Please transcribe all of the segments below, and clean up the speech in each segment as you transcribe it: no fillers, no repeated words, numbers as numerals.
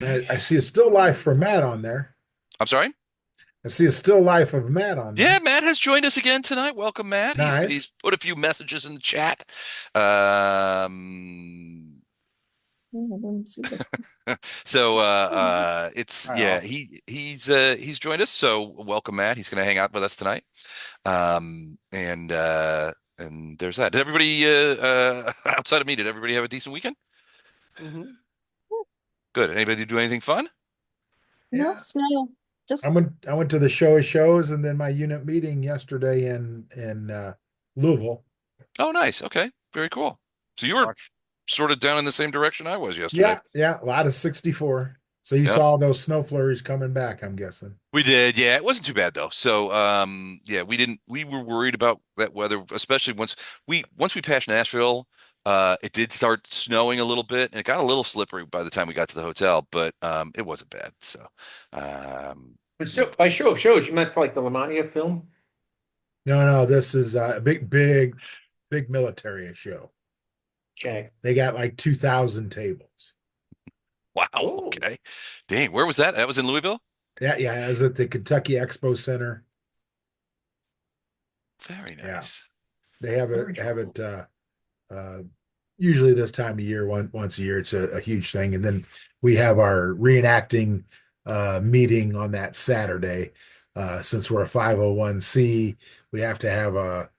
I see a still life for Matt on there. I'm sorry? I see a still life of Matt on Yeah, there. Matt has joined us again tonight. Welcome, Matt. He's Nice. he's put a few messages in the chat. Um, I didn't see that. it's Hi, yeah, all. he's joined us. So welcome, Matt. He's going to hang out with us tonight. And there's that. Did everybody outside of me, did everybody have a decent weekend? Hmm. Good. Anybody do anything fun? No Yeah. snow. I Just went I went to the show of shows and then my unit meeting yesterday in Louisville. Oh, nice. Okay. Very cool. So you were Watch. sort of down in the same direction I was yesterday. Yeah, yeah, a lot of 64. So you Yep. saw those snow flurries coming back, I'm guessing. We did, yeah. It wasn't too bad though. So, yeah, we were worried about that weather, especially once we passed Nashville. It did start snowing a little bit, and it got a little slippery by the time we got to the hotel, but it wasn't bad. So, um, But so, by show of shows, you meant like the Lamania film? No, no, this is a big military show. Okay. They got like 2,000 tables. wow, Oh, okay, dang, where was that? That was in Louisville. Yeah, yeah, I was at the Kentucky Expo Center. Very Yeah, nice. they have very it have cool. it uh usually this time of year, once a year. It's a huge thing. And then we have our reenacting meeting on that Saturday. Since we're a 501c, we have to have a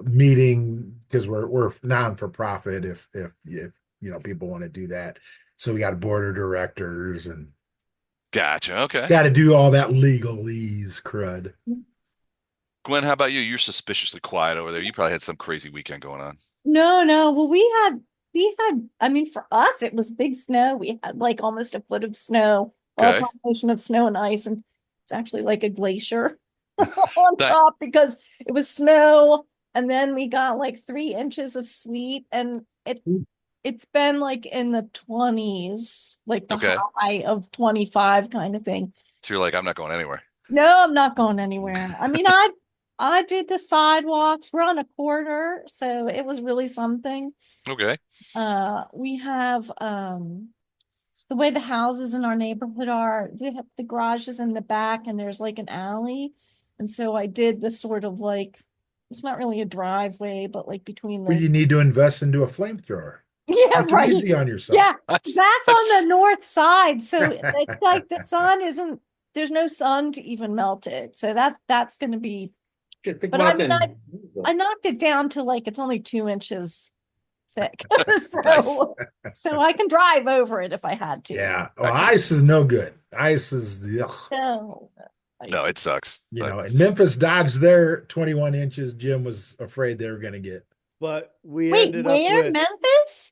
meeting because we're non for profit if people want to do that. So we got a board of directors and Gotcha. Okay, got to do all that legalese crud. Gwen, how about you? You're suspiciously quiet over there. You probably had some crazy weekend going on. no, no. Well, I mean, for us, it was big snow. We had like almost a foot of snow, well, a Okay, combination of snow and ice, and it's actually like a glacier on nice. top because it was snow, and then we got like 3 inches of sleet, and it's been like in the 20s, like the Okay, high of 25 kind of thing. so you're like, I'm not going anywhere. No, I'm not going anywhere. I mean, I did the sidewalks. We're on a corner, so it was really something. Okay. We have the way the houses in our neighborhood are, they have the garages in the back and there's like an alley. And so I did the sort of like it's not really a driveway, but like between Well, the you need to invest into a flamethrower. yeah, Make it right. easy on yourself. Yeah, I've, that's I've, on the s- north side. So it's like the sun isn't there's no sun to even melt it. So that's gonna be Just pick but one I up mean and I knocked it down to like it's only 2 inches thick. nice. So I can drive over it if I had to. Yeah. Well, Excellent. ice is no good. Ice is, ugh. No, No, ice. it sucks. But And Memphis dodged their 21 inches Jim was afraid they were going to get. But we Wait, ended up where? with, Memphis?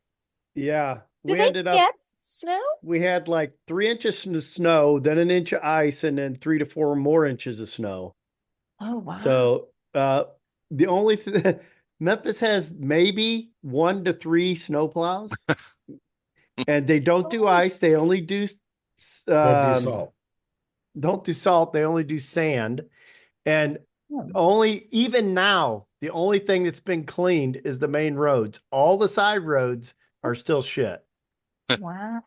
yeah, Do we they ended up, get snow? we had like 3 inches of snow, then an inch of ice, and then 3 to 4 more inches of snow. Oh wow. So, the only Memphis has maybe 1 to 3 snowplows, and they don't do Oh, ice. They only do, Don't do um, salt. don't do salt. They only do sand. And hmm. only even now, the only thing that's been cleaned is the main roads. All the side roads are still shit. Wow.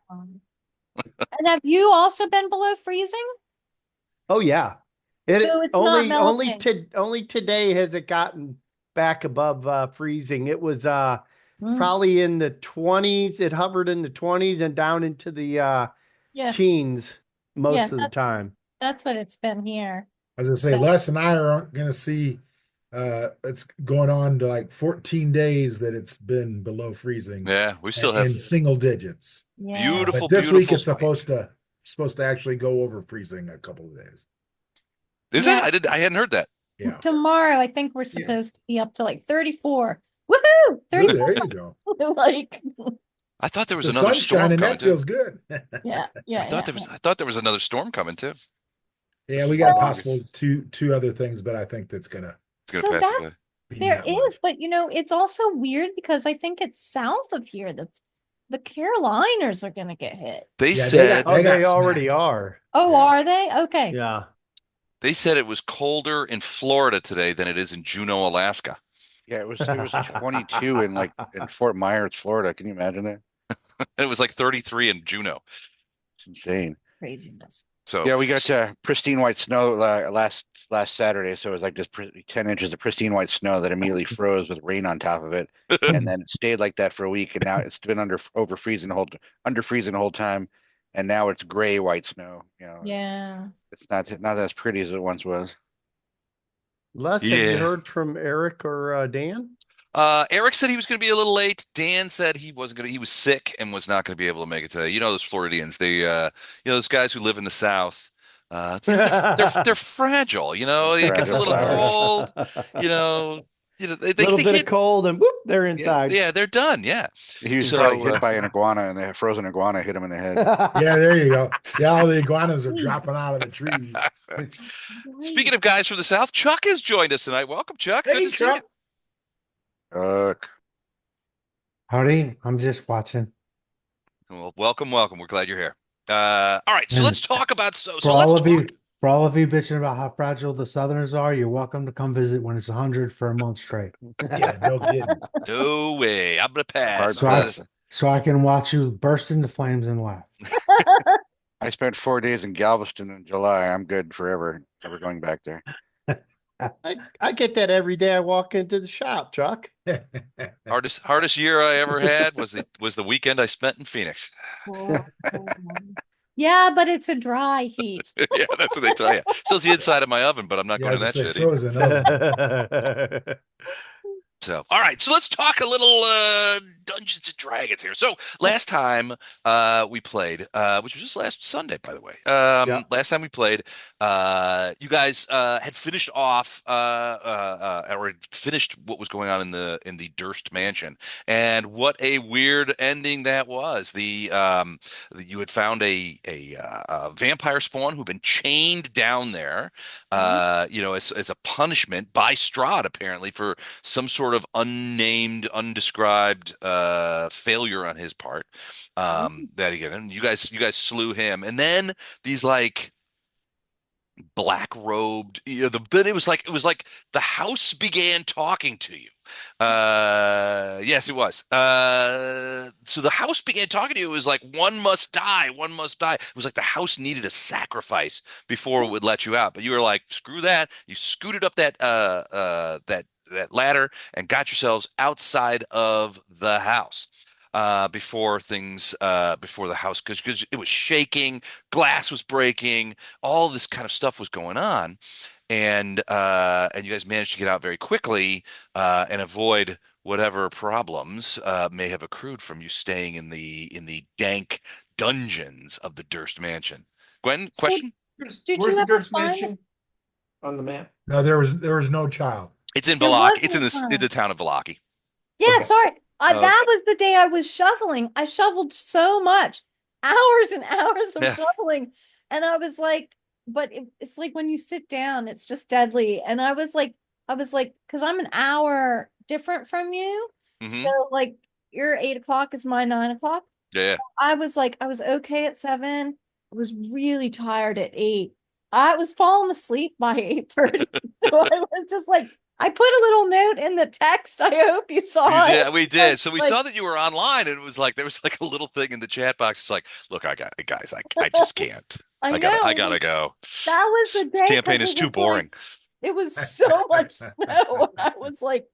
And have you also been below freezing? Oh yeah. It So it's not only melting. to only today has it gotten back above freezing. It was Mm, probably in the 20s. It hovered in the 20s and down into the yeah, teens yeah, most of the time. that's what it's been here. As I say, So Les and I aren't going to see, it's going on to like 14 days that it's been below freezing yeah, we still have in single digits. yeah. beautiful, But this week beautiful. it's supposed to actually go over freezing a couple of days. Is it? Yeah. I hadn't heard that. Yeah. Tomorrow I think we're yeah. supposed to be up to like 34. Woohoo! Ooh, 34. there you go. Like I thought there was The another sun's storm shining. coming That too. feels good. yeah, yeah, yeah. I thought there was another storm coming too. Yeah, we got a Well, possible two other things, but I think that's gonna It's gonna so pass that it by. be there not is, much. but it's also weird because I think it's south of here that's the Carolinas are going to get hit. They Yeah, they got said Oh, they got they already smacked. are. Oh, Yeah. are they? Okay. Yeah. they said it was colder in Florida today than it is in Juneau, Alaska. Yeah, it was 22 in in Fort Myers, Florida. Can you imagine that? And it was like 33 in Juneau. It's insane. Craziness. So Yeah, we got pristine white snow last Saturday, so it was like just 10 inches of pristine white snow that immediately froze with rain on top of it, and then it stayed like that for a week, and now it's been under freezing the whole time, and now it's gray white snow. Yeah. It's not as pretty as it once was. Les, have you Yeah. heard from Eric or Dan? Eric said he was going to be a little late. Dan said he wasn't going to. He was sick and was not going to be able to make it today. You know those Floridians. Those guys who live in the South. They're fragile. It gets a Fragile little flowers. cold. You know. Little They bit of can't. cold and whoop, they're Yeah, inside. yeah, they're done. Yeah. He was So probably hit by an iguana, and a frozen iguana hit him in the head. Yeah, there you go. Yeah, all the iguanas are dropping out of the trees. speaking of guys from the South, Chuck has joined us tonight. Welcome, Chuck. Good Hey, to see you. Chuck. Howdy, I'm just watching. Well, welcome. We're glad you're here. All right, so And let's talk about For all of you bitching about how fragile the Southerners are, you're welcome to come visit when it's 100 for a month straight, Yeah, no kidding. No way. I'm gonna pass. Hard so I can watch you burst into flames and laugh. I spent 4 days in Galveston in July. I'm good forever, never going back there. I get that every day I walk into the shop, Chuck. Hardest year I ever had was the weekend I spent in Phoenix. Yeah, but it's a dry heat. Yeah, that's what they tell you. So it's the inside of my oven, but I'm not Yeah, going to as that I say, shit so either. is another. So, all right, so let's talk a little Dungeons and Dragons here. So last time we played, which was just last Sunday, by the way. Yeah. Last time we played, you guys had finished off or had finished what was going on in the Durst Mansion, and what a weird ending that was. You had found a vampire spawn who'd been chained down there, as a punishment by Strahd, apparently, for some sort of unnamed, undescribed failure on his part. That again, and you guys slew him, and then these like black robed, then it was like the house began talking to you. Yes, it was. So the house began talking to you. It was like, one must die, one must die. It was like the house needed a sacrifice before it would let you out. But you were like, screw that. You scooted up that ladder and got yourselves outside of the house. Before the house, because it was shaking, glass was breaking, all this kind of stuff was going on, and you guys managed to get out very quickly and avoid whatever problems may have accrued from you staying in the dank dungeons of the Durst Mansion. Gwen, question? Where's Did the you ever Durst find Mansion on the map? No, there was no child. It's in There Vallaki. It's in wasn't the town of Vallaki. Yeah, Okay. sorry. Okay. That was the day I was shoveling. I shoveled so much, hours and hours of Yeah. shoveling. And I was like, but it's like when you sit down, it's just deadly. And I was like, because I'm an hour different from you. Mhm. So like your 8 o'clock is my 9 o'clock. Yeah. I was like, I was okay at 7. I was really tired at 8. I was falling asleep by 8:30. So I was just like, I put a little note in the text. I hope you saw it. Yeah, we did. So we Like- saw that you were online, and it was like there was like a little thing in the chat box. It's like, look, I just can't. I gotta go. That was the This day. campaign 'cause is it too was, boring. like, it was so much snow. And I was like,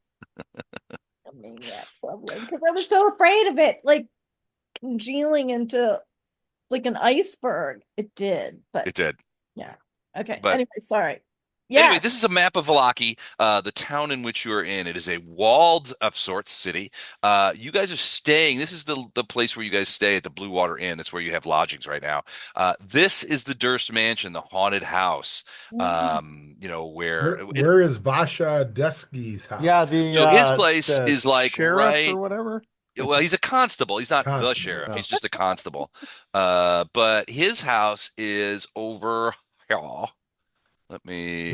a maniac probably, because I was so afraid of it, like congealing into like an iceberg. It did, but It did. yeah. Okay. But- Anyway, sorry. Yeah. Anyway, this is a map of Vallaki, the town in which you are in. It is a walled of sorts city. You guys are staying. This is the place where you guys stay at the Blue Water Inn. That's where you have lodgings right now. This is the Durst Mansion, the haunted house. Where is Vasha Desky's house? Yeah, So his place the is like sheriff right. or whatever. Well, he's a constable. He's not the Constable, sheriff. oh. He's just a constable. But his house is over here. Let me.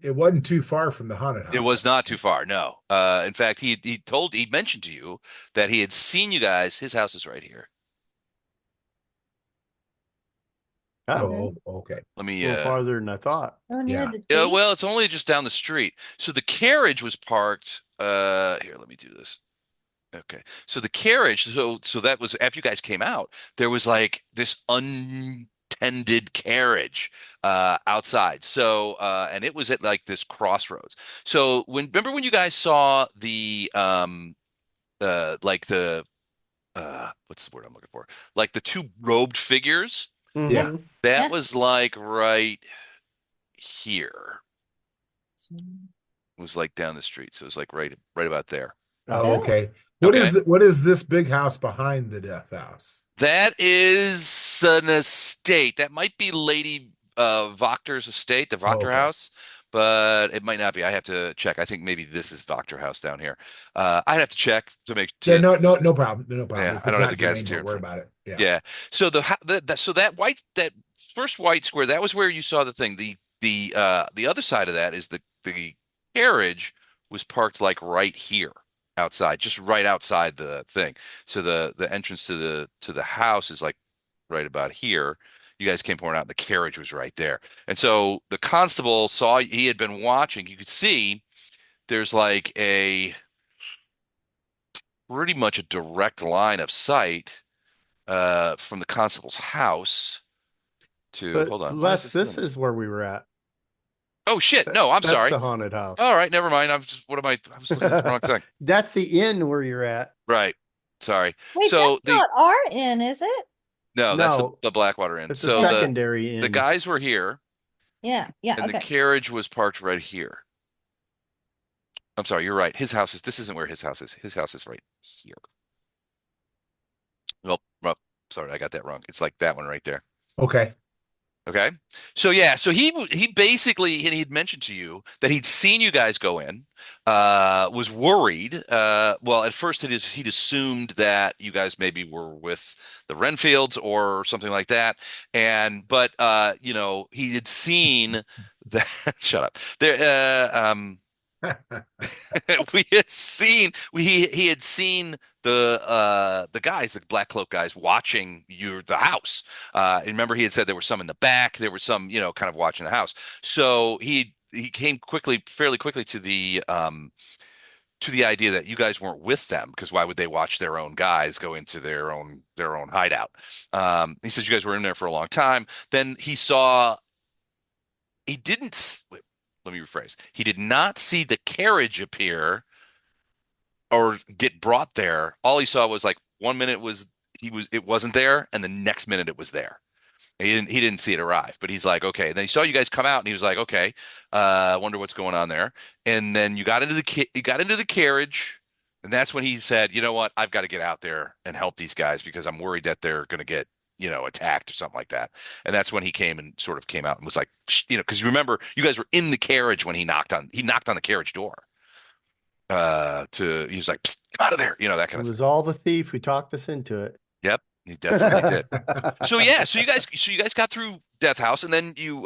It wasn't too far from the haunted house. It was not too far. No. In fact, he mentioned to you that he had seen you guys. His house is right here. Oh, okay. Let A me. little farther than I thought. Oh, near Yeah. the Yeah, gate? well, it's only just down the street. So the carriage was parked. Here, let me do this. Okay. So the carriage, so that was after you guys came out, there was like this untended carriage outside. So and it was at like this crossroads. So remember when you guys saw the like the what's the word I'm looking for? Like the two robed figures? Yeah. Hmm. That Yeah. was like right here. It was like down the street. So it was like right about there. Oh, Oh, okay. Okay. What is this big house behind the death house? That is an estate. That might be Lady Voctor's estate, the Oh, Voctor okay. house, but it might not be. I have to check. I think maybe this is Voctor house down here. I'd have to check to make Yeah, to no problem. No problem. yeah, If I it's don't have the not guys germane, here don't in worry front. about it. Yeah. Yeah. So so that first white square, that was where you saw the thing. The other side of that is the carriage was parked like right here outside, just right outside the thing. So the entrance to the house is like right about here. You guys came pouring out, and the carriage was right there. And so the constable saw he had been watching. You could see there's like a pretty much a direct line of sight from the constable's house to But hold on. Why is Les, this doing this this? is where we were at. Oh shit. No, I'm That's sorry. the haunted house. All right, never mind. What am I was looking at the wrong thing. That's the inn where you're at. Right. Sorry. wait, So that's not our inn, is it? no, that's No, the Blackwater Inn. it's a So Yeah. secondary the inn. guys were here Yeah, yeah, and the okay. carriage was parked right here. I'm sorry, you're right. His house is this isn't where his house is. His house is right here. Well, sorry, I got that wrong. It's like that one right there. Okay. Okay. So yeah, so he basically and he'd mentioned to you that he'd seen you guys go in, was worried. Well, at first he'd assumed that you guys maybe were with the Renfields or something like that. And but you know, he had seen that shut up. There we had seen he had seen the guys, the black cloak guys watching the house. And remember he had said there were some in the back, there were some, you know, kind of watching the house. So he came fairly quickly to the idea that you guys weren't with them because why would they watch their own guys go into their own hideout? He says you guys were in there for a long time. Then he didn't wait, let me rephrase. He did not see the carriage appear or get brought there. All he saw was like 1 minute it wasn't there, and the next minute it was there. He didn't see it arrive, but he's like, okay. And then he saw you guys come out, and he was like, okay, I wonder what's going on there. And then you got into the carriage, and that's when he said, you know what, I've got to get out there and help these guys because I'm worried that they're going to get attacked or something like that. And that's when he came and sort of came out and was like, because you remember you guys were in the carriage when he knocked on the carriage door. He was like, psst, come out of there, that It kind of thing. was all the thief who talked us into it. Yep, he definitely did. So yeah, so you guys got through Death House, and then you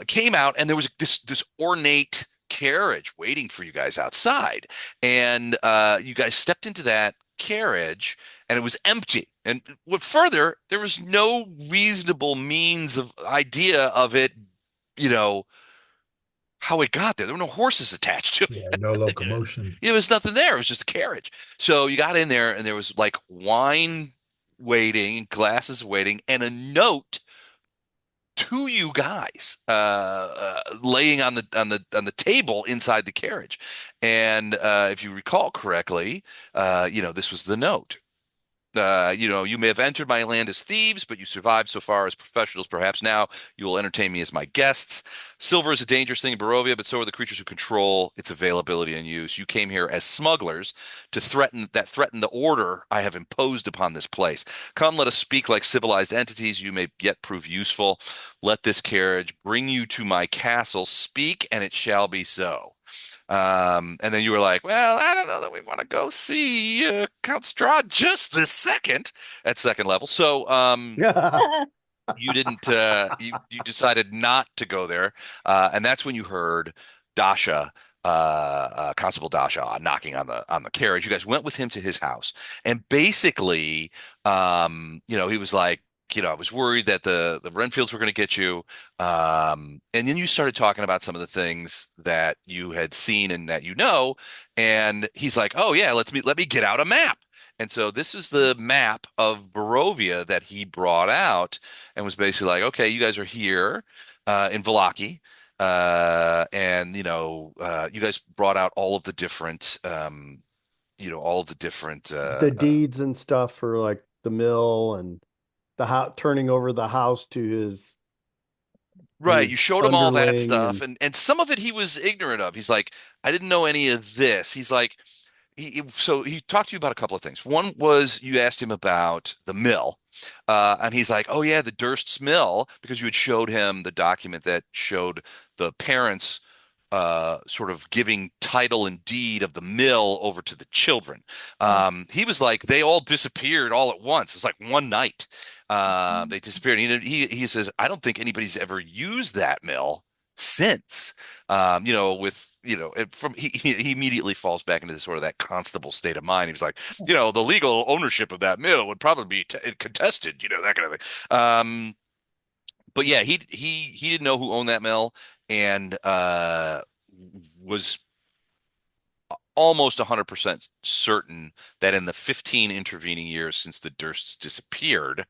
came out, and there was this ornate carriage waiting for you guys outside, and you guys stepped into that carriage, and it was empty. And what further, there was no reasonable means of idea of it, you know, how it got there. There were no horses attached to Yeah, it. no locomotion. There was nothing there. It was just a carriage. So you got in there, and there was like wine waiting, glasses waiting, and a note to you guys laying on the table inside the carriage. And if you recall correctly, this was the note. You may have entered my land as thieves, but you survived so far as professionals. Perhaps now you will entertain me as my guests. Silver is a dangerous thing in Barovia, but so are the creatures who control its availability and use. You came here as smugglers to threaten the order I have imposed upon this place. Come, let us speak like civilized entities. You may yet prove useful. Let this carriage bring you to my castle. Speak, and it shall be so. And then you were like, well, I don't know that we want to go see Count Strahd just this second at second level. So you didn't you decided not to go there. And that's when you heard Dasha Constable Dasha knocking on the carriage. You guys went with him to his house. And basically he was like, I was worried that the Renfields were going to get you. And then you started talking about some of the things that you had seen and that and he's like, "Oh yeah, let me get out a map." And so this is the map of Barovia that he brought out and was basically like, "Okay, you guys are here in Vallaki." And you guys brought out all of the different The deeds and stuff for like the mill and the house, turning over the house to right. You his showed him all that underling stuff, and and some of it he was ignorant of. He's like, I didn't know any of this. He's like, so he talked to you about a couple of things. One was you asked him about the mill, and he's like, "Oh yeah, the Durst's mill," because you had showed him the document that showed the parents sort of giving title and deed of the mill over to the children. He was like, they all disappeared all at once. It's like one night. They disappeared. He says, I don't think anybody's ever used that mill since. He immediately falls back into this sort of that constable state of mind. He was like, the legal ownership of that mill would probably be contested, that kind of thing. But yeah, he didn't know who owned that mill and was almost 100% certain that in the 15 intervening years since the Dursts disappeared,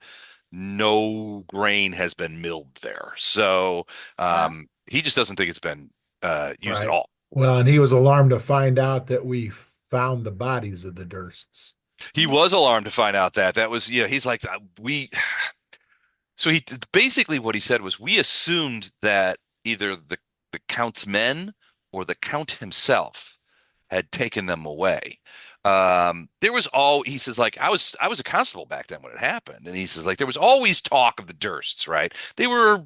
no grain has been milled there. So he just doesn't think it's been used at Right. all. Well, and he was alarmed to find out that we found the bodies of the Dursts. He was alarmed to find out that was, he's like, we So he basically what he said was we assumed that either the Count's men or the Count himself had taken them away. There was all he says like I was a constable back then when it happened, and he says like there was always talk of the Dursts, right? They were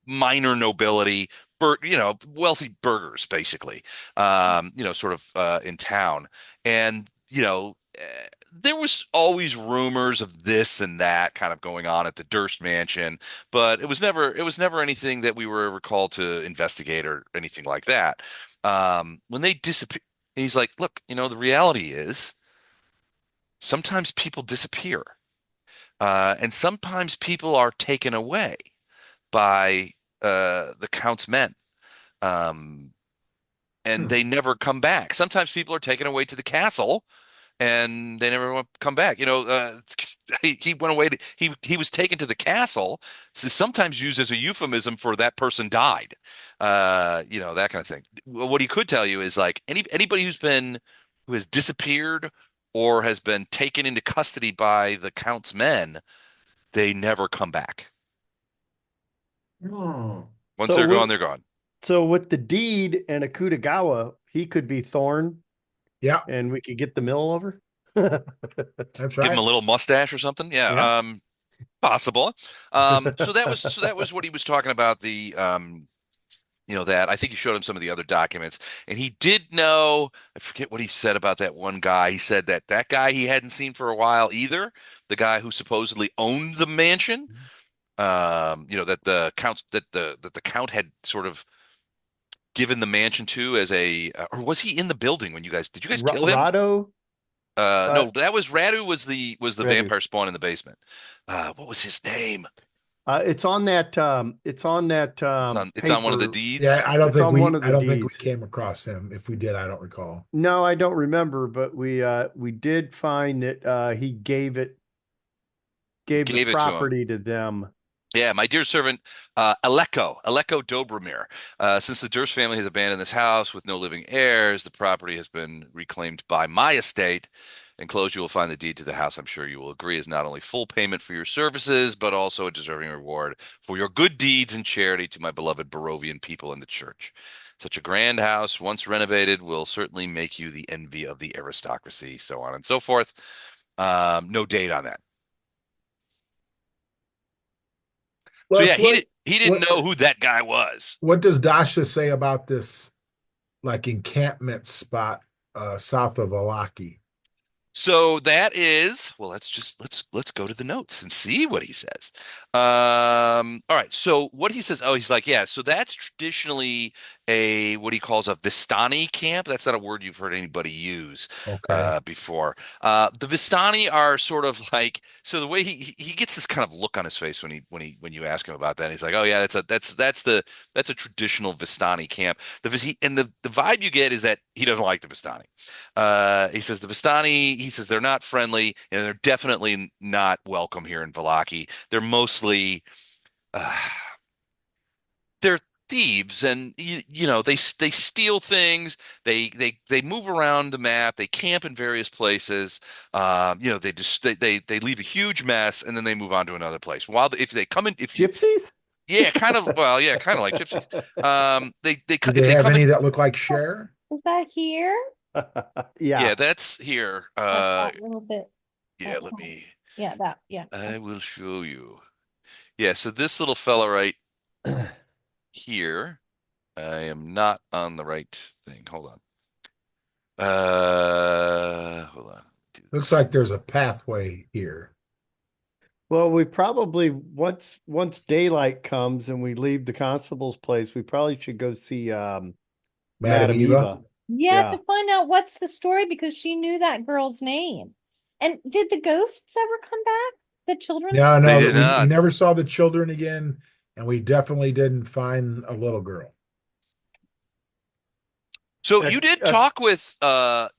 minor nobility, wealthy burghers basically, sort of in town, and there was always rumors of this and that kind of going on at the Durst Mansion, but it was never anything that we were ever called to investigate or anything like that. When they disappear, he's like, look, the reality is sometimes people disappear, and sometimes people are taken away by the Count's men. Um, and they never come back. Sometimes people are taken away to the castle and they never come back. He went away. He was taken to the castle. This is sometimes used as a euphemism for that person died. That kind of thing. What he could tell you is like anybody who has disappeared or has been taken into custody by the Count's men, they never come back. Hmm. Once so they're with gone, they're gone. so with the deed and Akutagawa, he could be Thorn Yeah, and we could get the mill over. that's Give him a right. little mustache or something. Yeah. Yeah. Possible. So that was what he was talking about. That I think you showed him some of the other documents, and he did know. I forget what he said about that one guy. He said that guy he hadn't seen for a while either. The guy who supposedly owned the mansion. That the count had sort of given the mansion to as or was he in the building when did you guys kill him? Rado, No, that was Radu was the Radu. vampire spawn in the basement. What was his name? It's on that It's on one of the paper. Yeah, deeds. It's on one of I the don't think we deeds. came across him. If we did, I don't recall. No, I don't remember, but we did find that he gave the Gave it to him. property to them. Yeah, my dear servant, Aleko Dobromir. Since the Durst family has abandoned this house with no living heirs, the property has been reclaimed by my estate. Enclosed, you will find the deed to the house. I'm sure you will agree is not only full payment for your services, but also a deserving reward for your good deeds and charity to my beloved Barovian people and the church. Such a grand house, once renovated, will certainly make you the envy of the aristocracy, so on and so forth. No date on that. So yeah, Wes, he didn't what know who that guy was. what does Dasha say about this like encampment spot south of Vallaki? So that is, well, let's go to the notes and see what he says. All right. So what he says, oh, he's like, yeah, so that's traditionally a what he calls a Vistani camp. That's not a word you've heard anybody use Okay. before. The Vistani are sort of like, so the way he gets this kind of look on his face when you ask him about that. He's like, oh yeah, that's a traditional Vistani camp. The vibe you get is that he doesn't like the Vistani. He says the Vistani, he says they're not friendly and they're definitely not welcome here in Vallaki. They're mostly, uh, they're thieves and they steal things. They move around the map. They camp in various places. They leave a huge mess and then they move on to another place. While if they come in, if you Gypsies? yeah, kind of well, yeah, kind of like gypsies. Do If they they have come in, any that look like Cher? Is that here? yeah, Yeah. that's here. Like that little bit. Yeah, let me. Yeah, that. Yeah. I will show you. Yeah, so this little fella right here, I am not on the right thing. Hold on. Hold on. Do Looks this. like there's a pathway here. Well, we probably once daylight comes and we leave the constable's place, we probably should go see Madam Madam Eva. Eva. Yeah, Yeah. to find out what's the story because she knew that girl's name. And did the ghosts ever come back? The children's No, They no, did we not. never saw the children again, and we definitely didn't find a little girl. So Uh, you did talk with the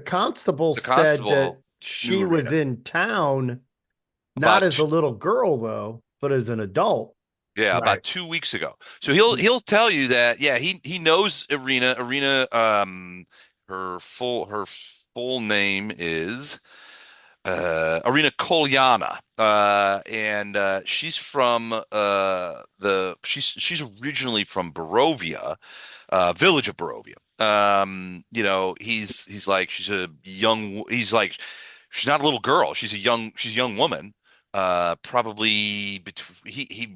constable the said that constable she New was Arena in town, not about as a little girl though, but as an adult. yeah, Right. about 2 weeks ago. So he'll tell you that yeah, he knows Arena. Her full name is Arena Kolyana. And she's from she's originally from Barovia, village of Barovia. He's like she's not a little girl. She's a young woman. Probably between he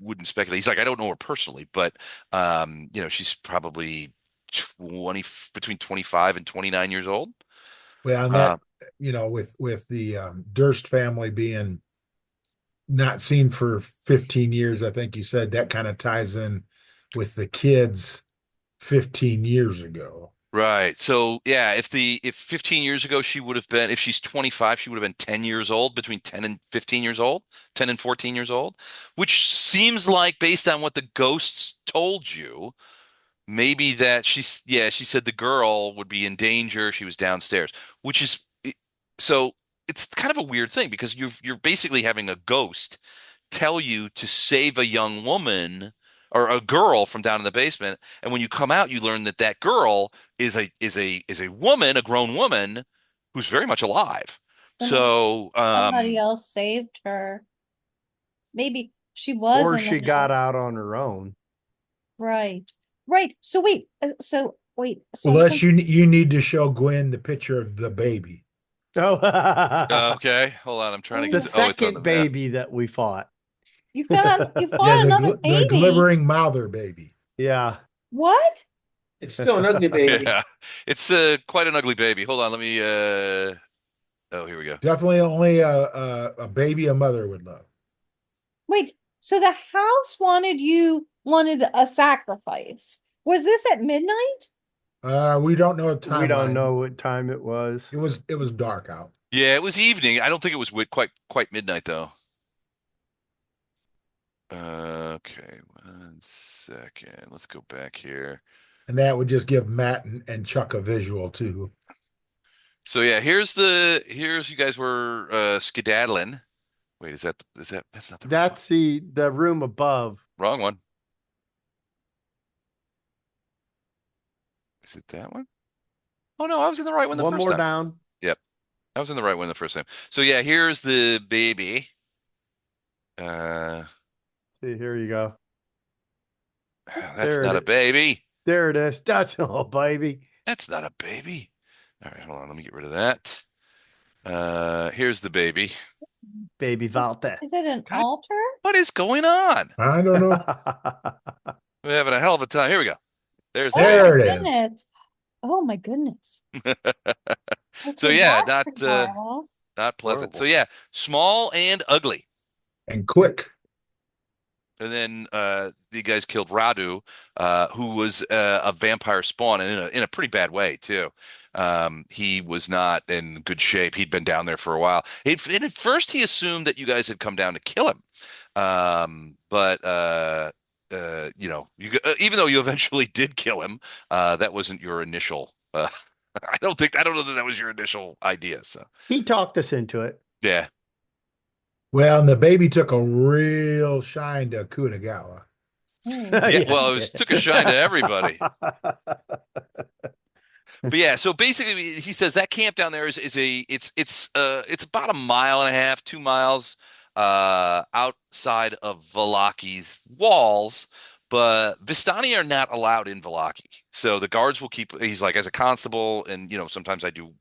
wouldn't speculate. He's like, I don't know her personally, but she's probably 20 between 25 and 29 years old. Well, and Uh, that, with the Durst family being not seen for 15 years, I think you said that kind of ties in with the kids 15 years ago. right. So yeah, if 15 years ago if she's 25, she would have been 10 years old, between 10 and 15 years old, 10 and 14 years old, which seems like based on what the ghosts told you. Maybe that she said the girl would be in danger. She was downstairs, which is so it's kind of a weird thing because you're basically having a ghost tell you to save a young woman or a girl from down in the basement, and when you come out, you learn that that girl is a woman, a grown woman who's very much alive. then So, somebody else saved her. Maybe she was Or in she the got house. out on her own. Right. Right. So wait. So wait. So Well, I'm Les, you need to show Gwen the picture of the baby. Oh, okay, hold on, I'm trying to the get to, oh, it's on the second map. baby that we fought. You found you Yeah, fought another the baby. glimmering mouther baby. Yeah. What? It's still an ugly baby. Yeah, it's quite an ugly baby. Hold on, let me. Oh, here we go. Definitely only a baby a mother would love. Wait. So the house wanted a sacrifice. Was this at midnight? We don't know a timeline. We don't know what time it was. It was dark out. Yeah, it was evening. I don't think it was quite midnight though. Okay, 1 second. Let's go back here. And that would just give Matt and Chuck a visual too. So yeah, here's you guys were skedaddling. Wait, that's not the right one. That's the room above. Wrong one. Is it that one? Oh no, I was in the right one the One first more time. down. Yep, I was in the right one the first time. So yeah, here's the baby. Uh, See, here you go. that's There not a it is. baby. There it is. That's a little baby. That's not a baby. All right, hold on. Let me get rid of that. Here's the baby. Baby Walter. Is it an God. altar? What is going on? I don't know. We're having a hell of a time. Here we go. There's the There baby. it is. Goodness. Oh my goodness. So Okay, yeah, that's pretty horrible. not pleasant. So Horrible. yeah, small and ugly. And quick. And then you guys killed Radu, who was a vampire spawn, and in a pretty bad way too. He was not in good shape. He'd been down there for a while. And at first, he assumed that you guys had come down to kill him. But even though you eventually did kill him, that wasn't your initial. I don't know that that was your initial idea. So He talked us into it. yeah. Well, and the baby took a real shine to Kunagawa. Hmm. Yeah, Yeah, well, he it was did. took a shine to everybody. But yeah, so basically he says that camp down there is a it's about a mile and a half, 2 miles outside of Valaki's walls, but Vistani are not allowed in Vallaki. So the guards will keep he's like as a constable and sometimes I do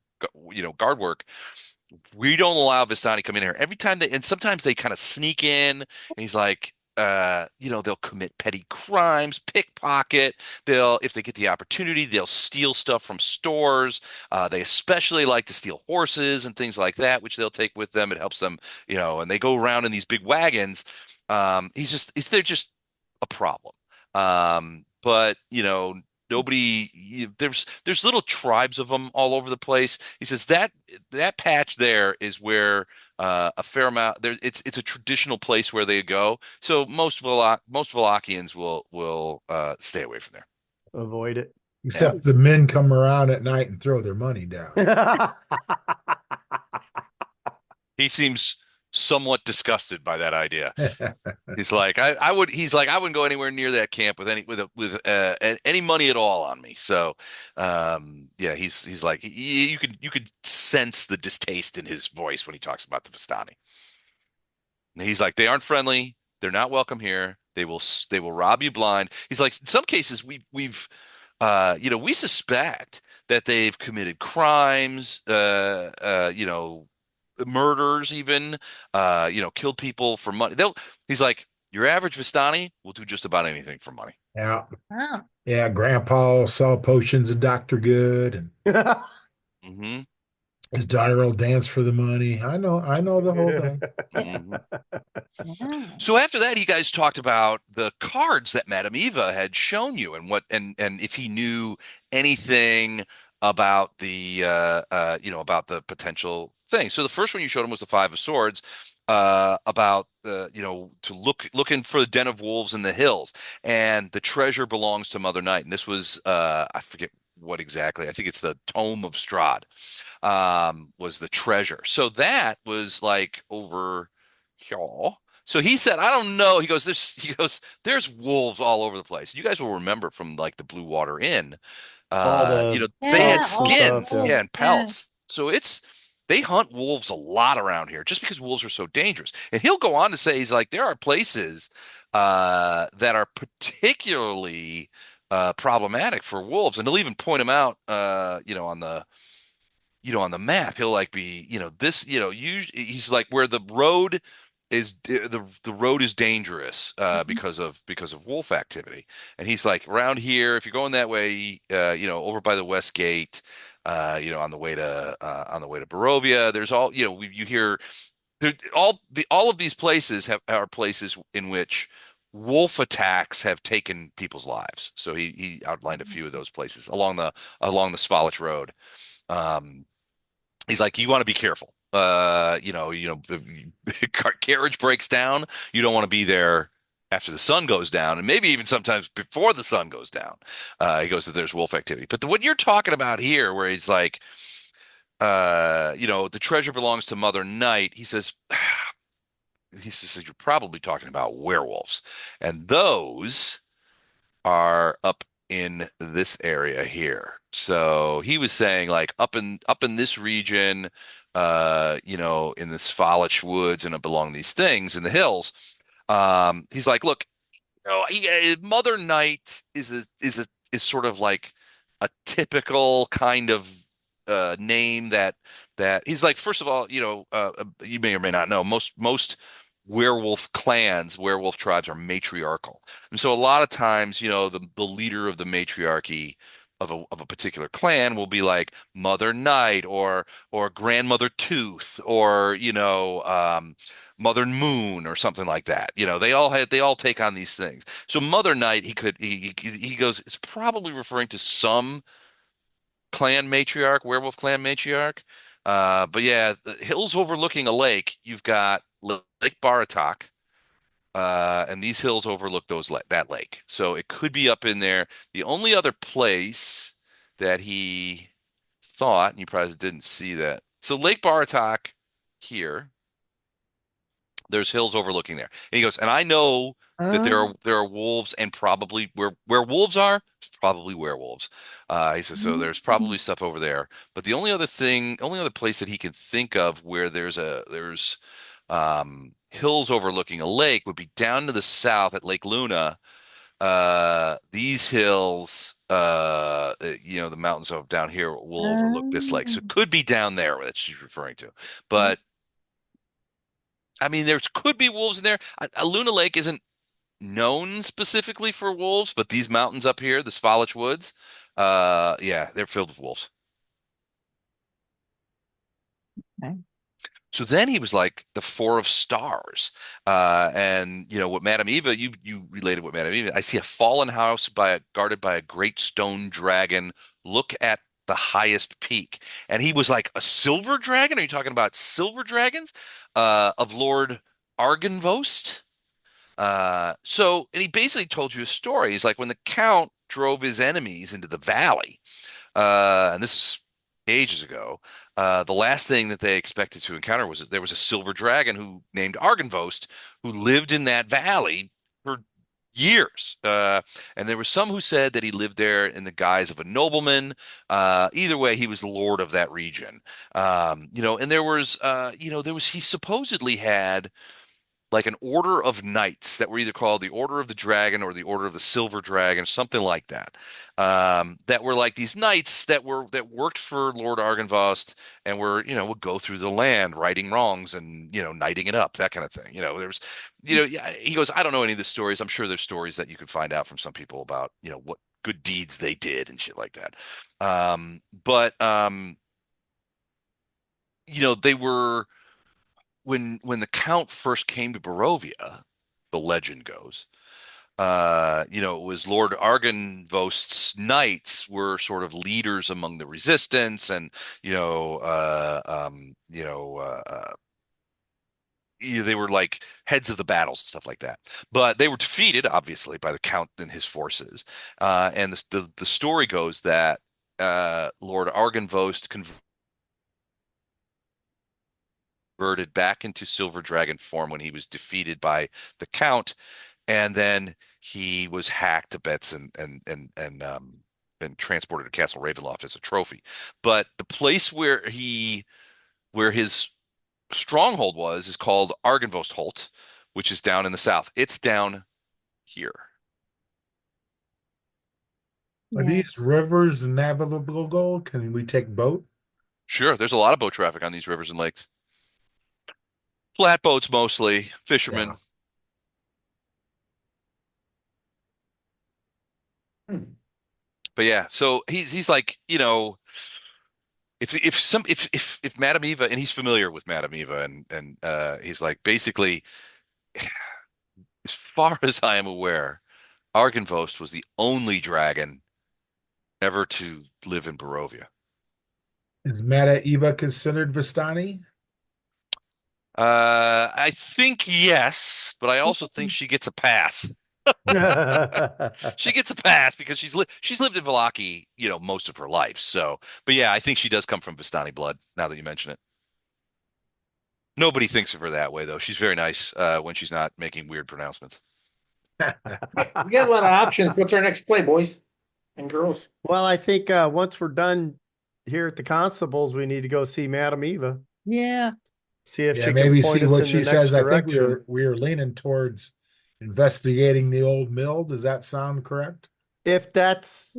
guard work. We don't allow Vistani come in here. Every time and sometimes they kind of sneak in and he's like they'll commit petty crimes, pickpocket. If they get the opportunity, they'll steal stuff from stores. They especially like to steal horses and things like that, which they'll take with them. It helps them, and they go around in these big wagons. They're just a problem. But nobody, there's little tribes of them all over the place. He says that patch there is where a fair amount there it's a traditional place where they go. So most Valakians will stay away from there. Avoid it. Except the men come around at night and throw their money down. He seems somewhat disgusted by that idea. He's like I wouldn't go anywhere near that camp with any money at all on me. So yeah, he's like you could sense the distaste in his voice when he talks about the Vistani. And he's like, they aren't friendly. They're not welcome here. They will rob you blind. He's like, in some cases we suspect that they've committed crimes, murders, even, killed people for money. He's like, your average Vistani will do just about anything for money. Yeah. Wow. Yeah, Grandpa saw potions of Dr. Good, and Hmm. his daughter will dance for the money. I know the whole thing. Hmm. Wow. So after that, you guys talked about the cards that Madame Eva had shown you, and if he knew anything about about the potential thing. So the first one you showed him was the Five of Swords, about to looking for the den of wolves in the hills, and the treasure belongs to Mother Night. And this was I forget what exactly. I think it's the Tome of Strahd, was the treasure. So that was like over here. So he said, I don't know. There's wolves all over the place. You guys will remember from like the Blue Water Inn. All the They had Yeah, pelts and all the stuff. skins, Yeah. yeah, wolves. and Yeah. pelts. So they hunt wolves a lot around here just because wolves are so dangerous. And he'll go on to say, he's like, there are places that are particularly problematic for wolves. And he'll even point them out on the map. He'll like be, this, he's like where the road is dangerous Mhm. because of wolf activity. And he's like around here, if you're going that way, over by the West Gate, on the way to Barovia, there's all, you hear all of these places are places in which wolf attacks have taken people's lives. So he outlined a few of those places along the Svalich Road. Um, he's like, you want to be careful. Carriage breaks down. You don't want to be there after the sun goes down, and maybe even sometimes before the sun goes down. He goes that there's wolf activity. But what you're talking about here, where he's like, the treasure belongs to Mother Night. He says you're probably talking about werewolves, and those are up in this area here. So he was saying like up in this region, in the Svalich woods and up along these things in the hills. He's like, look, Mother Night is sort of like a typical kind of name that he's like. First of all, you may or may not know most werewolf tribes are matriarchal, and so a lot of times, the leader of the matriarchy of a particular clan will be like Mother Night or Grandmother Tooth or Mother Moon or something like that. They all take on these things. So Mother Night, he goes, it's probably referring to some clan matriarch, werewolf clan matriarch. But yeah, the hills overlooking a lake, you've got Lake Baratok, and these hills overlook that lake. So it could be up in there. The only other place that he thought, and you probably didn't see that. So Lake Baratok here, there's hills overlooking there. And he goes, and I know that there are wolves and probably where wolves are, it's probably werewolves. He says, so there's probably stuff over there. But the only other place that he can think of where there's hills overlooking a lake would be down to the south at Lake Luna. These hills, the mountains of down here will overlook this lake. So it could be down there that she's referring to. But I mean, there could be wolves in there. Luna Lake isn't known specifically for wolves, but these mountains up here, the Svalich Woods, yeah, they're filled with wolves. Okay. So then he was like the Four of Stars, and what Madame Eva, you related with Madame Eva. I see a fallen house guarded by a great stone dragon. Look at the highest peak, and he was like a silver dragon. Are you talking about silver dragons of Lord Argynvost? And he basically told you a story. He's like when the Count drove his enemies into the valley, and this is ages ago. The last thing that they expected to encounter was that there was a silver dragon named Argynvost who lived in that valley for years. And there were some who said that he lived there in the guise of a nobleman. Either way, he was the lord of that region. And he supposedly had like an order of knights that were either called the Order of the Dragon or the Order of the Silver Dragon, something like that. That were like these knights that worked for Lord Argynvost and would go through the land righting wrongs and knighting it up, that kind of thing. Yeah, he goes, I don't know any of the stories. I'm sure there's stories that you could find out from some people about what good deeds they did and shit like that. They were when the Count first came to Barovia, the legend goes, it was Lord Argynvost's knights were sort of leaders among the resistance, and they were like heads of the battles and stuff like that. But they were defeated, obviously, by the Count and his forces. And the story goes that Lord Argynvost converted back into silver dragon form when he was defeated by the Count, and then he was hacked to bits and transported to Castle Ravenloft as a trophy. But the place where his stronghold is called Argynvost Holt, which is down in the south. It's down here. Are these rivers navigable? Can we take boat? Sure, there's a lot of boat traffic on these rivers and lakes. Flatboats mostly, fishermen. Hmm. But yeah, so he's like, if Madame Eva, and he's familiar with Madame Eva, and he's like, basically, as far as I am aware, Argynvost was the only dragon ever to live in Barovia. Is Mata Eva considered Vistani? I think yes, but I also think she gets a pass. She gets a pass because she's lived in Vallaki, most of her life. So, but yeah, I think she does come from Vistani blood. Now that you mention it, nobody thinks of her that way though. She's very nice when she's not making weird pronouncements. We got a lot of options. What's our next play, boys and girls? Well, I think once we're done here at the Constables, we need to go see Madame Eva. Yeah. See if she can maybe point see us what in she the says. next I think direction. we are leaning towards investigating the old mill. Does that sound correct? If that's,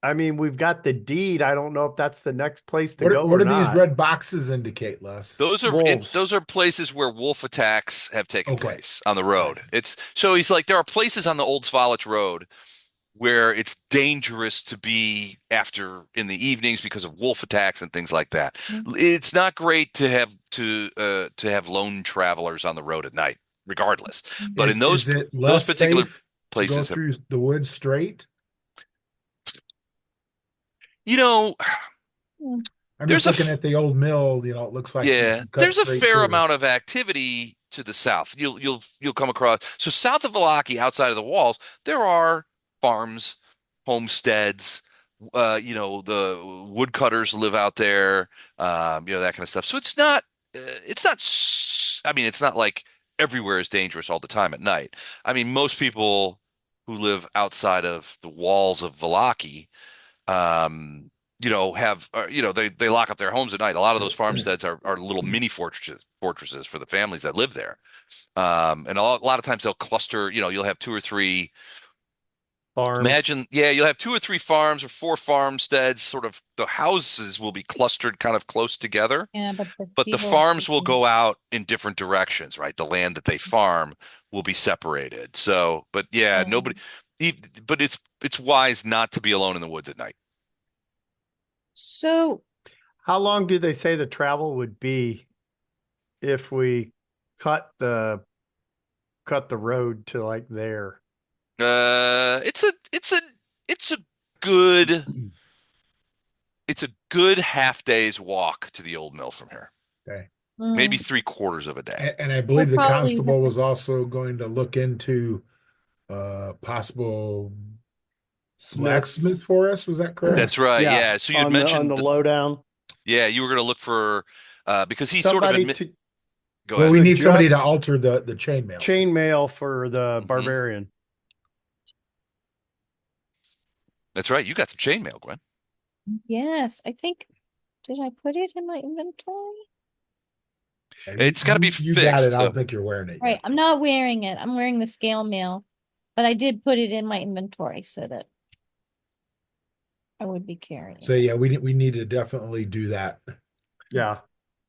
I mean, we've got the deed. I don't know if that's the next place to go What or do these not. red boxes indicate, Les? Wolves. Those are places where wolf attacks have taken Okay. place on the road. It's so he's like there are places on the old Svalich road where it's dangerous to be after in the evenings because of wolf attacks and things like that. It's not great to have lone travelers on the road at night, regardless. But in Is it those less particular safe to go places have, through the woods straight? you know, Mm. I'm just there's a looking at the old mill, it looks like you yeah, can cut there's a straight fair through. amount of activity to the south. You'll come across so south of Vallaki, outside of the walls, there are farms, homesteads. The woodcutters live out there. That kind of stuff. So it's not. I mean, it's not like everywhere is dangerous all the time at night. I mean, most people who live outside of the walls of Vallaki they lock up their homes at night. A lot of those farmsteads are little mini fortresses for the families that live there. And a lot of times they'll cluster, you'll have two or three. Farms. Imagine, yeah, you'll have two or three farms or four farmsteads. Sort of the houses will be clustered kind of close together, Yeah, but the but the fields. farms will go out in different directions, right? The land that they farm will be separated. So, but yeah, but it's wise not to be alone in the woods at night. So How long do they say the travel would be if we cut the road to like there? It's a good it's a good half day's walk to the old mill from here. Okay. Maybe mm, 3/4 of a day. And I we'll believe the probably have constable to was also going to look into possible blacksmith Smiths. for us. Was that correct? That's right. Yeah, Yeah. So you'd on the mentioned lowdown. yeah, you were going to look for because he sort of Somebody admit. to Go Well, ahead. we to need somebody adjust to alter the chainmail too. chainmail for the Hmm. barbarian. That's right. You got some chainmail, Gwen. Yes, I think. Did I put it in my inventory? Yeah, It's got to be you got it. fixed. I don't So think you're wearing it Right, yet. I'm not wearing it. I'm wearing the scale mail, but I did put it in my inventory so that I would be carrying So it. yeah, we need to definitely do that. Yeah.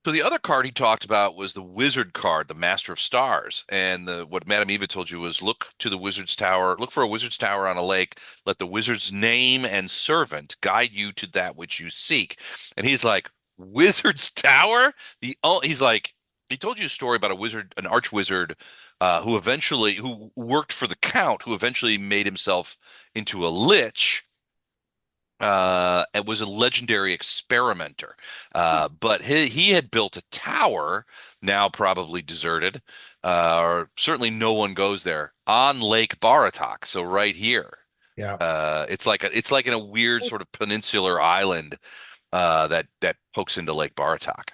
So the other card he talked about was the wizard card, the Master of Stars. And what Madame Eva told you was look to the wizard's tower, look for a wizard's tower on a lake, let the wizard's name and servant guide you to that which you seek. And he's like, Wizard's Tower? He's like, he told you a story about a wizard, an archwizard, who worked for the Count, who eventually made himself into a lich. It was a legendary experimenter, but he had built a tower, now probably deserted, or certainly no one goes there on Lake Baratok. So right here, Yeah. it's like in a weird sort of peninsular island that pokes into Lake Baratok.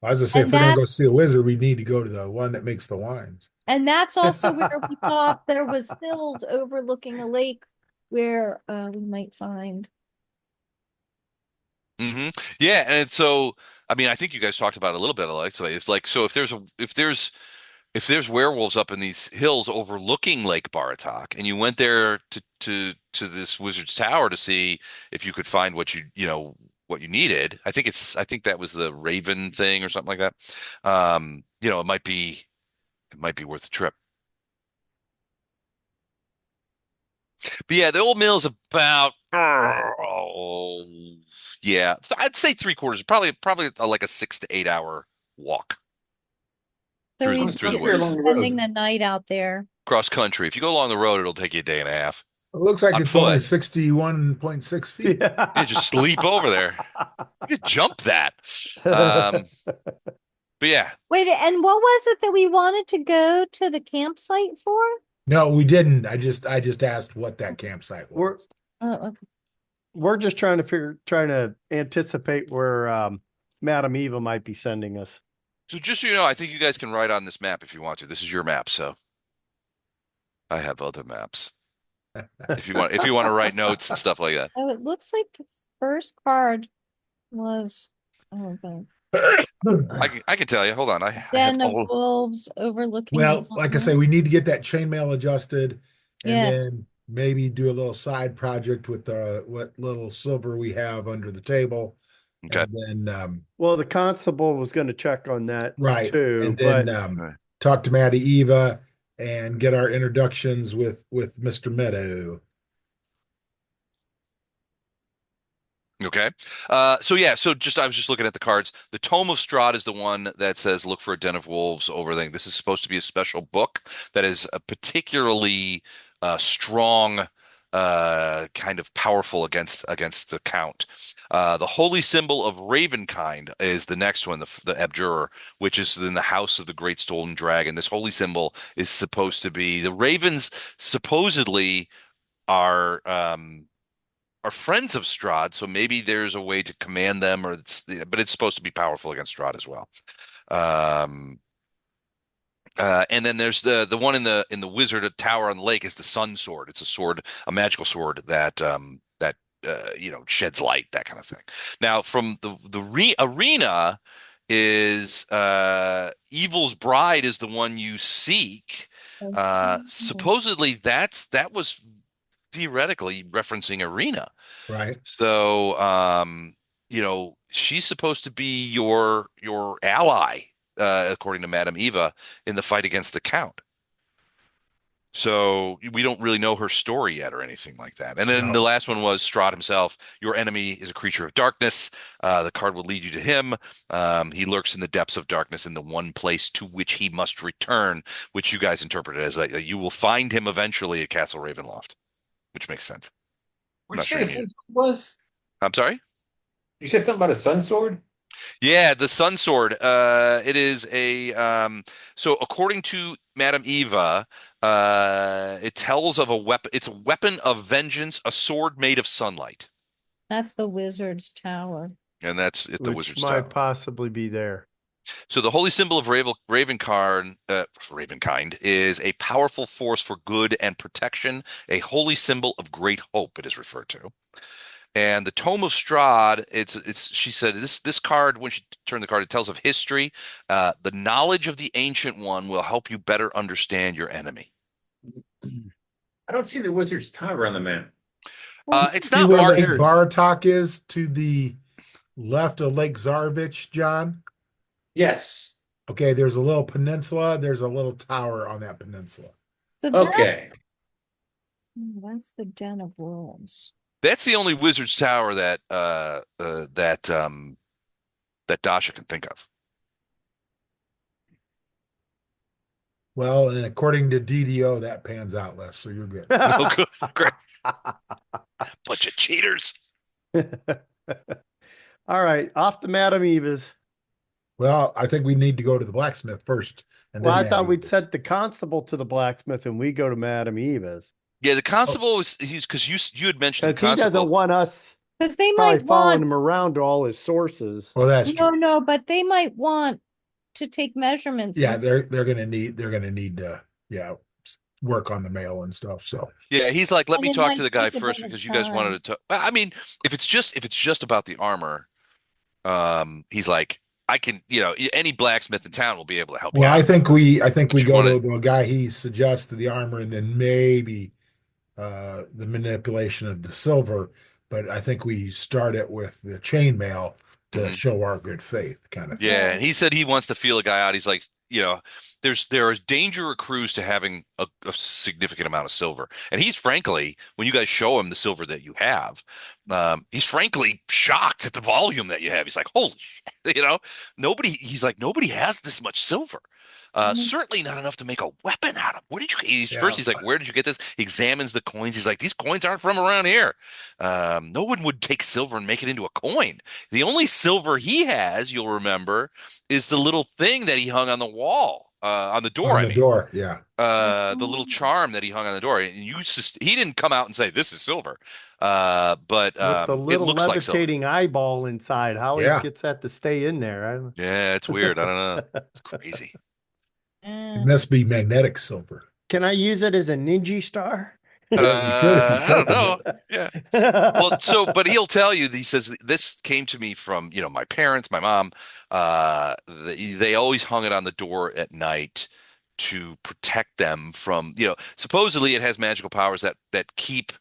I was gonna say if And we're gonna that go see a wizard, we need to go to the one that makes the wines. and that's also where we thought there was hills overlooking a lake where we might find. Yeah, and so I mean, I think you guys talked about it a little bit, Alex. It's like so if there's werewolves up in these hills overlooking Lake Baratok, and you went there to this wizard's tower to see if you could find what you needed. I think that was the Raven thing or something like that. It might be worth the trip. But yeah, the old mill is about yeah, I'd say 3/4, probably like a 6 to 8 hour walk So we through the would Here be woods. along the spending road. the night out there. Cross country. If you go along the road, it'll take you a day and a half It looks like on it's only foot. 61.6 feet. Yeah, just sleep over there. You could jump that. But yeah, Wait, and what was it that we wanted to go to the campsite for? No, we didn't. I just asked what that campsite We're was. Oh, okay. we're just trying to anticipate where Madame Eva might be sending us. so just so you know, I think you guys can write on this map if you want to. This is your map, so I have other maps. If you want to write notes and stuff like that. Oh, it looks like the first card was okay. I can tell you. Hold on. I have Den of all wolves overlooking. Well, the like I say, mountain. we need to get that chainmail adjusted and Yes. then maybe do a little side project with what little silver we have under the table. okay. And then Well, the constable was going to check on that right. too, And then but talk to Maddie Eva and get our introductions with Mr. Meadow. Okay. So just I was just looking at the cards. The Tome of Strahd is the one that says look for a den of wolves over thing. This is supposed to be a special book that is a particularly strong, kind of powerful against the Count. The Holy Symbol of Ravenkind is the next one, the Abjurer, which is in the House of the Great Stolen Dragon. This holy symbol is supposed to be the ravens supposedly are friends of Strahd, so maybe there's a way to command them, but it's supposed to be powerful against Strahd as well. Um, and then there's the one in the Wizard Tower on the Lake is the Sun Sword. It's a sword, a magical sword that sheds light, that kind of thing. Now, from the arena is Evil's Bride is the one you seek. Supposedly that was theoretically referencing Arena. Right. So, she's supposed to be your ally, according to Madame Eva, in the fight against the Count. So we don't really know her story yet or anything like that. And then No. the last one was Strahd himself. Your enemy is a creature of darkness. The card will lead you to him. He lurks in the depths of darkness in the one place to which he must return, which you guys interpreted as that you will find him eventually at Castle Ravenloft, which makes sense. What Not did you sure say you the sun was? I'm sorry? You said something about a sun sword? Yeah, the Sun Sword. It is so according to Madame Eva, it tells of a weapon. It's a weapon of vengeance, a sword made of sunlight. That's the wizard's tower. And that's at the Which Wizard's might Tower. possibly be there. So the holy symbol of Ravenkind is a powerful force for good and protection, a holy symbol of great hope, it is referred to. And the Tome of Strahd, it's she said this card, when she turned the card, it tells of history. The knowledge of the Ancient One will help you better understand your enemy. I don't see the wizard's tower on the map. It's See not where marked. Lake Baratok is to the left of Lake Zarvich, John? Yes. Okay, there's a little peninsula. There's a little tower on that peninsula. So Okay. that's the Den of Wolves. That's the only Wizard's Tower that Dasha can think of. Well, and according to DDO, that pans out less, so you're good. Oh, good, great, bunch of cheaters. All right, off to Madame Eva's. Well, I think we need to go to the blacksmith first, and Well, then I Madame thought we'd Eva's. send the constable to the blacksmith and we go to Madame Eva's. Yeah, the constable he's because you had mentioned the Because he doesn't constable. want us Because they probably might following want, him around to all his sources. Well, that's no, true. no, but they might want to take measurements. Yeah, and they're gonna need to work on the mail and stuff. So Yeah, he's like, let And me it talk might to the guy take a first bit of because you guys wanted time. to talk. I mean, if it's just about the armor, he's like, I can, any blacksmith in town will be able to help you well, out. I think But we you go want to the guy he suggests to the armor, and then maybe the manipulation of the silver. But I think we start it with the chainmail to to. show our good faith, kind of thing. Yeah, and he said he wants to feel a guy out. He's like, there is danger accrues to having a significant amount of silver. And he's frankly, when you guys show him the silver that you have, he's frankly shocked at the volume that you have. He's like, holy shit, he's like, nobody has this much silver. Certainly not enough to make a weapon out of. Where did you? Yeah. He's like, where did you get this? He examines the coins. He's like, these coins aren't from around here. No one would take silver and make it into a coin. The only silver he has, you'll remember, is the little thing that he hung on the wall, on the door. On I the mean, door, yeah. the little charm that he hung on the door. And he didn't come out and say this is silver, but With the it little looks like silver. levitating eyeball inside, how he Yeah. gets that to stay in there. Yeah, it's weird. I don't know. It's crazy. It must be magnetic silver. Can I use it as a ninja star? Yeah, you could if you I don't sharpen know. it. Yeah. Well, but he'll tell you, he says, this came to me from, my parents, my mom. They always hung it on the door at night to protect them from, supposedly it has magical powers that keep,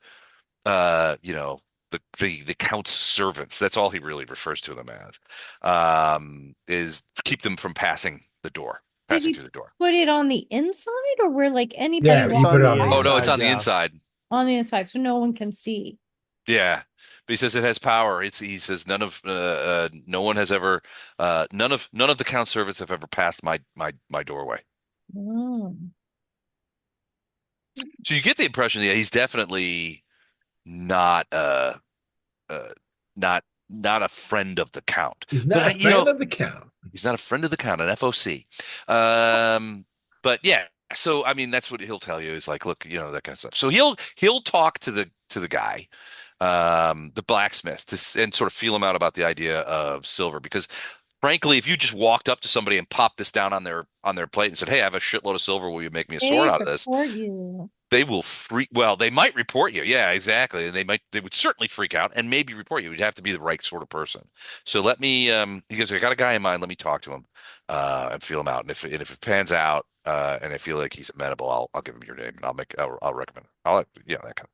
the count's servants. That's all he really refers to them as, is keep them from passing Did through the door. put it on the inside or where like anybody Yeah, It's you walks put it the on the Oh no, it's inside. on the yeah. inside. on the inside so no one can see? Yeah. But he says it has power. He says no one has ever none of the count servants have ever passed my doorway. Mm. So you get the impression that he's definitely not uh not a friend of the count. He's But not a fan of the count. he's not a friend of the count, an FOC. But yeah, so I mean that's what he'll tell you is like, look, that kind of stuff. So he'll talk to the guy, the blacksmith, and sort of feel him out about the idea of silver because frankly, if you just walked up to somebody and popped this down on their plate and said, "Hey, I have a shitload of silver. Will you make me a sword They out of this?" report you. They will well, they might report you. Yeah, exactly. And they would certainly freak out and maybe report you. You'd have to be the right sort of person. So let me, he goes, I got a guy in mind. Let me talk to him, and feel him out. And if it pans out, and I feel like he's amenable, I'll give him your name and I'll recommend it. That kind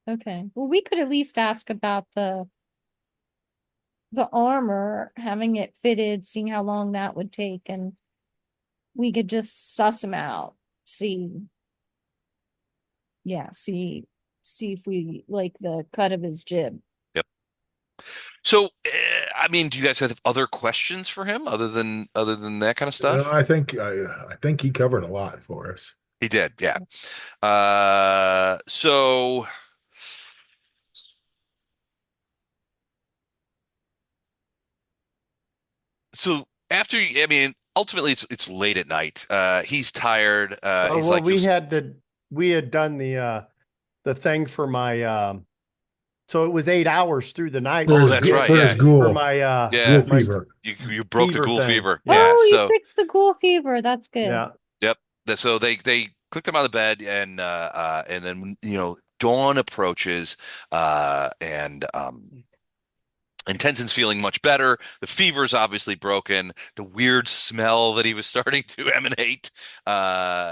of Okay. Well, we could at least ask about the armor, having it fitted, seeing how long that would take, and we could just suss him out, see if we like the cut of his jib. Yep. So, I mean, do you guys have other questions for him other than that kind of No, stuff? I think he covered a lot for us. He did, yeah. So after, I mean, ultimately it's late at night. He's tired. Oh, He's well, like, we had done the thing for my so it was 8 hours through the night Oh, that's right, For his yeah. ghoul. for my Yeah. Ghoul my fever. You broke the fever ghoul thing. fever. Yeah. Yeah. Oh, you So fixed the ghoul fever. That's good. Yeah. yep. So they clicked him out of bed and then dawn approaches and Tenzin's feeling much better. The fever's obviously broken. The weird smell that he was starting to emanate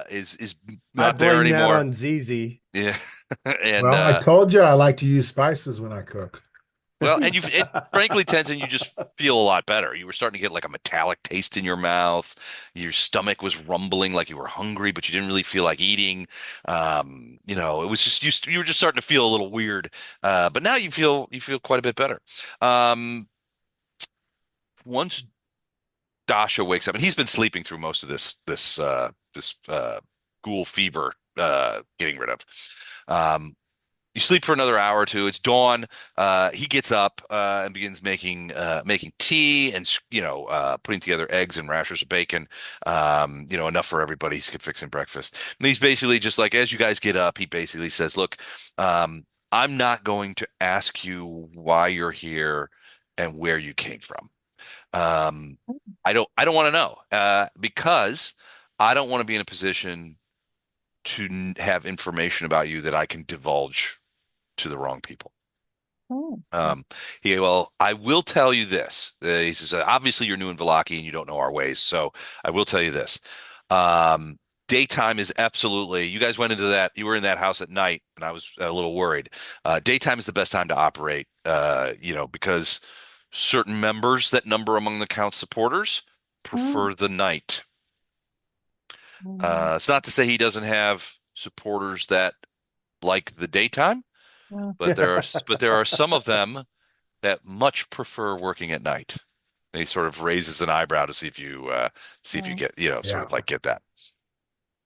is I not there blame that anymore. on ZZ. Yeah. And Well, I told you I like to use spices when I cook. frankly, Tenzin, you just feel a lot better. You were starting to get like a metallic taste in your mouth. Your stomach was rumbling like you were hungry, but you didn't really feel like eating. It was just you were just starting to feel a little weird. But now you feel quite a bit better. Um, Once Dasha wakes up, and he's been sleeping through most of this ghoul fever getting rid of. Um, You sleep for another hour or two. It's dawn. He gets up and begins making tea and putting together eggs and rashers of bacon. Enough for everybody. He's fixing breakfast. And he's basically just like, as you guys get up, he basically says, "Look, I'm not going to ask you why you're here and where you came from. Um, I don't want to know because I don't want to be in a position to have information about you that I can divulge to the wrong people." Oh. Well, I will tell you this. He says, obviously you're new in Vallaki and you don't know our ways, so I will tell you this. Um, Daytime is absolutely, you guys went into that, you were in that house at night, and I was a little worried. Daytime is the best time to operate, because certain members that number among the count's supporters prefer the night. It's not to say he doesn't have supporters that like the daytime, but there are some of them that much prefer working at night. And he sort of raises an eyebrow to see if you get sort Yeah. of like get that.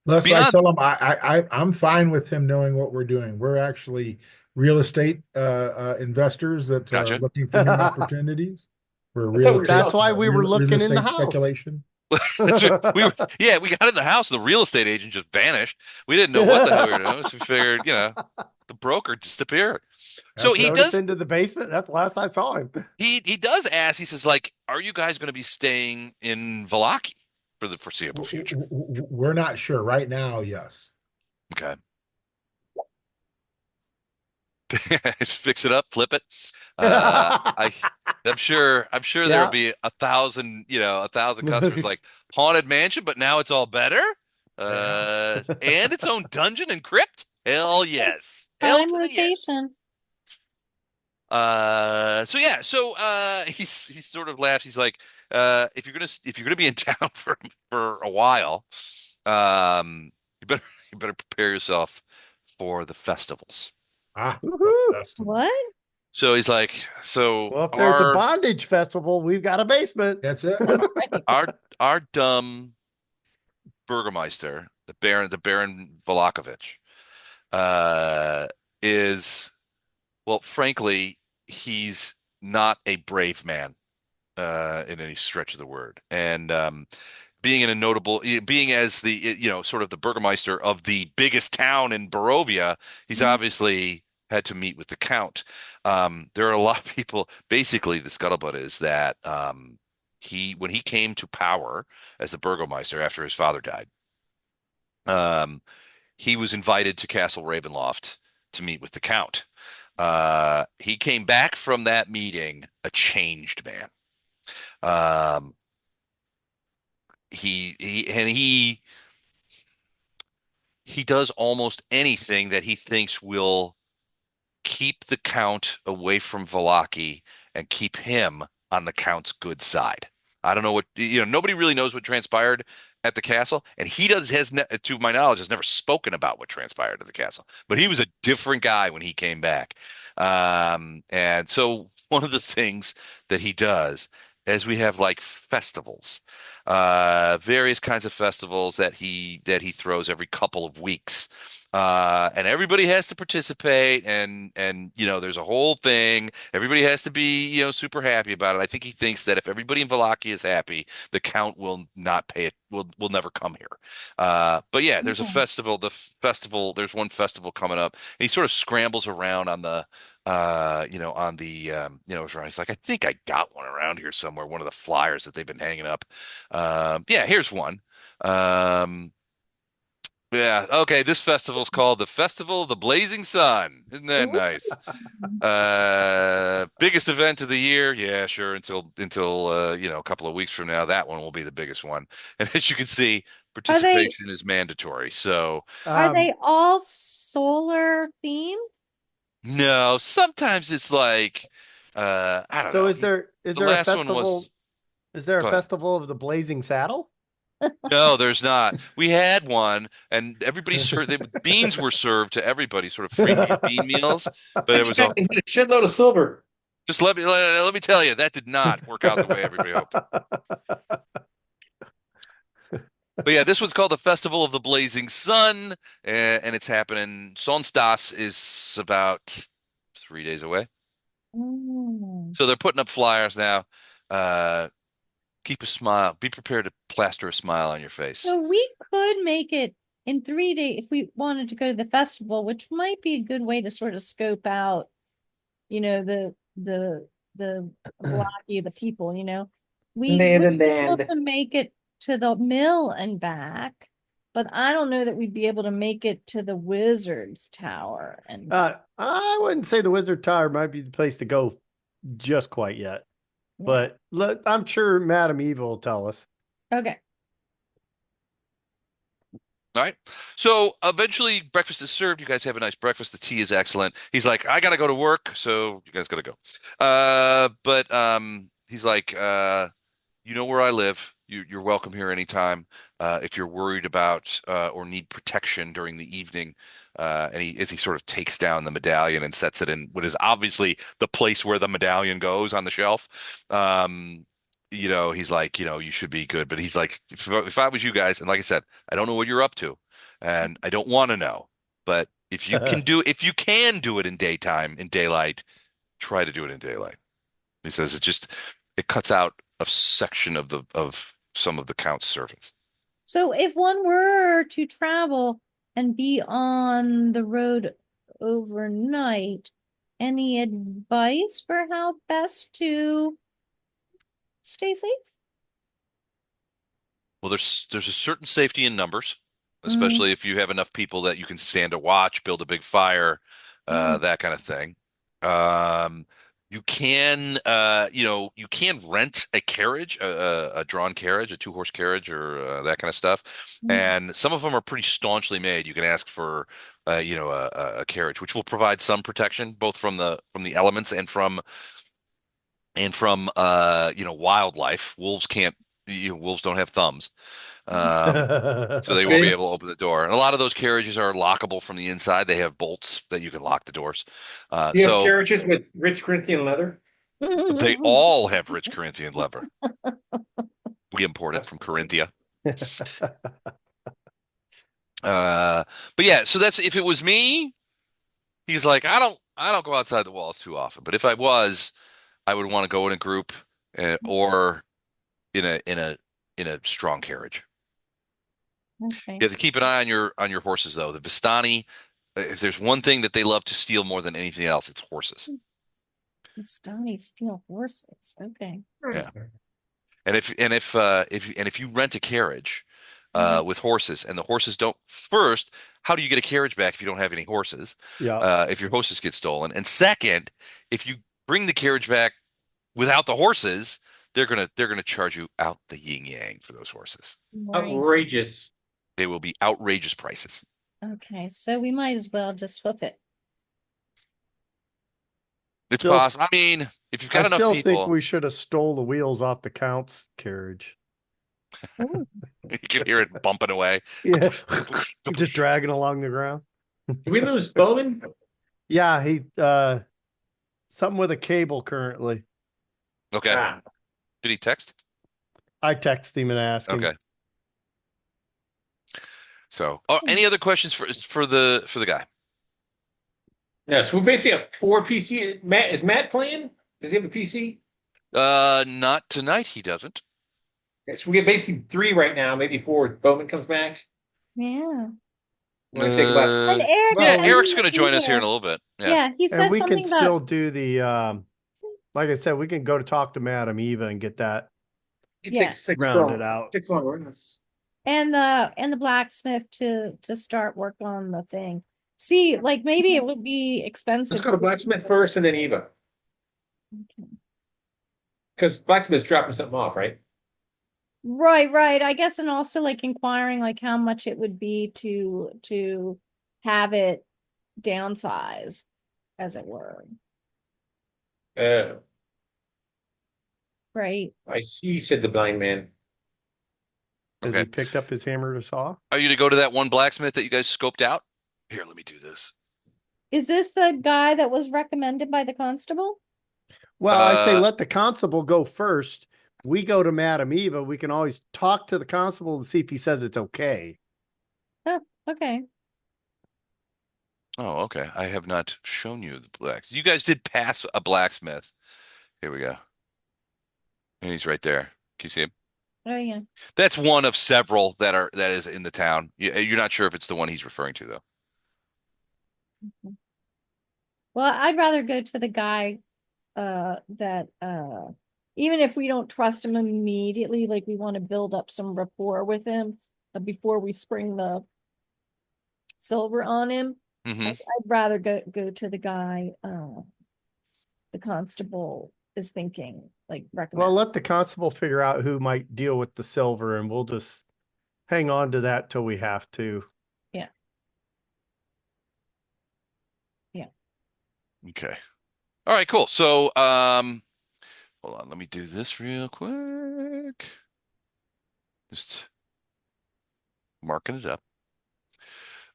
Unless I Beyond, tell him I'm fine with him knowing what we're doing. We're actually real estate investors that are gotcha. looking for new opportunities. We're I thought we were That's why selling we were real looking in the estate house. speculation. That's what we got in the house. And the real estate agent just vanished. We didn't know what the hell we were doing. So we figured, the broker just appeared. So he Notice does. into the basement. That's the last I saw him. He does ask. He says, like, "Are you guys going to be staying in Vallaki for the foreseeable future?" We're not sure right now. Yes. Okay. Fix it up, flip it. I'm sure there'll Yeah. be a thousand customers like Haunted Mansion, but now it's all better. And its own dungeon and crypt. Hell yes. Hell Prime to the yes. location. He sort of laughs. He's like, if you're gonna be in town for a while, you better prepare yourself for the festivals. Ah, the Woohoo! festival. What? So he's like, so Well, if there's a bondage festival, we've got a basement. That's it. Right. our dumb Burgermeister, the Baron Volakovich, uh, is well, frankly, he's not a brave man in any stretch of the word, and being in a notable, being as the sort of the Burgermeister of the biggest town in Barovia, he's Mhm. obviously had to meet with the Count. There are a lot of people. Basically, the scuttlebutt is that when he came to power as the Burgermeister after his father died. Um, he was invited to Castle Ravenloft to meet with the Count. He came back from that meeting a changed man. Um, he does almost anything that he thinks will keep the Count away from Vallaki and keep him on the Count's good side. I don't know what nobody really knows what transpired at the castle, and he does has ne to my knowledge has never spoken about what transpired at the castle. But he was a different guy when he came back, and so one of the things that he does is we have like festivals, various kinds of festivals that he throws every couple of weeks, and everybody has to participate, and there's a whole thing. Everybody has to be super happy about it. I think he thinks that if everybody in Vallaki is happy, the Count will not pay it. Will never come here. But yeah, there's a Okay. festival. There's one festival coming up. And he sort of scrambles around on the on the he's like, I think I got one around here somewhere. One of the flyers that they've been hanging up. Yeah, here's one. Um, yeah. Okay. This festival's called the Festival of the Blazing Sun. Isn't that Ooh. nice? Biggest event of the year. Yeah, sure. Until a couple of weeks from now, that one will be the biggest one. And as you can see, Are they participation is mandatory. So are Um, they all solar themed? no, sometimes it's like I don't so know. is The there a last one festival? was Is there a go ahead. festival of the Blazing Saddle? No, there's not. We had one, and everybody served. Beans were served to everybody, sort of free bean meals. But it And you was got a a shitload of silver. just let me tell you, that did not work out the way everybody hoped. But yeah, this one's called the Festival of the Blazing Sun, and it's happening. Sonstas is about 3 days away, Mm. so they're putting up flyers now. Uh, Keep a smile. Be prepared to plaster a smile on your face. So we could make it in 3 days if we wanted to go to the festival, which might be a good way to sort of scope out, the blocky, the people, We Land would and be able band. to make it to the mill and back, but I don't know that we'd be able to make it to the Wizard's Tower and back. I wouldn't say the Wizard Tower might be the place to go just quite yet, Yeah. but I'm sure Madam Evil will tell us. Okay. All right. So eventually breakfast is served. You guys have a nice breakfast. The tea is excellent. He's like, I gotta go to work, so you guys gotta go. But he's like, you know where I live. You're welcome here anytime. If you're worried about or need protection during the evening, and as he sort of takes down the medallion and sets it in what is obviously the place where the medallion goes on the shelf. He's like, you should be good. But he's like, if I was you guys, and like I said, I don't know what you're up to, and I don't want to know. But if you can do it in daytime, in daylight, try to do it in daylight. He says it cuts out a section of some of the Count's servants. So if one were to travel and be on the road overnight, any advice for how best to stay safe? Well, there's a certain safety in numbers, Mm, especially if you have enough people that you can stand a watch, build a big fire, mm, that kind of thing. Um, you can rent a carriage, a drawn carriage, a two-horse carriage, or that kind of stuff. mm. And some of them are pretty staunchly made. You can ask for, a carriage, which will provide some protection both from the elements and from wildlife. Wolves don't have thumbs. So they won't be able to open the door. And a lot of those carriages are lockable from the inside. They have bolts that you can lock the doors. Do you have So carriages with rich Corinthian leather? they all have rich Corinthian leather. We import it from Absolutely. Corinthia. But yeah, so that's if it was me, he's like, I don't go outside the walls too often. But if I was, I would want to go in a group or in a strong carriage. Okay. You have to keep an eye on your horses though. The Vistani, if there's one thing that they love to steal more than anything else, it's horses. The Stony steal horses. Okay. Yeah. And if you rent a carriage with horses and the horses don't first, how do you get a carriage back if you don't have any horses? Yeah. If your horses get stolen. And second, if you bring the carriage back without the horses, they're gonna charge you out the yin yang for those horses. Right. Outrageous. They will be outrageous prices. Okay, so we might as well just hoof it. It's Still- possible. I mean, if you've I got enough still people, think we should have stole the wheels off the Count's carriage. Ooh, you can hear it bumping away. Yeah. Just dragging along the ground. Did we lose Bowman? Yeah, he something with a cable currently. Okay. Ah, Did he text? I text him and ask him. Okay. So, any other questions for the guy? yeah, so we basically have 4 PC. Is Matt playing? Does he have a PC? Not tonight. He doesn't. Okay, so we get basically 3 right now, maybe 4 if Bowman comes back. yeah. We're gonna take about And Eric Yeah, said Eric's he going to would join be us here in there. a little bit. Yeah. Yeah, he said And we something can about still do the like I said, we can go to talk to Madam Eva and get that it Yeah. takes 6 rounded strong. out. 6 long runs. and the blacksmith to start work on the thing. See, like maybe it would be expensive. Let's go to Blacksmith first and then Eva. Okay. Because Blacksmith's dropping something off, right? Right. I guess, and also like inquiring like how much it would be to have it downsize, as it were. Uh, Right. I see, said the blind man. Has Okay. he picked up his hammer to saw? Are you to go to that one blacksmith that you guys scoped out? Here, let me do this. Is this the guy that was recommended by the constable? Well, I say Uh, let the constable go first. We go to Madam Eva. We can always talk to the constable and see if he says it's okay. Okay. Oh, okay. I have not shown you the blacksmith. You guys did pass a blacksmith. Here we go. And he's right there. Can you see him? Oh yeah. That's one of several that is in the town. You're not sure if it's the one he's referring to though. Well, I'd rather go to the guy that even if we don't trust him immediately, like we want to build up some rapport with him before we spring the silver on him. Hmm. I'd rather go to the guy the constable is thinking, like recommend. Well, let the constable figure out who might deal with the silver, and we'll just hang on to that till we have to. Okay. All right, cool. So, hold on, let me do this real quick. Just marking it up.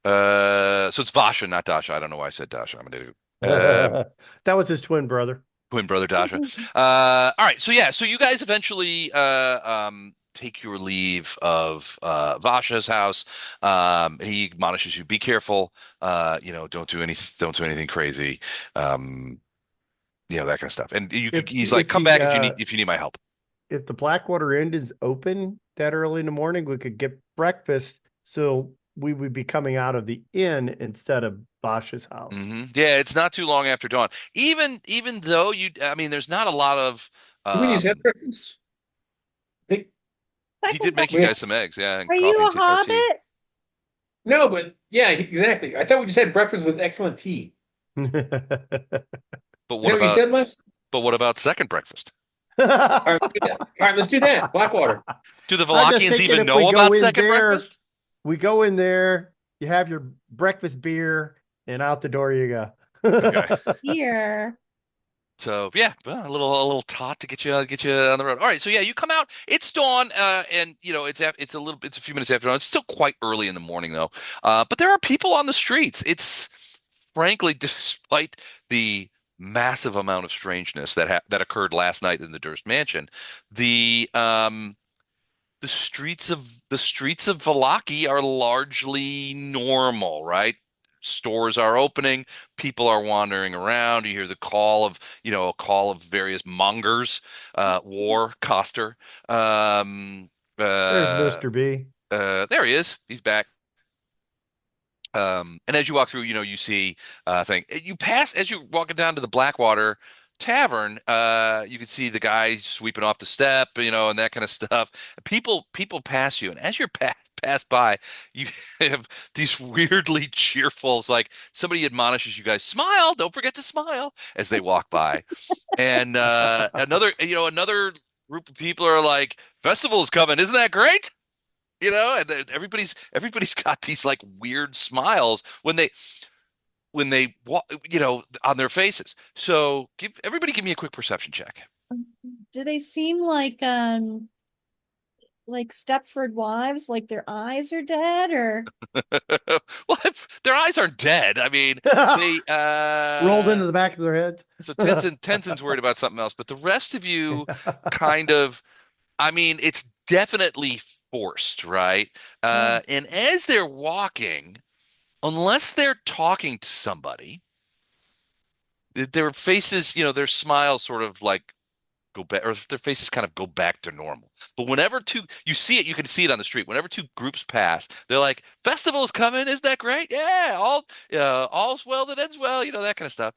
So it's Vasha, not Dasha. I don't know why I said Dasha. I'm an idiot. That was his twin brother. Twin brother Dasha. All right. So yeah. So you guys eventually take your leave of Vasha's house. He admonishes you, be careful. Don't do anything crazy. That kind of stuff. And he's like, come back if you need my help. If the Blackwater Inn is open that early in the morning, we could get breakfast. So we would be coming out of the inn instead of Bosch's house. Hmm. Yeah, it's not too long after dawn. Even though there's not a lot of. Do we use head preference? He did make you guys some eggs, yeah. And Are coffee you a and tea. hobbit? No, but yeah, exactly. I thought we just had breakfast with excellent tea. But You what know what you about said, Les? but what about second breakfast? All right, let's do that. All right, let's do that. Blackwater. Do the I'm just Vallakians thinking even if know we go about in second there- breakfast? We go in there, you have your breakfast beer, and out the door you go. Okay. Here. So yeah, well, a little tot to get you on the road. All right, so yeah, you come out. It's dawn, and it's a few minutes after dawn. It's still quite early in the morning though, but there are people on the streets. It's frankly, despite the massive amount of strangeness that occurred last night in the Durst Mansion, the um the streets of Vallaki are largely normal, right? Stores are opening, people are wandering around. You hear the call of various mongers, War, Coster. Um, There's uh, Mr. B. there he is. He's back. And as you walk through, you see thing. You pass as you're walking down to the Blackwater Tavern. You can see the guy sweeping off the step, and that kind of stuff. People pass you, and as you're pass by, you have these weirdly cheerful. It's like somebody admonishes you guys, "Smile! Don't forget to smile!" as they walk by. And another group of people are like, "Festival's coming! Isn't that great?" And everybody's got these like weird smiles when they walk, on their faces. So give me a quick perception check. Do they seem like Stepford wives, like their eyes are dead, or Well, if their eyes aren't dead. I mean, they Rolled into the back of their heads. so Tenzin's worried about something else, but the rest of you kind of, I mean, it's definitely forced, right? And as they're walking, unless they're talking to somebody, their faces, their smiles sort of like go back, or their faces kind of go back to normal. But whenever you can see it on the street. Whenever two groups pass, they're like, "Festival's coming! Isn't that great? Yeah, all's well that ends well." That kind of stuff.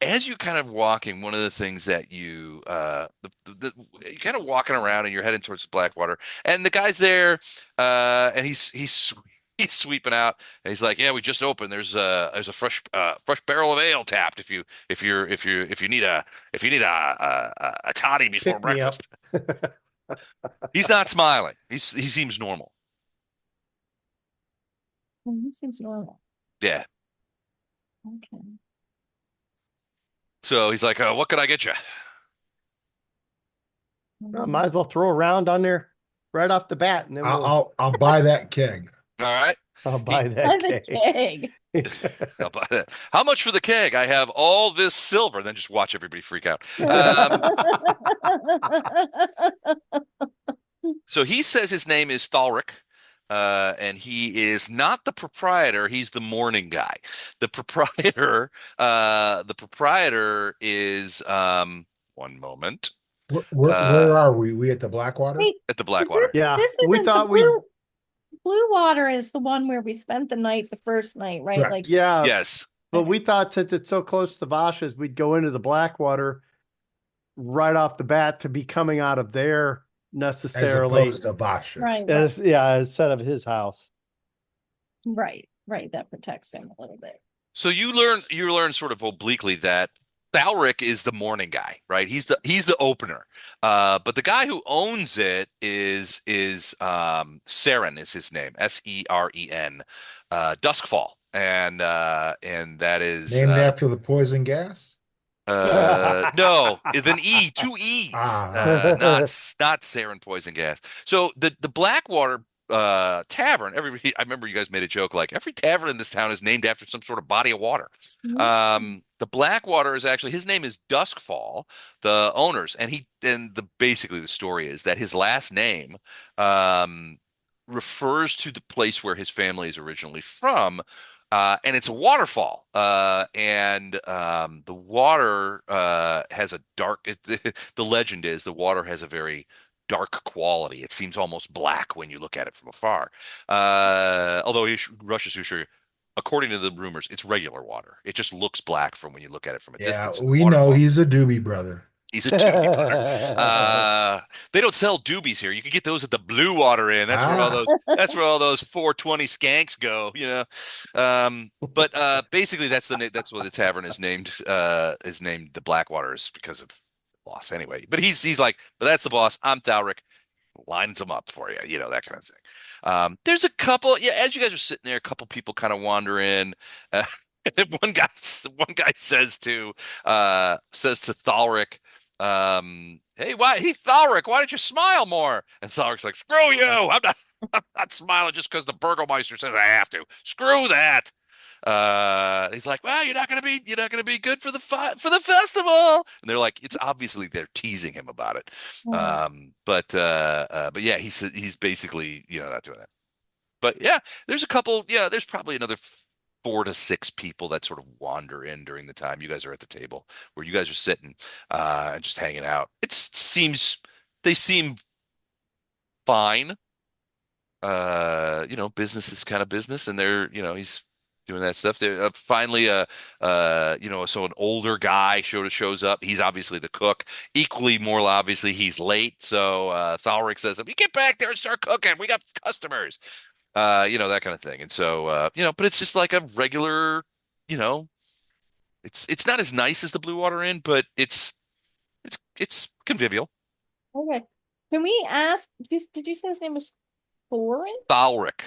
As you're kind of walking, one of the things that you're kind of walking around and you're heading towards the Blackwater, and the guy's there, and he's sweeping out, and he's like, "Yeah, we just opened. There's a fresh barrel of ale tapped. If you need a toddy before Pick me up. breakfast." He's not smiling. He seems normal. he seems normal? Yeah. Okay. So he's like, "What can I get you?" Might as well throw a round on there right off the bat, and then I'll buy that keg. All right. I'll buy By that the cake. I'll buy that. How much for the keg? I have all this silver. Then just watch everybody freak out. So he says his name is Thalric, and he is not the proprietor. He's the morning guy. The proprietor is one moment Where are we? We at the Blackwater? Wait, at the Blackwater. Yeah, this we isn't thought the we. Blue Water is the one where we spent the night, the first night, right? Correct. Like, Yeah, Yes. but we thought since it's so close to Vash's, we'd go into the Blackwater right off the bat to be coming out of there As necessarily opposed to Vasha's. right, instead of his house. right. That protects him a little bit. So you learn sort of obliquely that Thalric is the morning guy, right? He's the opener. But the guy who owns it is Seren is his name, Seren, Duskfall, and that is Named after the poison gas? no, with an E, two E's, not Seren poison gas. So the Blackwater tavern, I remember you guys made a joke like every tavern in this town is named after some sort of body of water. The Blackwater is actually, his name is Duskfall, the owners, and basically the story is that his last name refers to the place where his family is originally from. And it's a waterfall, and the water has a the legend is the water has a very dark quality. It seems almost black when you look at it from afar. Although Russia's Susher, according to the rumors, it's regular water. It just looks black from when you look at it from a Yeah, distance. we know he's a doobie brother. He's a doobie brother. They don't sell doobies here. You can get those at the Blue Water Inn. That's where all those 420 skanks go, But basically that's what the tavern is named the Blackwaters because of boss anyway. But he's like, but that's the boss. I'm Thalric. Lines them up for you, that kind of thing. There's a couple, as you guys are sitting there, a couple people kind of wander in. one guy says to Thalric, hey, Thalric, why don't you smile more? And Thalric's like, screw you. I'm not smiling just because the Burgomeister says I have to. Screw that. He's like, well, you're not gonna be good for the festival. And they're like, it's obviously they're teasing him about it. Oh, But yeah, he's basically, not doing that. But yeah, there's a couple, there's probably another 4 to 6 people that sort of wander in during the time you guys are at the table where you guys are sitting and just hanging out. They seem fine. Business is kind of business, and he's doing that stuff. Finally, so an older guy shows up. He's obviously the cook. Equally, more obviously, he's late. So Thalric says, "You get back there and start cooking. We got customers." That kind of thing. And so, but it's just like a regular, you know, it's not as nice as the Blue Water Inn, but it's convivial. okay. Can we ask, did you say his name was Thorin? Thalric.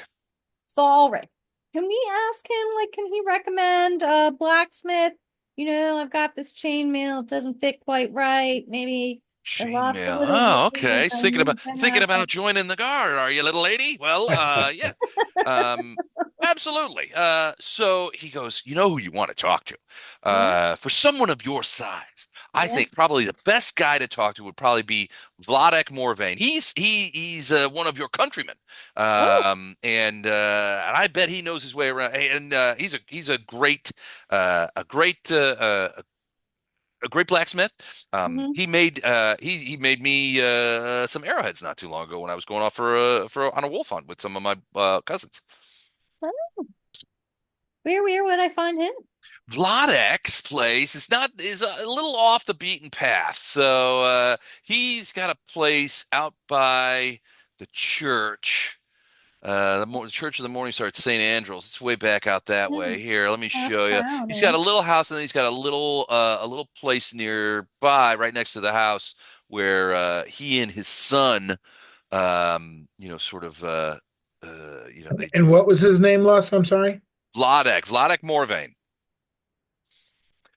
Thalric. Can we ask him, like, can he recommend a blacksmith? I've got this chainmail, it doesn't fit quite right. Maybe I lost a Chainmail. little Oh, weight. okay. I Thinking about need to thinking have about joining the guard, are you, little lady? Well, yeah. Um, absolutely. So he goes, you know who you want to talk to. yeah, For someone of your size, I yeah. think probably the best guy to talk to would probably be Vladek Morvain. He's one of your countrymen. Oh, And I bet he knows his way around. And he's a great blacksmith. mhm. He made me some arrowheads not too long ago when I was going off on a wolf hunt with some of my cousins. Oh, where would I find him? Vladek's place is a little off the beaten path. So he's got a place out by the church. The Church of the Morning Star at St. Andrews. It's way back out that Yeah, way. Here, let me half show you. town, He's got eh? a little house, and then he's got a little place nearby, right next to the house, where he and his son, sort of, they And do what was his name, Loss? I'm sorry. Vladek Morvain.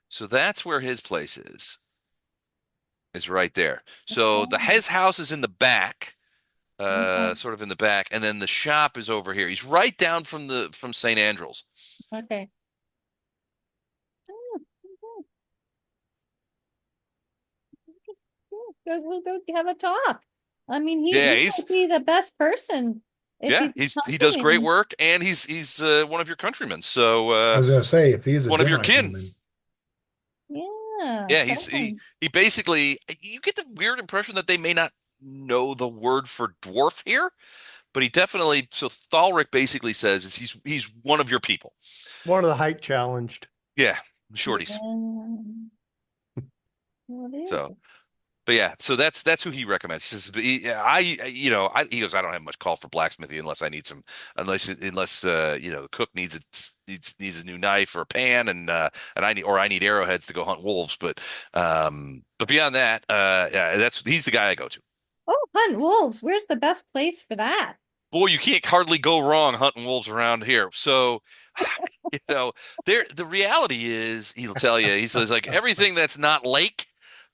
So that's where his place is right there. So Okay. his house is in the back. Okay. Sort of in the back, and then the shop is over here. He's right down from St. Andrews. Okay. Oh, okay. We'll go have a talk. I mean, Yeah, he might be the best person if yeah, he's he does great helping. work, and he's one of your countrymen. So I was gonna say if he's a one of your Jedi kin. human, Yeah, Yeah, Thorin. he basically, you get the weird impression that they may not know the word for dwarf here, but he definitely. So Thalric basically says is he's one of your people. One of the height challenged. Yeah, Yeah. shorties. Well, it is. So But yeah, so that's who he recommends. He says, he goes, I don't have much call for blacksmithy unless the cook needs a new knife or a pan, and I need arrowheads to go hunt wolves. But beyond that, yeah, he's the guy I go to. Oh, hunt wolves. Where's the best place for that? Boy, you can't hardly go wrong hunting wolves around here. So, you know, the reality is, he'll tell you, he says like everything that's not Lake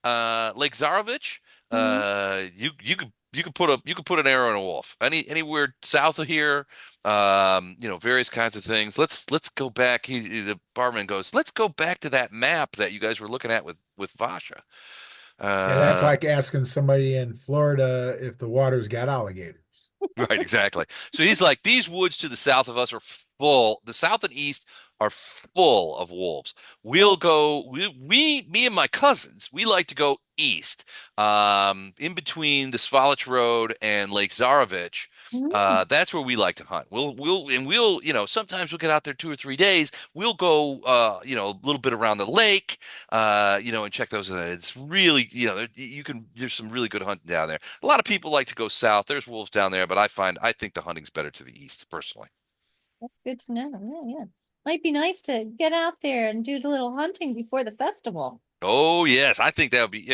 Zarovich, Mhm. you could put an arrow in a wolf. Anywhere south of here, various kinds of things. Let's go back. The barman goes, let's go back to that map that you guys were looking at with Vasha. yeah, that's Uh, like asking somebody in Florida if the water's got alligators. Right, exactly. So he's like, these woods to the south of us are full. The south and east are full of wolves. Oh, Me and my cousins, we like to go east, in between the Svalich Road and Lake Zarovich. mm, That's where we like to hunt. Sometimes we'll get out there 2 or 3 days. We'll go, a little bit around the lake, and check those. It's really, there's some really good hunting down there. A lot of people like to go south. There's wolves down there, but I think the hunting's better to the east, personally. that's good to know. Yeah, yeah. Might be nice to get out there and do a little hunting before the festival. Oh yes, I think that would be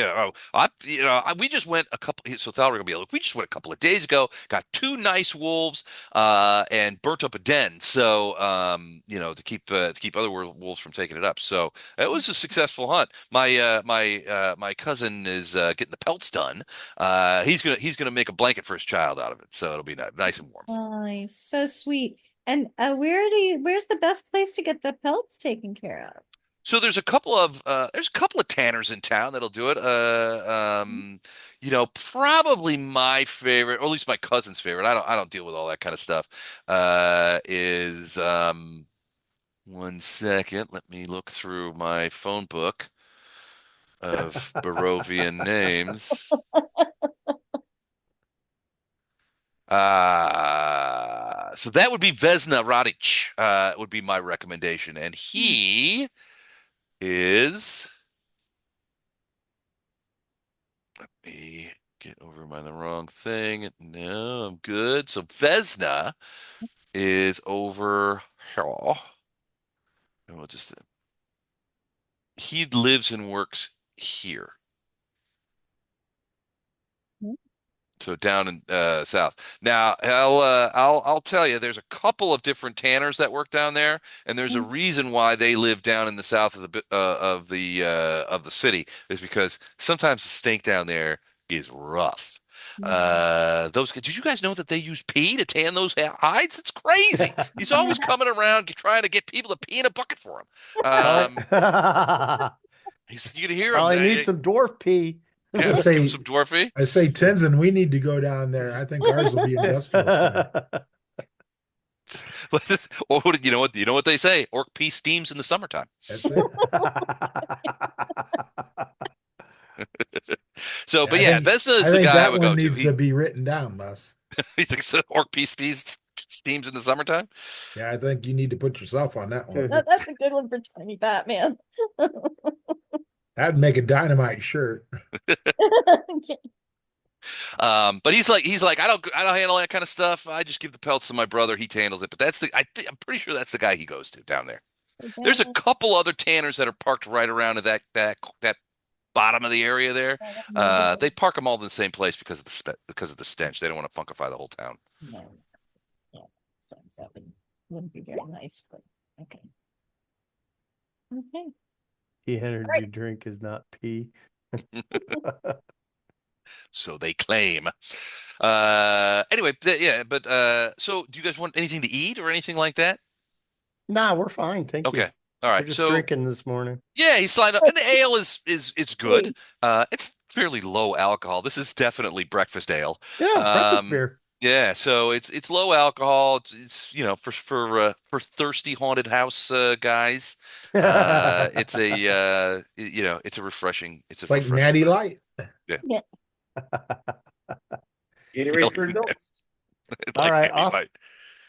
we just went a couple. So Thalric will be like, we just went a couple of days ago, got two nice wolves, and burnt up a den. So to keep other wolves from taking it up. So it was a successful hunt. My cousin is getting the pelts done. He's gonna make a blanket for his child out of it, so it'll be nice and warm. Nice, so sweet. And where's the best place to get the pelts taken care of? So there's a couple of tanners in town that'll do it. Probably my favorite, or at least my cousin's favorite. I don't deal with all that kind of stuff. Is One second, let me look through my phone book of Barovian names. So that would be Vesna Radic, would be my recommendation, and he is. Me get over the wrong thing. No, I'm good. So Vesna is over here. And we'll just he lives and works here. So down in south. Now, I'll tell you, there's a couple of different tanners that work down there, and there's a reason why they live down in the south of the city is because sometimes the stink down there is rough. Did you guys know that they use pee to tan those hides? It's crazy. He's always coming around trying to get people to pee in a bucket for him. You can hear him. I need some dwarf pee. Yeah, I say, give him some dwarfy. I say, Tenzin, we need to go down there. I think ours will be industrial style. Or you know what? You know what they say? Orc pee steams in the summertime. That's it. So, but I yeah, think, Vesna is I the think guy I that would one go to. needs to be written down, Les. He thinks orc pee steams in the summertime. Yeah, I think you need to put yourself on that one. That's a good one for Tiny Batman. That'd make a dynamite shirt. But he's like, I don't handle that kind of stuff. I just give the pelts to my brother. He handles it. But I'm pretty sure that's the guy he goes to down there. There's a couple other tanners that are parked right around at that bottom of the area there. They park them all in the same place because of the stench. They don't want to funkify the whole town. No. Yeah, so that wouldn't be very nice, but okay. Okay. The energy drink is not pee. So they claim. Anyway, so do you guys want anything to eat or anything like that? Nah, we're fine. Thank you. Okay. All right. We're just So drinking this morning. yeah, he's sliding up, and the ale is it's good. It's fairly low alcohol. This is definitely breakfast ale. Yeah, breakfast beer. Yeah, so it's low alcohol. It's for thirsty haunted house guys. It's a refreshing. It's a Like refreshing Natty beverage. Light. Yeah. Gatorade for adults. Like All right, Natty Light.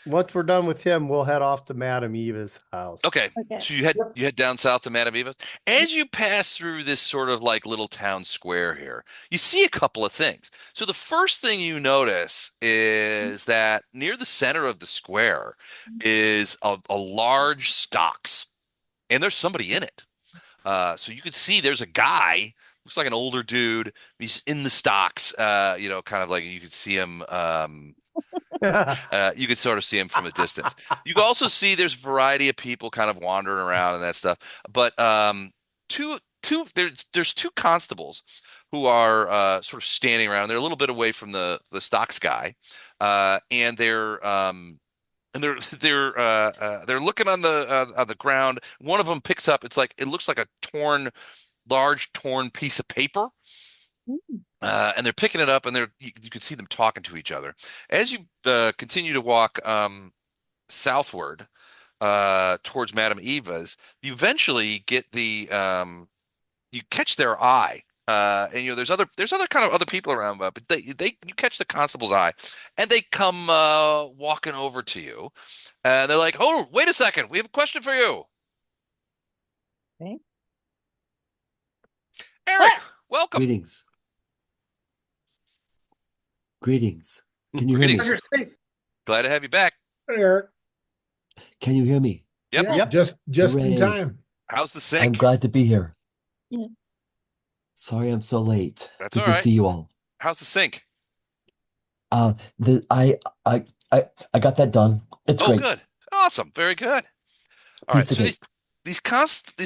once we're done with him, we'll head off to Madame Eva's house. Okay. Okay. So you head down south to Madame Eva's. As you pass through this sort of like little town square here, you see a couple of things. So the first thing you notice is that near the center of the square is a large stocks, and there's somebody in it. So you can see there's a guy, looks like an older dude. He's in the stocks, kind of like you could see him. You could sort of see him from a distance. You can also see there's a variety of people kind of wandering around and that stuff. But there's two constables who are sort of standing around. They're a little bit away from the stocks guy, and they're looking on the ground. One of them picks up. It looks like a large torn piece of paper. And they're picking it up, and you can see them talking to each other. As you continue to walk southward towards Madame Eva's, you eventually get you catch their eye. And there's other kind of other people around, but you catch the constable's eye, and they come walking over to you, and they're like, "Oh, wait a second, we have a question for you." Okay. Eric, welcome. Greetings. Greetings. Can you hear me? Greetings. Glad to have you back. Hey, Eric. Can you hear me? Yep. Yeah, just in Hooray. time. How's the I'm sink? glad to be here. Yeah. Sorry I'm so late. That's Good all to right. see you all. How's the sink? The I got that done. It's Oh, great. good. Awesome. Very good. All right. Piece of So cake. these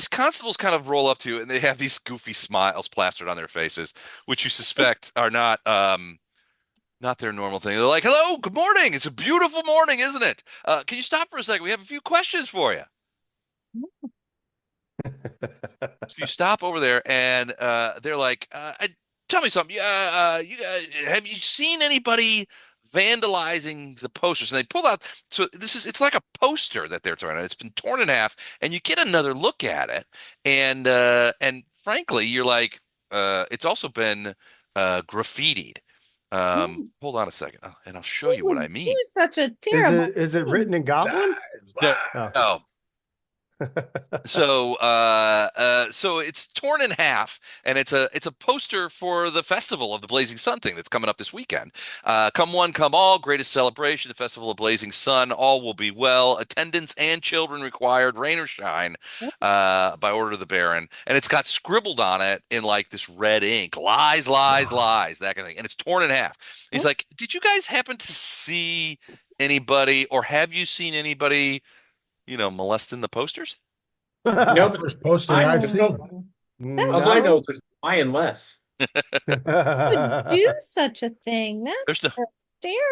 constables kind of roll up to you and they have these goofy smiles plastered on their faces, which you suspect are not their normal thing. They're like, "Hello, good morning. It's a beautiful morning, isn't it? Can you stop for a second? We have a few questions for you." So you stop over there, and they're like, "Tell me something. Have you seen anybody vandalizing the posters?" And they pull out. So it's like a poster that they're throwing out. It's been torn in half, and you get another look at it, and frankly, you're like, it's also been graffitied. Who Hold on a second, and I'll show who you what I would do mean. such a Is terrible it written thing? in Goblin? No, Oh. no. So it's torn in half, and it's a poster for the festival of the Blazing Sun thing that's coming up this weekend. Come one, come all, greatest celebration, the festival of Blazing Sun. All will be well. Attendance and children required, rain or shine, by order of the Baron. And it's got scribbled on it in like this red ink, lies, lies, lies, that kind of thing. And it's torn in half. He's like, "Did you guys happen to see anybody, or have you seen anybody, molesting the posters?" That's No, the but first poster I I've just know. seen. All I know No. is it's buying less. Would do such a thing? There's no. That's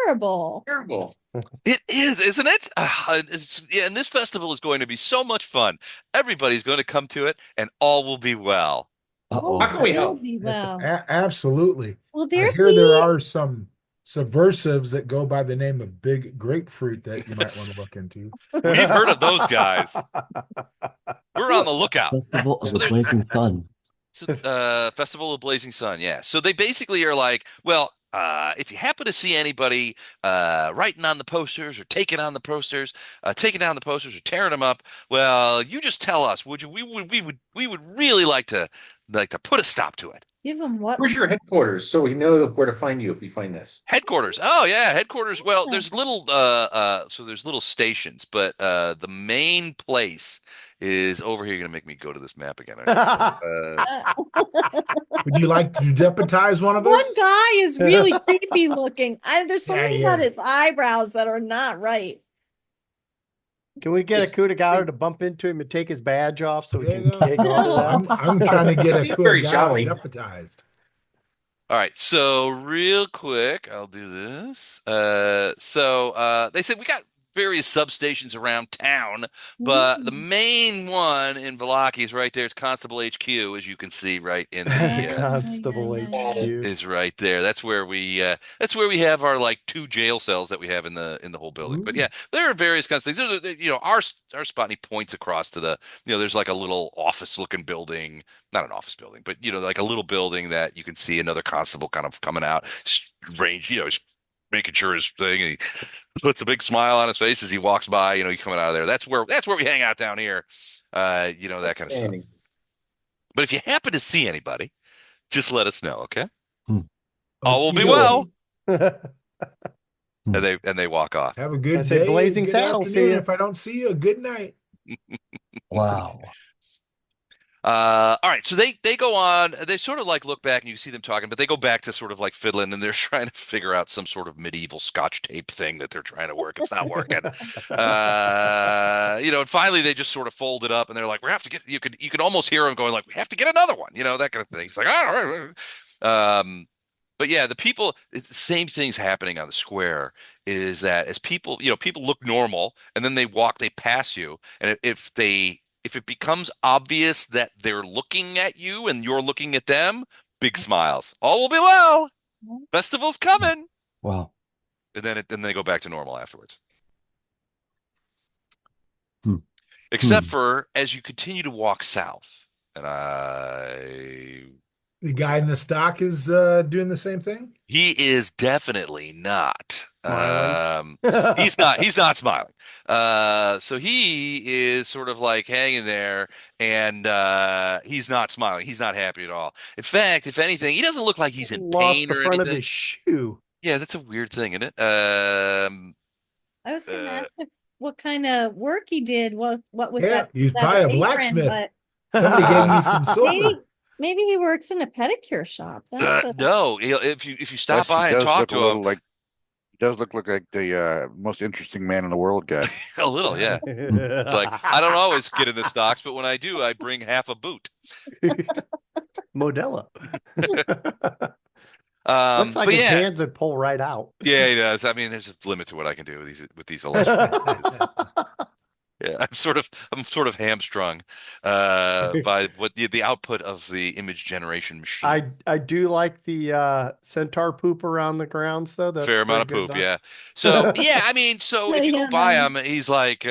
terrible. Terrible. It is, isn't it? Yeah, and this festival is going to be so much fun. Everybody's going to come to it, and all will be well. Uh-oh. How can we Will help? be well. Absolutely. Will I there hear there be? are some subversives that go by the name of Big Grapefruit that you might want to look into. We've heard of those guys. We're on the lookout. Festival of So the there's Blazing Sun. Festival of Blazing Sun, yeah. So they basically are like, well, if you happen to see anybody writing on the posters or taking down the posters or tearing them up, well, you just tell us, would you? We would really like to put a stop to it. Give them what? Where's your headquarters so we know where to find you if we find this? Headquarters. Oh yeah, headquarters. Well, there's little stations, but the main place is over here. You're gonna make me go to this map again, aren't you? Would you like to deputize one of One us? guy is really creepy looking. There's Yeah, something he about is. his eyebrows that are not right. Can we get It's- a Kudagawa to bump into him and take his badge off so we There can you go. hang on to that? I'm trying to get a Seems very Kuagawa jolly. deputized. All right, so real quick, I'll do this. They said we got various substations around town, but the main one in Vallaki is right there. It's Constable HQ, as you can see, right in the Constable yeah. HQ. is right there. That's where we have our like 2 jail cells that we have in the whole building. But Ooh. yeah, there are various kinds of things. There's, our spot, and he points across to there's like a little office looking building, not an office building, but like a little building that you can see another constable kind of coming out, range, making sure his thing. And he puts a big smile on his face as he walks by. He's coming out of there. That's where we hang out down here. That kind of stuff. Outstanding. But if you happen to see anybody, just let us know, okay? Hmm. All will be Okey-doke. well. And they walk off. Have a good I say day. blazing Good saddles, see afternoon. ya. If I don't see you, good night. Wow. All right, so they go on. They sort of like look back, and you see them talking, but they go back to sort of like fiddling, and they're trying to figure out some sort of medieval Scotch tape thing that they're trying to work. It's not working. And finally they just sort of fold it up, and they're like, "We have to get." You can almost hear them going like, "We have to get another one," that kind of thing. It's like, but yeah, it's the same things happening on the square. Is that as people look normal, and then they pass you, and if it becomes obvious that they're looking at you and you're looking at them, big smiles. All will be well. Festival's coming. Wow. And then they go back to normal afterwards. Hmm. Except Hmm. for as you continue to walk south. And The guy in the stock is doing the same thing. he is definitely not. Smiling. He's not smiling. So he is sort of like hanging there, and he's not smiling. He's not happy at all. In fact, if anything, he doesn't look like he's in Lost pain the or front of anything. his shoe. Yeah, that's a weird thing, isn't it? I was going to ask what kind of work he did. What with Yeah, that he's leather probably a apron, blacksmith. but Somebody gave me some silver. maybe Maybe he works in a pedicure shop. That's a No, if you stop He by and does talk look a to him, little like he does look like the most interesting man in the world guy. a little, yeah. It's like I don't always get in the stocks, but when I do, I bring half a boot. Modelo. Looks like But his yeah, hands would pull right out. yeah, he does. I mean, there's a limit to what I can do with these illustrations. Yeah, I'm sort of hamstrung by what the output of the image generation machine. I do like the centaur poop around the grounds though. That's Fair amount pretty of good poop, done. yeah. So yeah, I mean, so if you go by Yeah. him, he's like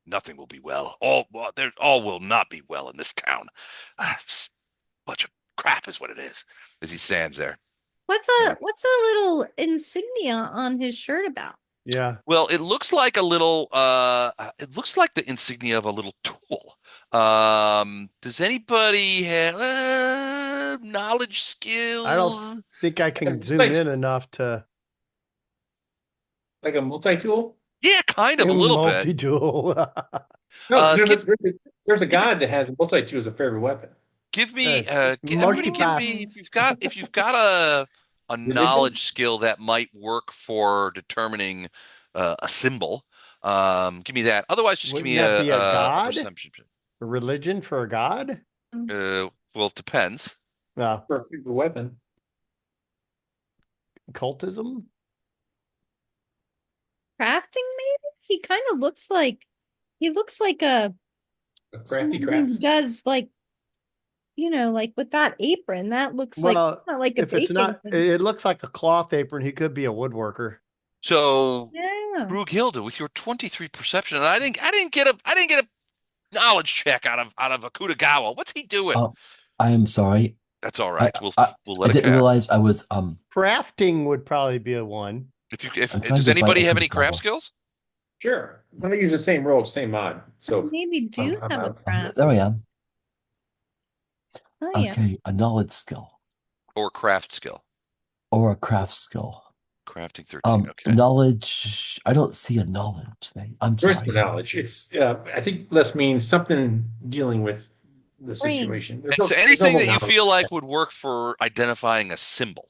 nothing will be well. All will not be well in this town. Just bunch of crap is what it is. As he stands there. What's a little insignia on his shirt about? Yeah. Well, it looks like it looks like the insignia of a little tool. Does anybody have knowledge skills? I don't think I can zoom in enough to Like a multi-tool? Yeah, kind of a little bit. multi-tool. No, there's a give me- god that has a multi-tool as a favorite weapon. Give me everybody give multi-pass. me if you've got a knowledge skill that might work for determining a symbol. Give me that. Otherwise, just give Wouldn't me that be a a god? perception. A religion for a god? Well, it depends. No. For a favorite weapon. Cultism? Crafting, maybe? He looks like a A crafty someone who craft. does like like with that apron. That looks like Well, it's not like a if it's bacon not, thing. it looks like a cloth apron. He could be a woodworker. So, Yeah. Brugilda, with your 23 perception, and I didn't get a knowledge check out of Akutagawa. What's he doing? I am sorry. That's all right. We'll I let it didn't count. realize I was Crafting would probably be a one. If I'm trying does to find anybody have any Akutagawa. craft skills? Sure. I'm gonna use the same role, same mod. So Maybe do I'm have a out. craft. There I am. Oh yeah. Okay, a knowledge skill Or craft skill? or a craft skill. Crafting 13. Okay. Knowledge. I don't see a knowledge thing. I'm There's sorry. the knowledge. It's I think less means something dealing with the situation. And so anything that you knowledge. feel like would work for identifying a symbol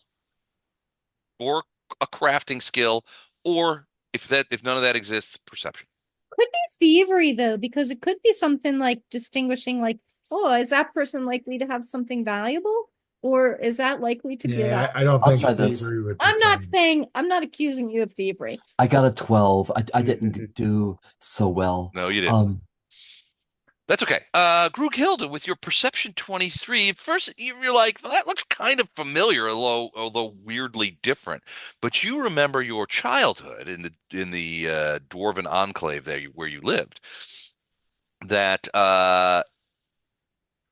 or a crafting skill, or if none of that exists, perception. Could be thievery though, because it could be something like distinguishing, like, oh, is that person likely to have something valuable? Or is that likely to be Yeah, that? I don't I'll think try this. thievery would I'm not pertain. saying, I'm not accusing you of thievery. I got a 12. I didn't do so well. No, you didn't. That's okay. Grughilda, with your perception 23, first you're like, well, that looks kind of familiar, although weirdly different. But you remember your childhood in the dwarven enclave there where you lived. That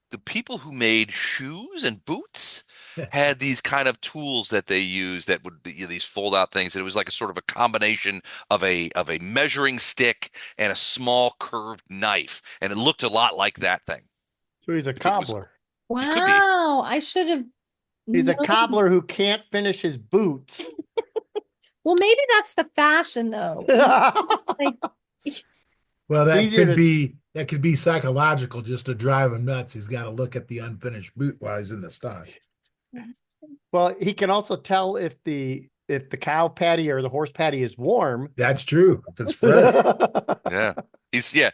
the people who made shoes and boots had these kind of tools that they used that would be these fold out things. And it was like a sort of a combination of a measuring stick and a small curved knife. And it looked a lot like that thing. So he's a cobbler. He could be. Wow, I should have He's a known. cobbler who can't finish his boots. Well, maybe that's the fashion though. Like, Well, that Easier could be psychological just to drive him nuts. He's got to look at the unfinished boot while he's in the stock. Well, he can also tell if the cow patty or the horse patty is warm. That's true. If it's fresh. Yeah.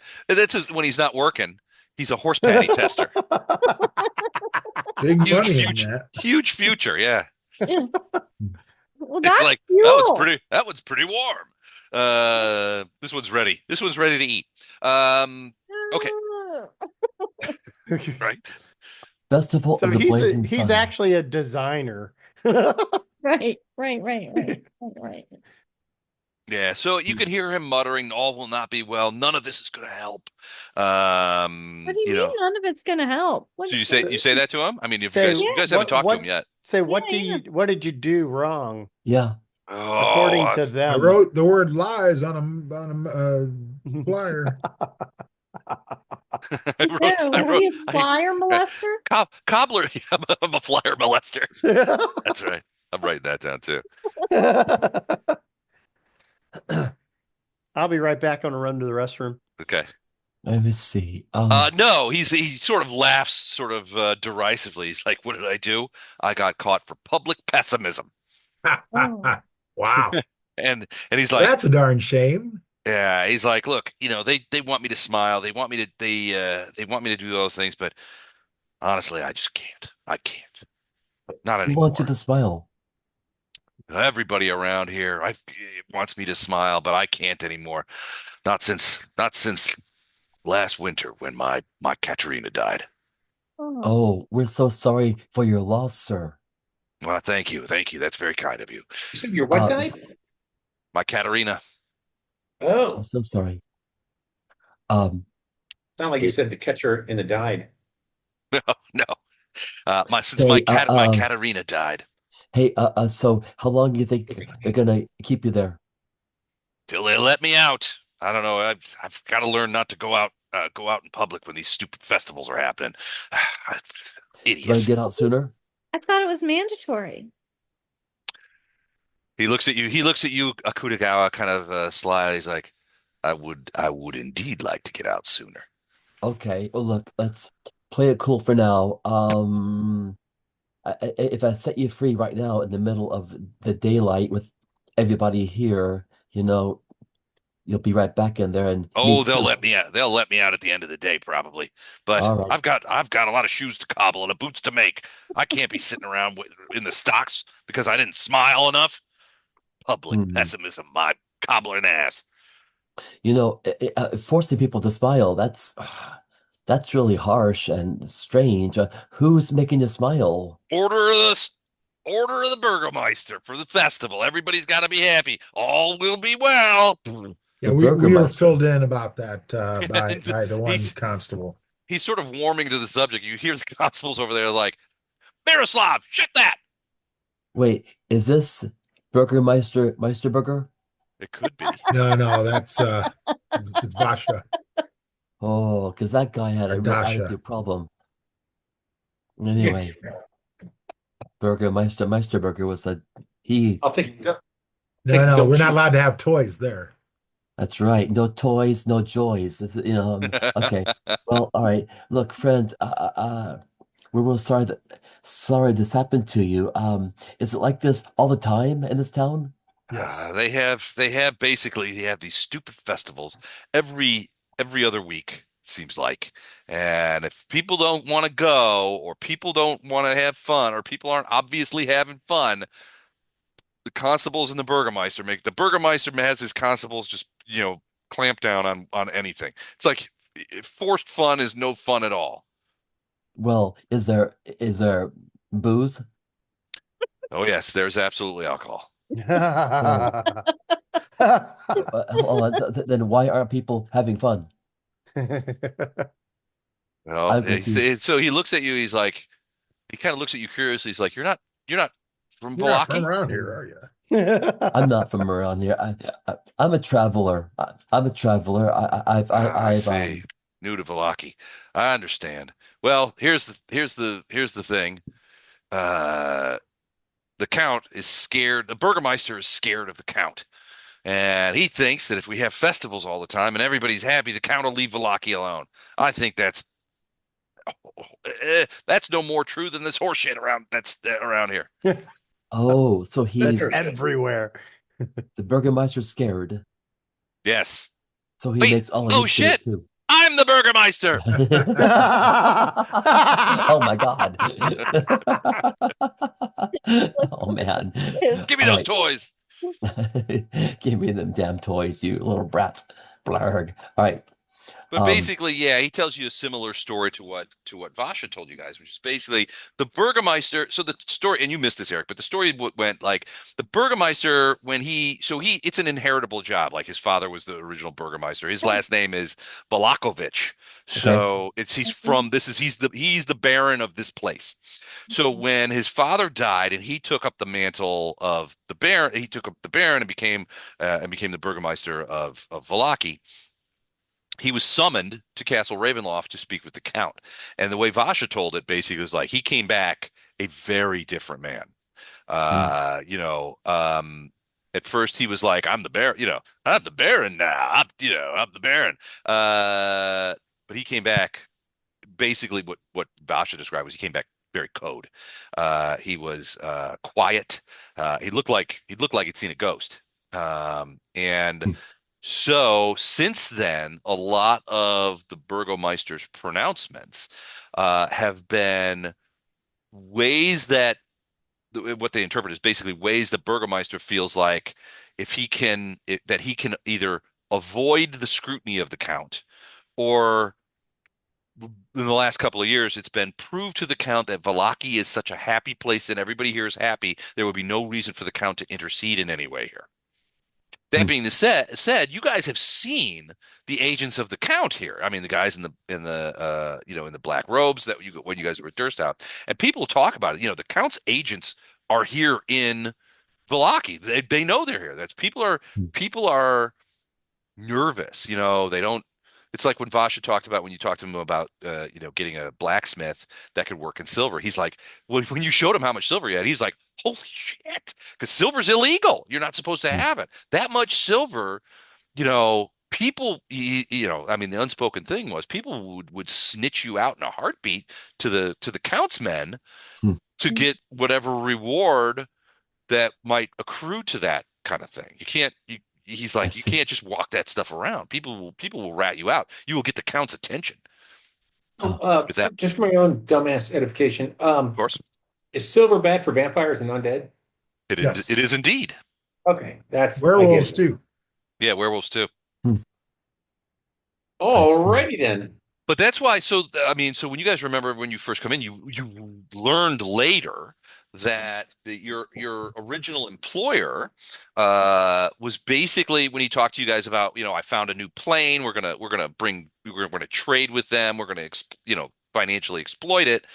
When he's not working, he's a horse patty tester. Big Huge money in future. that. Huge future, yeah. well, It's that's like fuel. that one's pretty warm. This one's ready. This one's ready to eat. Okay. Right. Festival So of the Blazing he's Sun. actually a designer. Right. Yeah, so you can hear him muttering, "All will not be well. None of this is going to help." What do you mean none of it's gonna help? What So you say that to him? I mean, if Say, you guys haven't talked to him yet. Say, what Yeah, what did you do wrong Yeah. according to I them? wrote the word lies on a flyer. I Are wrote, you a flyer molester? cobbler. I'm a flyer molester. That's right. I'm writing that down too. I'll be right back on a run to the restroom. Okay. Let me see. No, he sort of laughs sort of derisively. He's like, "What did I do? I got caught for public pessimism." Oh, Wow. And he's Well, like, that's a darn shame. yeah, he's like, "Look, they want me to smile. They want me to do those things, but honestly, I just can't. I can't. Not Who wants you anymore. to smile? Everybody around here wants me to smile, but I can't anymore. Not since last winter when my Katerina died." oh. Oh, we're so sorry for your loss, sir. Well, thank you. That's very kind of you. You said your what S- died? My Katerina. I'm Oh, so sorry. Um, sound like you it, said the catcher in the died. No, no. My since hey, my Katerina died, hey, so how long do you think they're gonna keep you there? till they let me out. I don't know. I've got to learn not to go out in public when these stupid festivals are happening. You want to Idiots. get out sooner? I thought it was mandatory. He looks at you. He looks at you, Akutagawa, kind of sly. He's like, I would indeed like to get out sooner. Okay. Well, look, let's play it cool for now. If I set you free right now in the middle of the daylight with everybody here, you'll be right back in there and me Oh, they'll too. let me out. They'll let me out at the end of the day, probably. But All right. I've got a lot of shoes to cobble and a boots to make. I can't be sitting around in the stocks because I didn't smile enough. Public Hmm. pessimism, my cobbling ass. Forcing people to smile, that's really harsh and strange. Who's making you smile? Order of the Order of the Burgermeister for the festival. Everybody's got to be happy. All will be well. Yeah, The we were Burgermeister. filled in about that by And the one he's constable. he's sort of warming to the subject. You hear the constables over there like, Miroslav, shut that. Wait, is this Burgermeister Meisterburger? It could be. No, that's it's Vasha Oh, because that guy had or a real Dasha. attitude problem. Yeah. Anyway, Meisterburger was he. I'll take No, goat we're not cheese. allowed to have toys there. That's right. No toys, no joys. Okay. Well, all right. Look, friend, we're real sorry this happened to you. Is it like this all the time in this town? Yes. They have these stupid festivals every every other week, it seems like. And if people don't want to go, or people don't want to have fun, or people aren't obviously having fun, the constables and the Burgermeister has his constables just, clamp down on anything. It's like forced fun is no fun at all. Well, is there booze? Oh yes, there's absolutely alcohol. Oh, hold on. Then why aren't people having fun? Well, I'm confused. so he looks at you. He kind of looks at you curiously. He's like, you're not from You're not from Vallaki? around here, are you? I'm not from around here. I'm a traveler. I'm a traveler. I I've see. New to Vallaki. I understand. Well, here's the thing. Uh, the Count is scared. The Burgermeister is scared of the Count, and he thinks that if we have festivals all the time and everybody's happy, the Count will leave Vallaki alone. I think that's no more true than this horseshit that's around here. Oh, so That's he's everywhere. the Burgermeister's scared, Yes. so he Wait. makes all of you Oh scared shit! too. I'm the Burgermeister. Oh my God. Oh man. Give me All those right. toys. Give me them damn toys, you little brats. Blarg. All right. But Um, basically, yeah, he tells you a similar story to what Vasha told you guys, which is basically the Burgermeister. So the story, and you missed this, Eric, but the story went like the Burgermeister when it's an inheritable job. Like his father was the original Burgermeister. His last name is Balakovich. okay. So he's the Baron of this place. So when his father died and he took up the mantle of the Baron, he took up the Baron and became the Burgermeister of Vallaki. He was summoned to Castle Ravenloft to speak with the Count. And the way Vasha told it basically was like he came back a very different man. Hmm. Uh, you know, um, At first, he was like, "I'm the Baron, I'm the Baron now. I'm the Baron." Uh, but he came back basically what Vasha described was he came back very code. He was quiet. He looked like he'd seen a ghost. And so since then, a lot of the Burgomeister's pronouncements have been ways that what they interpret is basically ways the Burgomeister feels like if that he can either avoid the scrutiny of the Count, or in the last couple of years, it's been proved to the Count that Vallaki is such a happy place and everybody here is happy. There would be no reason for the Count to intercede in any way here. That being said, you guys have seen the agents of the Count here. I mean, the guys in the black robes that when you guys were at Durstow, and people talk about it. The Count's agents are here in Vallaki. They know they're here. People are nervous. They don't. It's like when Vasha talked about when you talked to him about getting a blacksmith that could work in silver. He's like, when you showed him how much silver he had, he's like, holy shit, because silver's illegal. You're not supposed to have it. That much silver, people, I mean, the unspoken thing was people would snitch you out in a heartbeat to the Count's men to get whatever reward that might accrue to that kind of thing. He's I like, you see. can't just walk that stuff around. People will rat you out. You will get the Count's attention with that. Just for my own dumbass edification, Of course, is silver bad for vampires and undead? Yes. it is indeed. Okay, that's I Werewolves get it. too. Yeah, werewolves too. Alrighty then. But that's why. So I mean, so when you guys remember when you first come in, you learned later that your original employer was basically when he talked to you guys about, I found a new plane. We're gonna trade with them. We're gonna financially exploit it.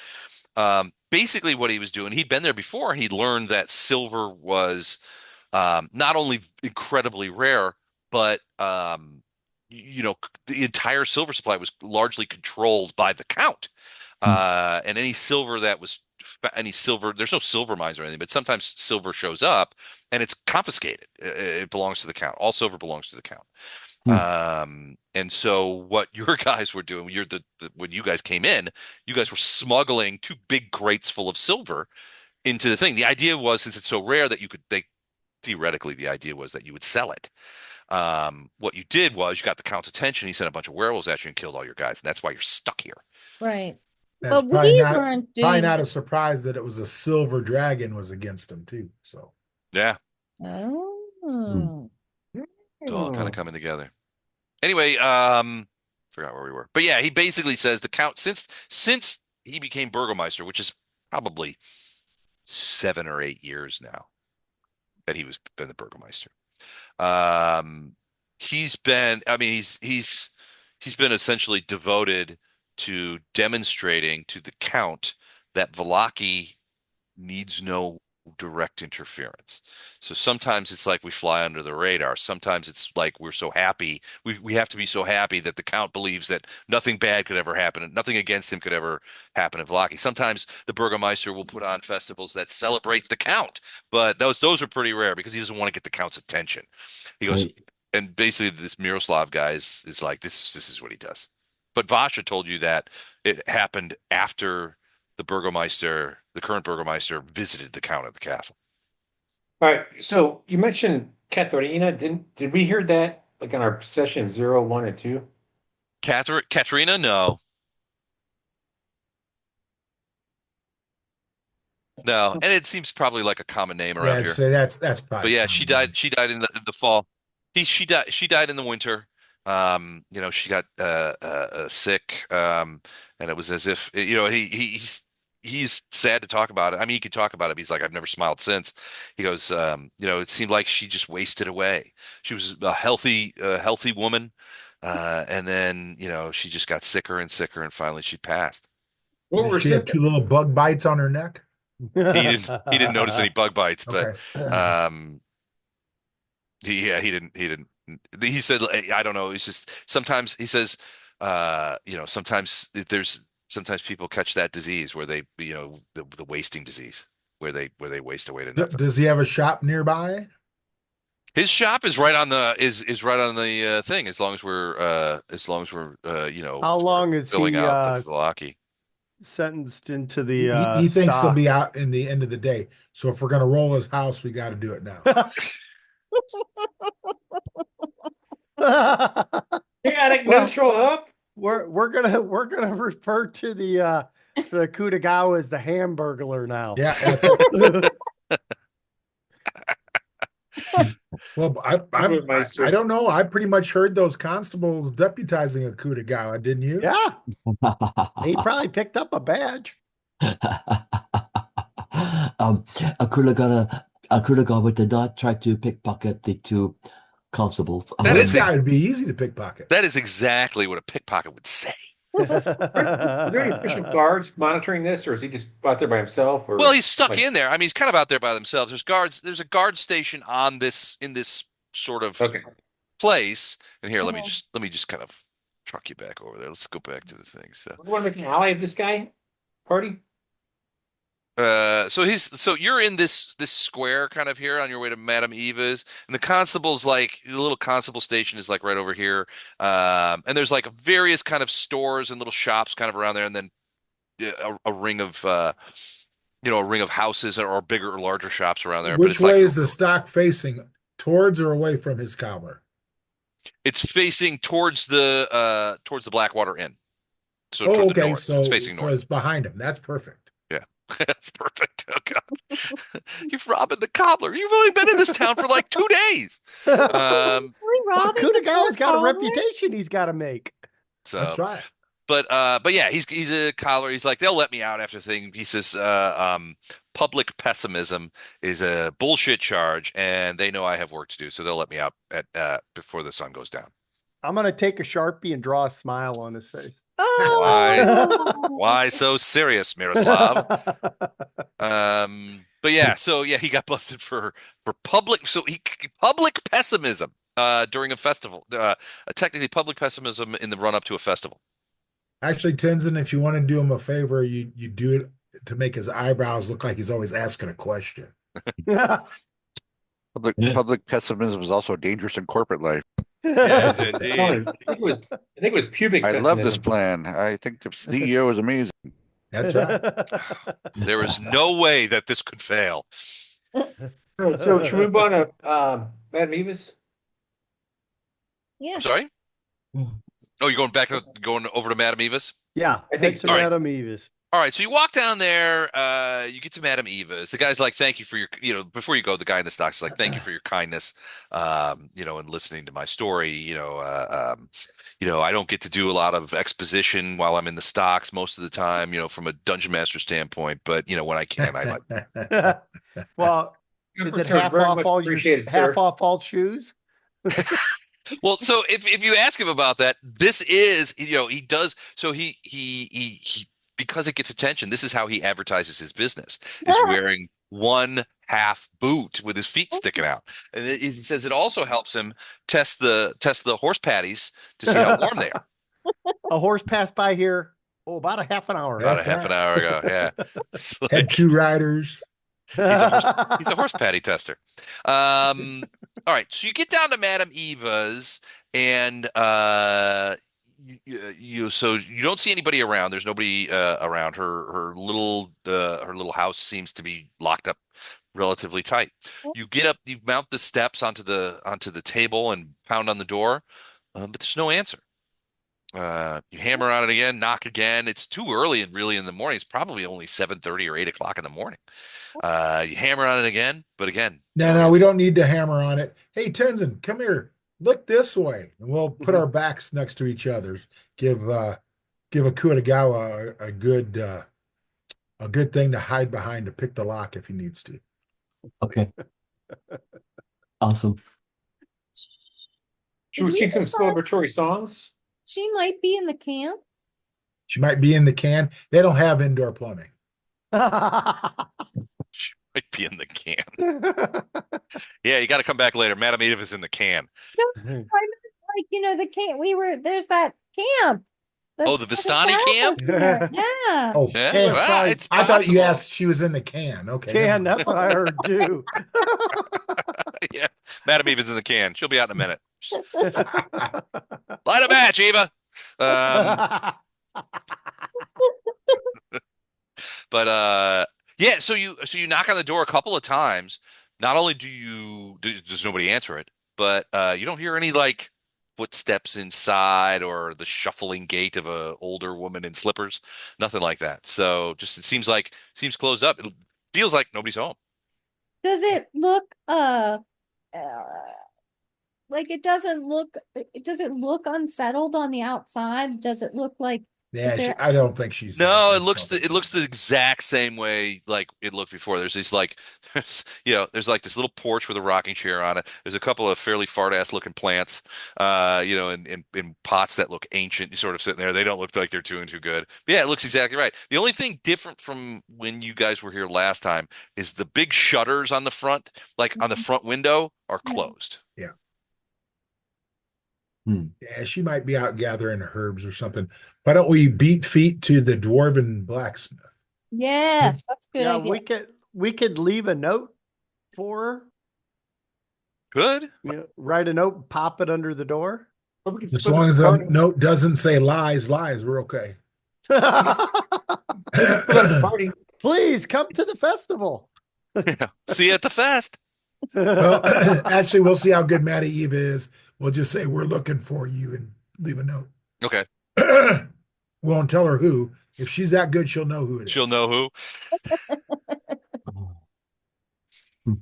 Basically, what he was doing, he'd been there before, and he'd learned that silver was not only incredibly rare, but the entire silver supply was largely controlled by the Count. And any silver, there's no silver mines or anything, but sometimes silver shows up and it's confiscated. It belongs to the Count. All silver belongs to the Count. And so what your guys were doing, when you guys came in, you guys were smuggling 2 big crates full of silver into the thing. The idea was, since it's so rare that theoretically, the idea was that you would sell it. What you did was you got the Count's attention. He sent a bunch of werewolves at you and killed all your guys, and that's why you're stuck here. Right. That's But probably we not weren't probably doing. not a surprise that it was a silver dragon was against him too. So Yeah, Oh. it's all kind of coming together. Anyway, forgot where we were, but yeah, he basically says the Count, since he became Burgomeister, which is probably 7 or 8 years now that been the Burgomeister. I mean, he's been essentially devoted to demonstrating to the Count that Vallaki needs no direct interference. So sometimes it's like we fly under the radar. Sometimes it's like we're so happy. We have to be so happy that the Count believes that nothing bad could ever happen and nothing against him could ever happen in Vallaki. Sometimes the Burgomeister will put on festivals that celebrate the Count, but those are pretty rare because he doesn't want to get the Count's attention. He goes, Right. and basically this Miroslav guy is like, this is what he does. But Vasha told you that it happened after the current Burgomeister, visited the Count at the castle. All right. So you mentioned Katharina. Did we hear that like on our session 0, 1, and 2? Katerina, no, no, and it seems probably like a common name around yeah, here. so that's But probably yeah, common. she died in the fall. She died in the winter. She got sick, and it was as if he's sad to talk about it. I mean, he could talk about it. But he's like, I've never smiled since. He goes, it seemed like she just wasted away. She was a healthy woman, and then she just got sicker and sicker, and finally she passed. What Did were she have symptoms? 2 little bug bites on her neck? He didn't notice any bug bites, but Okay. um, he didn't. He said, I don't know. It's just sometimes he says, sometimes people catch that disease where they, the wasting disease where they waste away to nothing. Does he have a shop nearby? His shop is right on the is right on the thing. How sort of long is filling he out the Vallaki. sentenced into He, the he thinks he'll be stocks? out in the end of the day. So if we're gonna roll his house, we got to do it now. Chaotic Well, neutral up. we're gonna refer to the Kutagawa as the Hamburglar now. Yeah, that's it. Well, I don't know. I pretty much heard those constables deputizing a coup de grace, didn't you? Yeah, he probably picked up a badge. Akutagawa did not try to pickpocket the two constables. This guy would be easy to pickpocket. That is exactly what a pickpocket would say. Are there any official guards monitoring this, or is he just out there by himself? Or Well, he's stuck in there. I mean, he's kind of out there by themselves. There's guards. There's a guard station in this sort of Okay. place. And here, let me just kind of truck you back over there. Let's go back to the thing. So, You want to make an ally of this guy? Party? so you're in this square kind of here on your way to Madame Eva's, and the constable's like the little constable station is like right over here. And there's like various kind of stores and little shops kind of around there, and then a ring of a ring of houses or bigger or larger shops around there. But Which it's way like is the stock facing? Towards or away from his cobbler? it's facing towards the Blackwater Inn. So Oh, toward the okay. north. So It's facing north. it's behind him. That's perfect. Yeah. That's perfect. Oh God. You've robbed the cobbler. You've only been in this town for like 2 days. Well, Robbing the Kutagawa's got a cobbler? reputation he's got to make. So That's right. but yeah, he's a cobbler. He's like, they'll let me out after thing. He says public pessimism is a bullshit charge, and they know I have work to do, so they'll let me out at before the sun goes down. I'm gonna take a Sharpie and draw a smile on his face. Oh. Why so serious, Miroslav? But yeah, so yeah, he got busted for public pessimism during a festival. Technically public pessimism in the run up to a festival. Actually, Tenzin, if you want to do him a favor, you do it to make his eyebrows look like he's always asking a question. Public pessimism is also dangerous in corporate life. Yes, I indeed. think it was pubic. I love this pessimism. plan. I think the CEO is amazing. That's right. There is no way that this could fail. So should we move on to Madame Eva's? Yeah. I'm sorry? Oh, you're going over to Madame Eva's? Yeah, I think head so. to All right. Madame Eva's. All right, so you walk down there, you get to Madame Eva's. The guy's like, thank you for your, before you go, the guy in the stocks is like, thank you for your kindness, and listening to my story. I don't get to do a lot of exposition while I'm in the stocks most of the time, from a dungeon master standpoint, but, when I can, I like Well, Good is it return. half Very off much all appreciated, sir. half off all shoes? Well, so if you ask him about that, this is, he does, so he because it gets attention, this is how he advertises his business, is wearing one half boot with his feet sticking out. And he says it also helps him test the horse patties to see how warm they are. A horse passed by here, about a half an hour About ago. a half an hour ago, yeah. It's like- Had two riders. He's a horse patty tester. All right, so you get down to Madame Eva's, and so you don't see anybody around. There's nobody around. Her little house seems to be locked up relatively tight. You get up, you mount the steps onto the table and pound on the door, but there's no answer. You hammer on it again, knock again. It's too early and really in the morning. It's probably only 7:30 or 8 o'clock in the morning. You hammer on it again, but again. No, we don't need to hammer on it. Hey, Tenzin, come here. Look this way. And we'll put our backs next to each other. Give a Kutagawa a good thing to hide behind to pick the lock if he needs to. Okay. Awesome. Should we sing some celebratory songs? She might be in the camp. She might be in the can. They don't have indoor plumbing. She might be in the can. Yeah, you got to come back later. Madame Edith is in the can. Like, the camp. There's that camp. Oh, the Vistani camp? Yeah. Oh, Yeah, can. well, it's I thought you possible. asked she was in the can. Okay. Can, never mind. that's what I heard too. Yeah, Madam Eva's in the can. She'll be out in a minute. Just light a match, Eva. Um, but yeah. So you knock on the door a couple of times. Not only does nobody answer it, but you don't hear any like footsteps inside or the shuffling gait of a older woman in slippers. Nothing like that. So just it seems closed up. It feels like nobody's home. Does it look uh like it doesn't look unsettled on the outside? Does it look like is Yeah, there I don't think she's there. No, I it looks don't think it looks she's the exact same way like it looked before. There's these like there's like this little porch with a rocking chair on it. There's a couple of fairly fart ass looking plants, in pots that look ancient, sort of sitting there. They don't look like they're doing too good. But yeah, it looks exactly right. The only thing different from when you guys were here last time is the big shutters on the front, like on the front window, are Yeah. closed. Yeah. Hmm. Yeah, she might be out gathering herbs or something. Why don't we beat feet to the dwarven blacksmith? Yes, that's a good Yeah, idea. we could leave a note for her. Good. You know, write a note, and pop it under the door. But we can As split long up as the the party. note doesn't say lies, we're okay. We can split up the party. Please come to the festival. Yeah. See you at the fest. Well, actually, we'll see how good Maddie Eva is. We'll just say we're looking for you and leave a note. Okay. We won't tell her who. If she's that good, she'll know who it is. She'll know who. Hmm.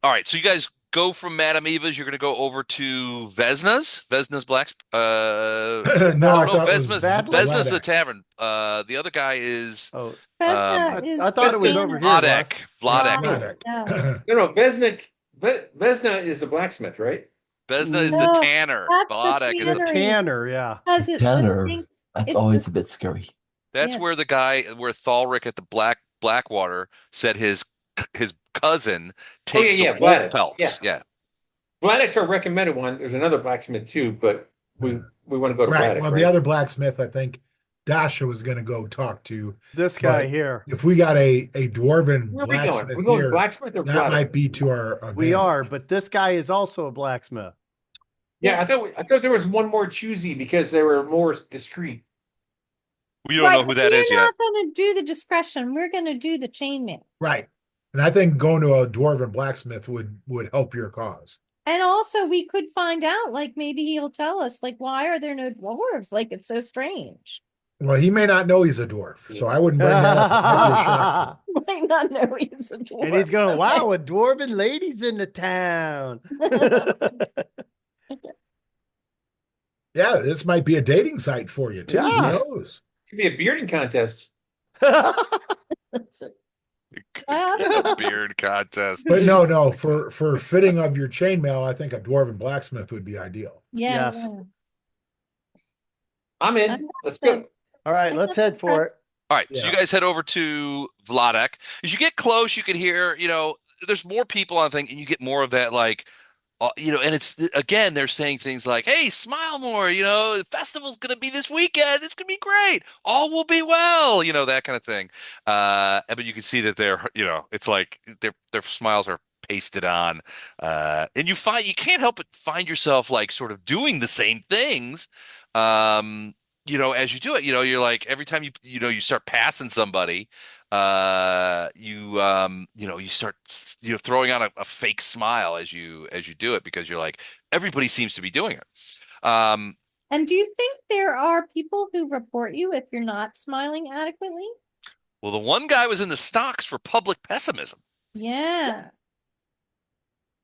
All right, so you guys go from Madame Eva's. You're going to go over to Vesna's Blacks. No, I I don't know. thought it was Vesna's the Vladek's. tavern. The other guy is Oh, Vesna is I thought it was Vesna. over here. Russ. Vladek. Vladek. No. No, Vesna is the blacksmith, right? Vesna is the No, tanner. that's the Vladek is The the. tanner, yeah. Because it's Tanner, distinct. that's It's always the- a bit scary. That's Yes. where Thalric at the Blackwater said his cousin takes yeah, the wolf Vladek. pelts. Yeah. Vladek's our recommended one. There's another blacksmith too, but we want to go to Right. Vladek, Well, right? the other blacksmith, I think Dasha was going to go talk to. This guy But here. if we got a dwarven Where are we going? blacksmith We're going here, blacksmith or that Vladek? might be to our advantage. We are, but this guy is also a blacksmith. Yeah, I thought there was one more choosy because they were more discreet. We don't know Right, who that is we're yet. not going to do the discretion. We're going to do the chainmail. Right. And I think going to a dwarven blacksmith would help your cause. And also, we could find out, like, maybe he'll tell us, like, why are there no dwarves? Like, it's so strange. Well, he may not know he's a dwarf, so I wouldn't bring that up. It might be a shock. Might not know he's a dwarf. And he's going, wow, a dwarven lady's in the town. Yeah, this might be a dating site for you too. Yeah. Who knows? Could be a bearding contest. A beard contest. But no, for fitting of your chainmail, I think a dwarven blacksmith would be ideal. Yeah. Yes. I'm in. Let's go. All right, let's head for it. All right, so Yeah. you guys head over to Vladek. As you get close, you can hear, there's more people on the thing, and you get more of that, like, and it's, again, they're saying things like, hey, smile more, the festival's going to be this weekend. It's going to be great. All will be well, that kind of thing. But you can see that it's like their smiles are pasted on. And you can't help but find yourself, like, sort of doing the same things. As you do it, you're like, every time you start passing somebody, you start, throwing on a fake smile as you do it, because you're like, everybody seems to be doing it. And do you think there are people who report you if you're not smiling adequately? Well, the one guy was in the stocks for public pessimism. Yeah.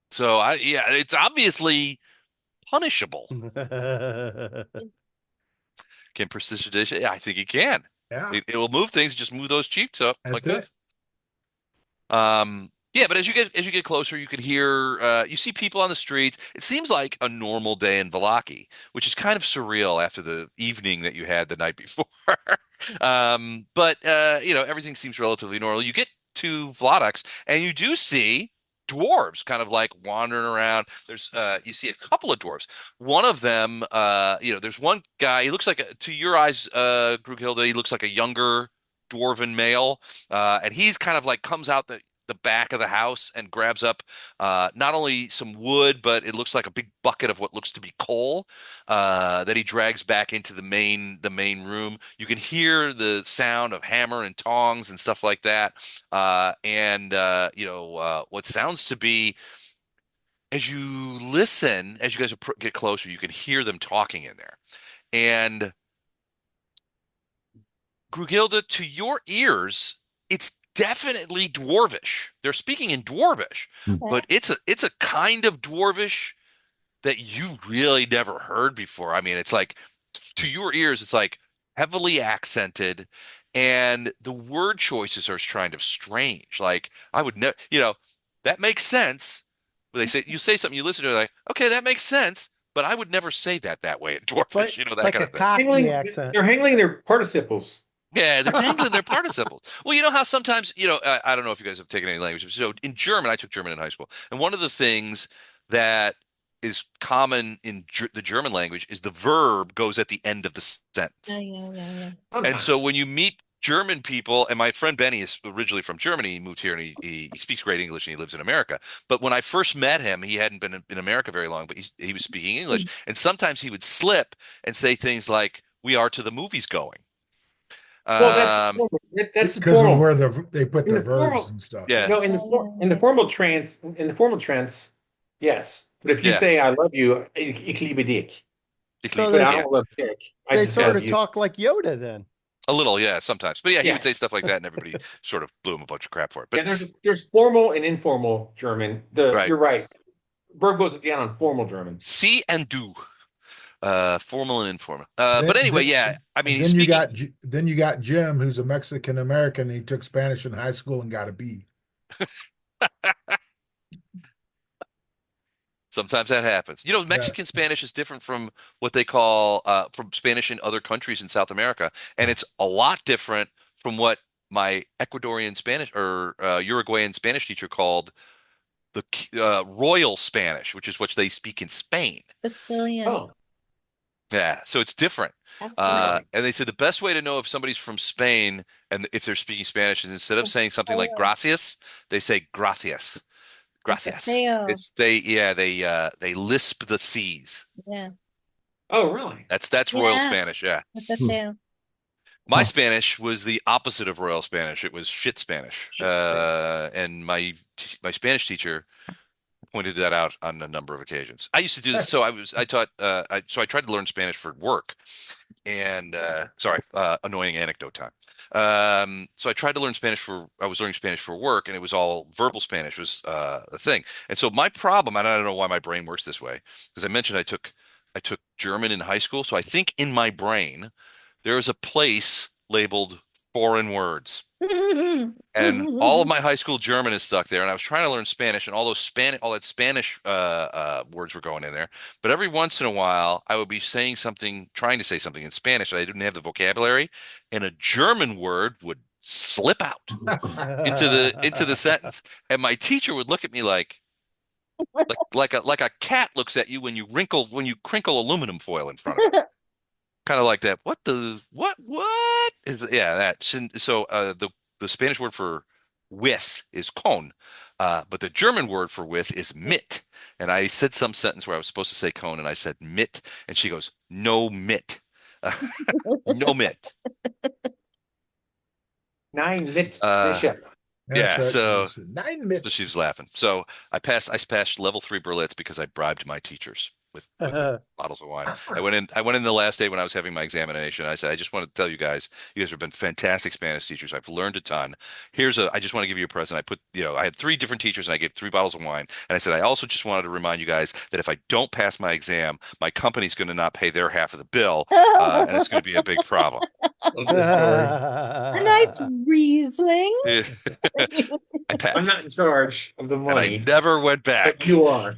So it's obviously punishable. Can prestidigitation? Yeah, I think he can. Yeah. It will move things. Just move those cheeks up like That's this. Yeah, but as you get closer, you can hear, you see people on the streets. It seems like a normal day in Vallaki, which is kind of surreal after the evening that you had the night before. But everything seems relatively normal. You get to Vladek's, and you do see dwarves kind of like wandering around. There's you see a couple of dwarves. One of them, there's one guy. He looks like, to your eyes, Grughilda, he looks like a younger dwarven male, and he's kind of like comes out the back of the house and grabs up not only some wood, but it looks like a big bucket of what looks to be coal that he drags back into the main room. You can hear the sound of hammer and tongs and stuff like that, and what sounds to be, as you listen, as you guys get closer, you can hear them talking in there. And Grugilda, to your ears, it's definitely dwarvish. They're speaking in dwarvish, but it's a kind of dwarvish that you really never heard before. I mean, it's like, to your ears, it's like heavily accented, and the word choices are kind of strange. Like, I would never, that makes sense. They say, you say something, you listen to it, like, okay, that makes sense, but I would never say that way in dwarvish, It's that like kind a of thing. Cockney accent. They're handling their participles. Yeah, they're dangling their participles. Well, you know how sometimes, I don't know if you guys have taken any language. So in German, I took German in high school. And one of the things that is common in the German language is the verb goes at the end of the sentence. Yeah. And so when you meet German people, and my friend Benny is originally from Germany, he moved here and he speaks great English and he lives in America. But when I first met him, he hadn't been in America very long, but he was speaking English. And sometimes he would slip and say things like, "We are to the movies going." Well, that's the Because of formal. where they put In the the verbs formal- and stuff. Yeah. No, in the formal trance, yes. But if you Yeah. say "I love you," ich liebe dich. So But they- I don't love Dick. I They just sort love of you. talk like Yoda then. A little, yeah, sometimes. But yeah, he Yeah. would say stuff like that, and everybody sort of blew him a bunch of crap for it. Yeah, But there's formal and informal German. right. You're right. Verb goes down on formal German. See and do. Formal and informal. Then- But anyway, then- yeah. I mean, And he's then you speaking. got Jim, who's a Mexican American. He took Spanish in high school and got a B. Sometimes that happens. Mexican Spanish is different from what they call from Spanish in other countries in South America, and it's a lot different from what my Ecuadorian Spanish or Uruguayan Spanish teacher called the Royal Spanish, which is what they speak in Spain. Castilian. Oh, Yeah, so it's different. That's And they said the best way to know if somebody's from Spain and if they're speaking Spanish is instead of saying something like gracias, they say gracias. Gracias. Mateo. They lisp the C's. Yeah. oh, really? That's Royal Yeah. Spanish, yeah. Mateo. My Huh. Spanish was the opposite of Royal Spanish. It was shit Spanish. Shit Spanish. And my Spanish teacher pointed that out on a number of occasions. I used to do this. So I tried to learn Spanish for work. And annoying anecdote time. So I was learning Spanish for work, and it was all verbal Spanish was a thing. And so my problem, and I don't know why my brain works this way, because I mentioned I took German in high school. So I think in my brain there is a place labeled foreign words. And all of my high school German is stuck there, and I was trying to learn Spanish, and all that Spanish words were going in there. But every once in a while, I would be trying to say something in Spanish, and I didn't have the vocabulary, and a German word would slip out into the sentence, and my teacher would look at me like a cat looks at you when you crinkle aluminum foil in front of it. Kind of like that. What is that? So the Spanish word for with is con, but the German word for with is mit. And I said some sentence where I was supposed to say con, and I said mit, and she goes, "No mit, no mit." Nine mit Uh, Bishop. Yeah, That's right. so 9 minutes. she was laughing. So I passed level 3 Berlitz because I bribed my teachers with bottles of wine. I went in the last day when I was having my examination. I said, I just want to tell you guys have been fantastic Spanish teachers. I've learned a ton. I just want to give you a present. I had 3 different teachers and I gave 3 bottles of wine. And I said, I also just wanted to remind you guys that if I don't pass my exam, my company's going to not pay their half of the bill. And it's going to be a big problem. Love this story. A nice Riesling. I passed. I'm not in charge of the And I money, never went back. but you are.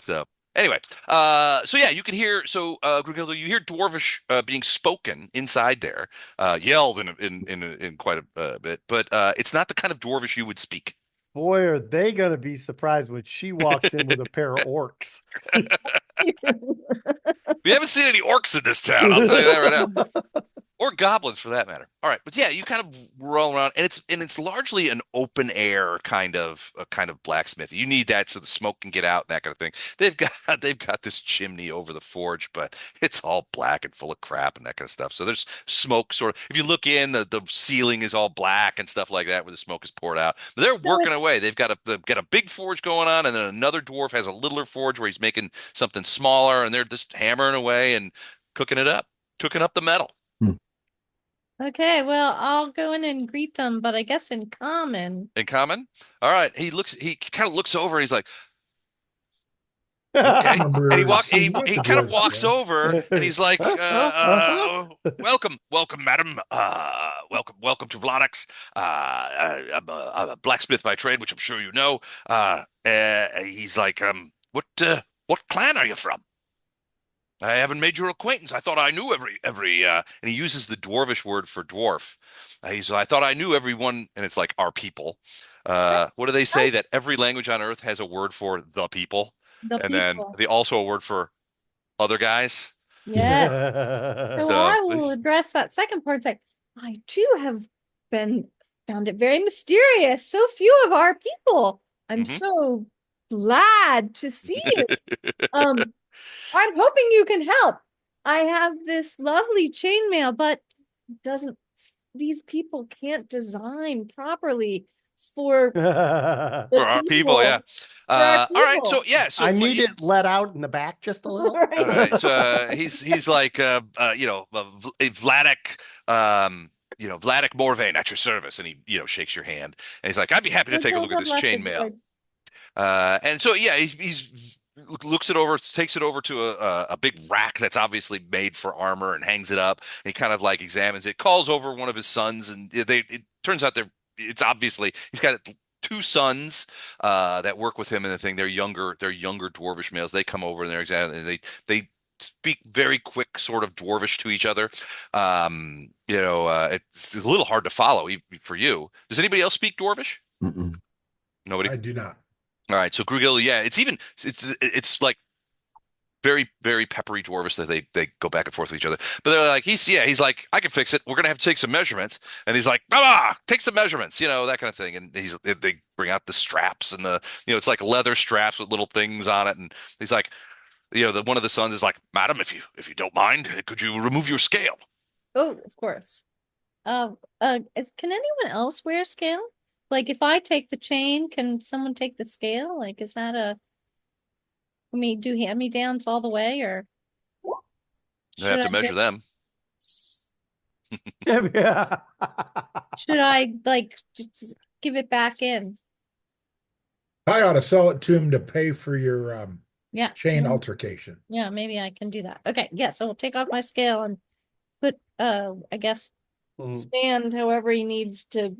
So anyway, so yeah, you can hear. So Grugildo, you hear Dwarvish being spoken inside there, yelled in quite a bit, but it's not the kind of Dwarvish you would speak. Boy, are they going to be surprised when she walks in with a pair of orcs. We haven't seen any orcs in this town. I'll tell you that right now. or goblins for that matter. All right, but yeah, you kind of roll around, and it's largely an open air kind of blacksmith. You need that so the smoke can get out and that kind of thing. They've got this chimney over the forge, but it's all black and full of crap and that kind of stuff. So there's smoke sort of. If you look in, the ceiling is all black and stuff like that, where the smoke is poured out. But they're So working it's away. They've got a big forge going on, and then another dwarf has a littler forge where he's making something smaller, and they're just hammering away and cooking it up, cooking up the metal. okay, well, I'll go in and greet them, but I guess in common. In common. All right. He kind of looks over and he's like, okay. And he kind of walks over and he's like, welcome, madam. Welcome to Vladex. I'm a blacksmith by trade, which I'm sure you know. He's like, what clan are you from? I haven't made your acquaintance. I thought I knew every and he uses the dwarvish word for dwarf. I thought I knew everyone, and it's like our people. What do they say? That every language on earth has a word for the people, The and then people. they also a word for other guys. Yes. So So I will address that second part. Like, I too have found it very mysterious. So few of our people. I'm Mhm. so glad to see you. I'm hoping you can help. I have this lovely chainmail, but doesn't these people can't design properly for the for our people, yeah. For our All right, people. so yeah, so I what need you- it let out in the back just a little. Right. all right, so he's like Vladik, Vladik Morvain at your service, and he shakes your hand, and he's like, I'd be happy to Good, take a good, look at good, this left, chainmail. good. And so yeah, he's looks it over, takes it over to a big rack that's obviously made for armor, and hangs it up. And he kind of like examines it, calls over one of his sons, and it turns out it's obviously he's got two sons that work with him in the thing. They're younger dwarvish males. They come over and they're examining. They speak very quick, sort of dwarvish to each other. It's a little hard to follow for you. Does anybody else speak dwarvish? Mm-mm. Nobody. I do not. All right, so Grugil, yeah, it's like very, very peppery dwarvish that they go back and forth with each other. But they're like, he's like, I can fix it. We're gonna have to take some measurements. And he's like, take some measurements, that kind of thing. And they bring out the straps and it's like leather straps with little things on it. And he's like, one of the sons is like, Madam, if you don't mind, could you remove your scale? Oh, of course. Can anyone else wear scale? Like, if I take the chain, can someone take the scale? Like, is that do hand-me-downs all the way, or You have to measure them. Yeah. should I like just give it back in? I ought to sell it to him to pay for your Yeah. chain Mm, altercation. yeah, maybe I can do that. Okay, yeah, so we'll take off my scale and put I guess stand however he needs to,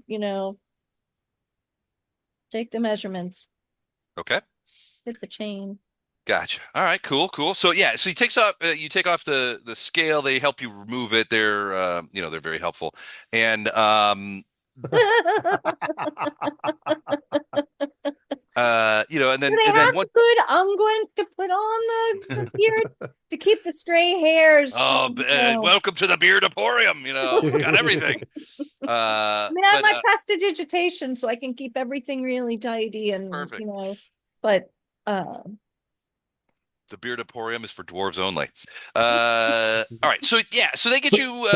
take the measurements, Okay. hit the chain. Gotcha. All right, cool. So yeah, so you take off the scale. They help you remove it. They're very helpful. And and then Do they and then have one good I'm going to put on the beard to keep the stray hairs from, welcome to the Beard Emporium. Got everything. I mean, I have my prestidigitation, so I can keep everything really tidy and Perfect. But The Beard Emporium is for dwarves only. All right, so yeah, so they get you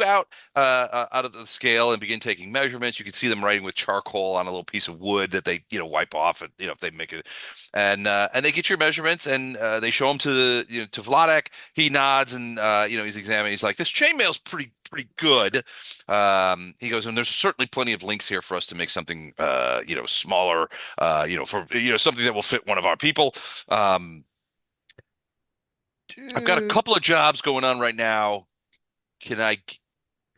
out of the scale and begin taking measurements. You can see them writing with charcoal on a little piece of wood that they wipe off, and if they make it, and they get your measurements, and they show them to Vladek. He nods, and he's examining. He's like, this chainmail's pretty good. He goes, and there's certainly plenty of links here for us to make something smaller, for something that will fit one of our people. I've got a couple of jobs going on right now. Can I?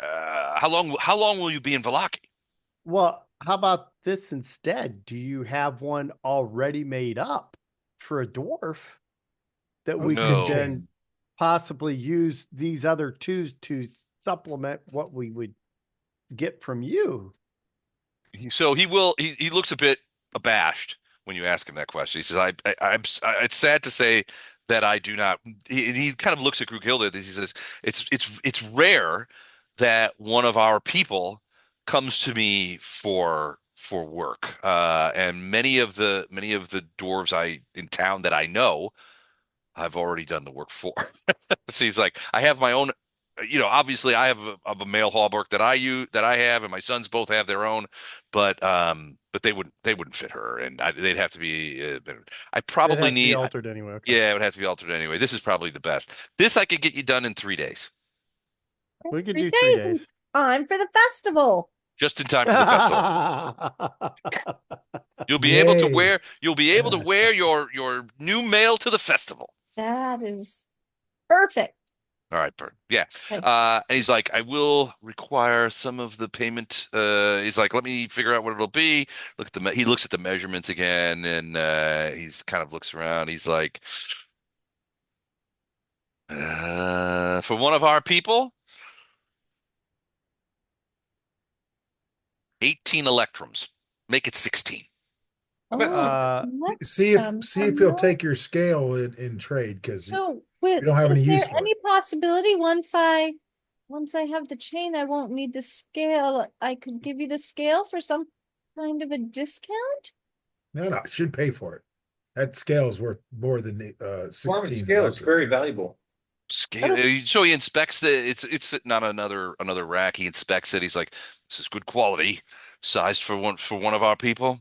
How long will you be in Vallaki? Well, how about this instead? Do you have one already made up for a dwarf that we No. could then possibly use these other twos to supplement what we would get from you? So he will. He looks a bit abashed when you ask him that question. He says, It's sad to say that I do not." He kind of looks at Grugilda. He says, "It's rare, that one of our people comes to me for work. And many of the dwarves in town that I know, I've already done the work for. So he's like, I have my own, obviously I have a male hallmark that I have, and my sons both have their own, but they wouldn't fit her, and they'd have to be. I It'd probably have to be need, altered anyway. Okay. yeah, it would have to be altered anyway. This is probably the best. This I could get you done in 3 days, We could 3 do 3 days in days. time for the festival. just in time for the festival. Yay. You'll be able to wear your new mail to the festival. That is perfect. All right, Bert. Yeah. Okay. And he's like, I will require some of the payment. He's like, let me figure out what it'll be. He looks at the measurements again, and he's kind of looks around. He's like, for one of our people, 18 electrums. Make it 16. How about some- See if he'll no. take your scale in trade, because So, we don't have any is use there for any it. possibility once I have the chain, I won't need the scale. I could give you the scale for some kind of a discount? No, it should pay for it. That scale is worth more than Farming 16 scale is electric. very valuable. Scale. So he inspects it's sitting on another rack. He inspects it. He's like, this is good quality, sized for one of our people.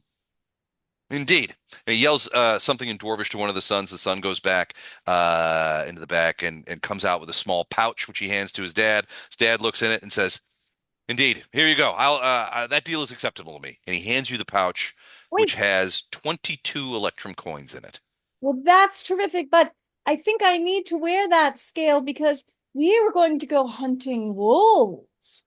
Indeed. And he yells something in Dwarvish to one of the sons. The son goes back into the back and comes out with a small pouch, which he hands to his dad. His dad looks in it and says, indeed, here you go. That deal is acceptable to me. And he hands you the pouch, which Wait, has 22 Electrum coins in it. well, that's terrific, but I think I need to wear that scale because we were going to go hunting wolves.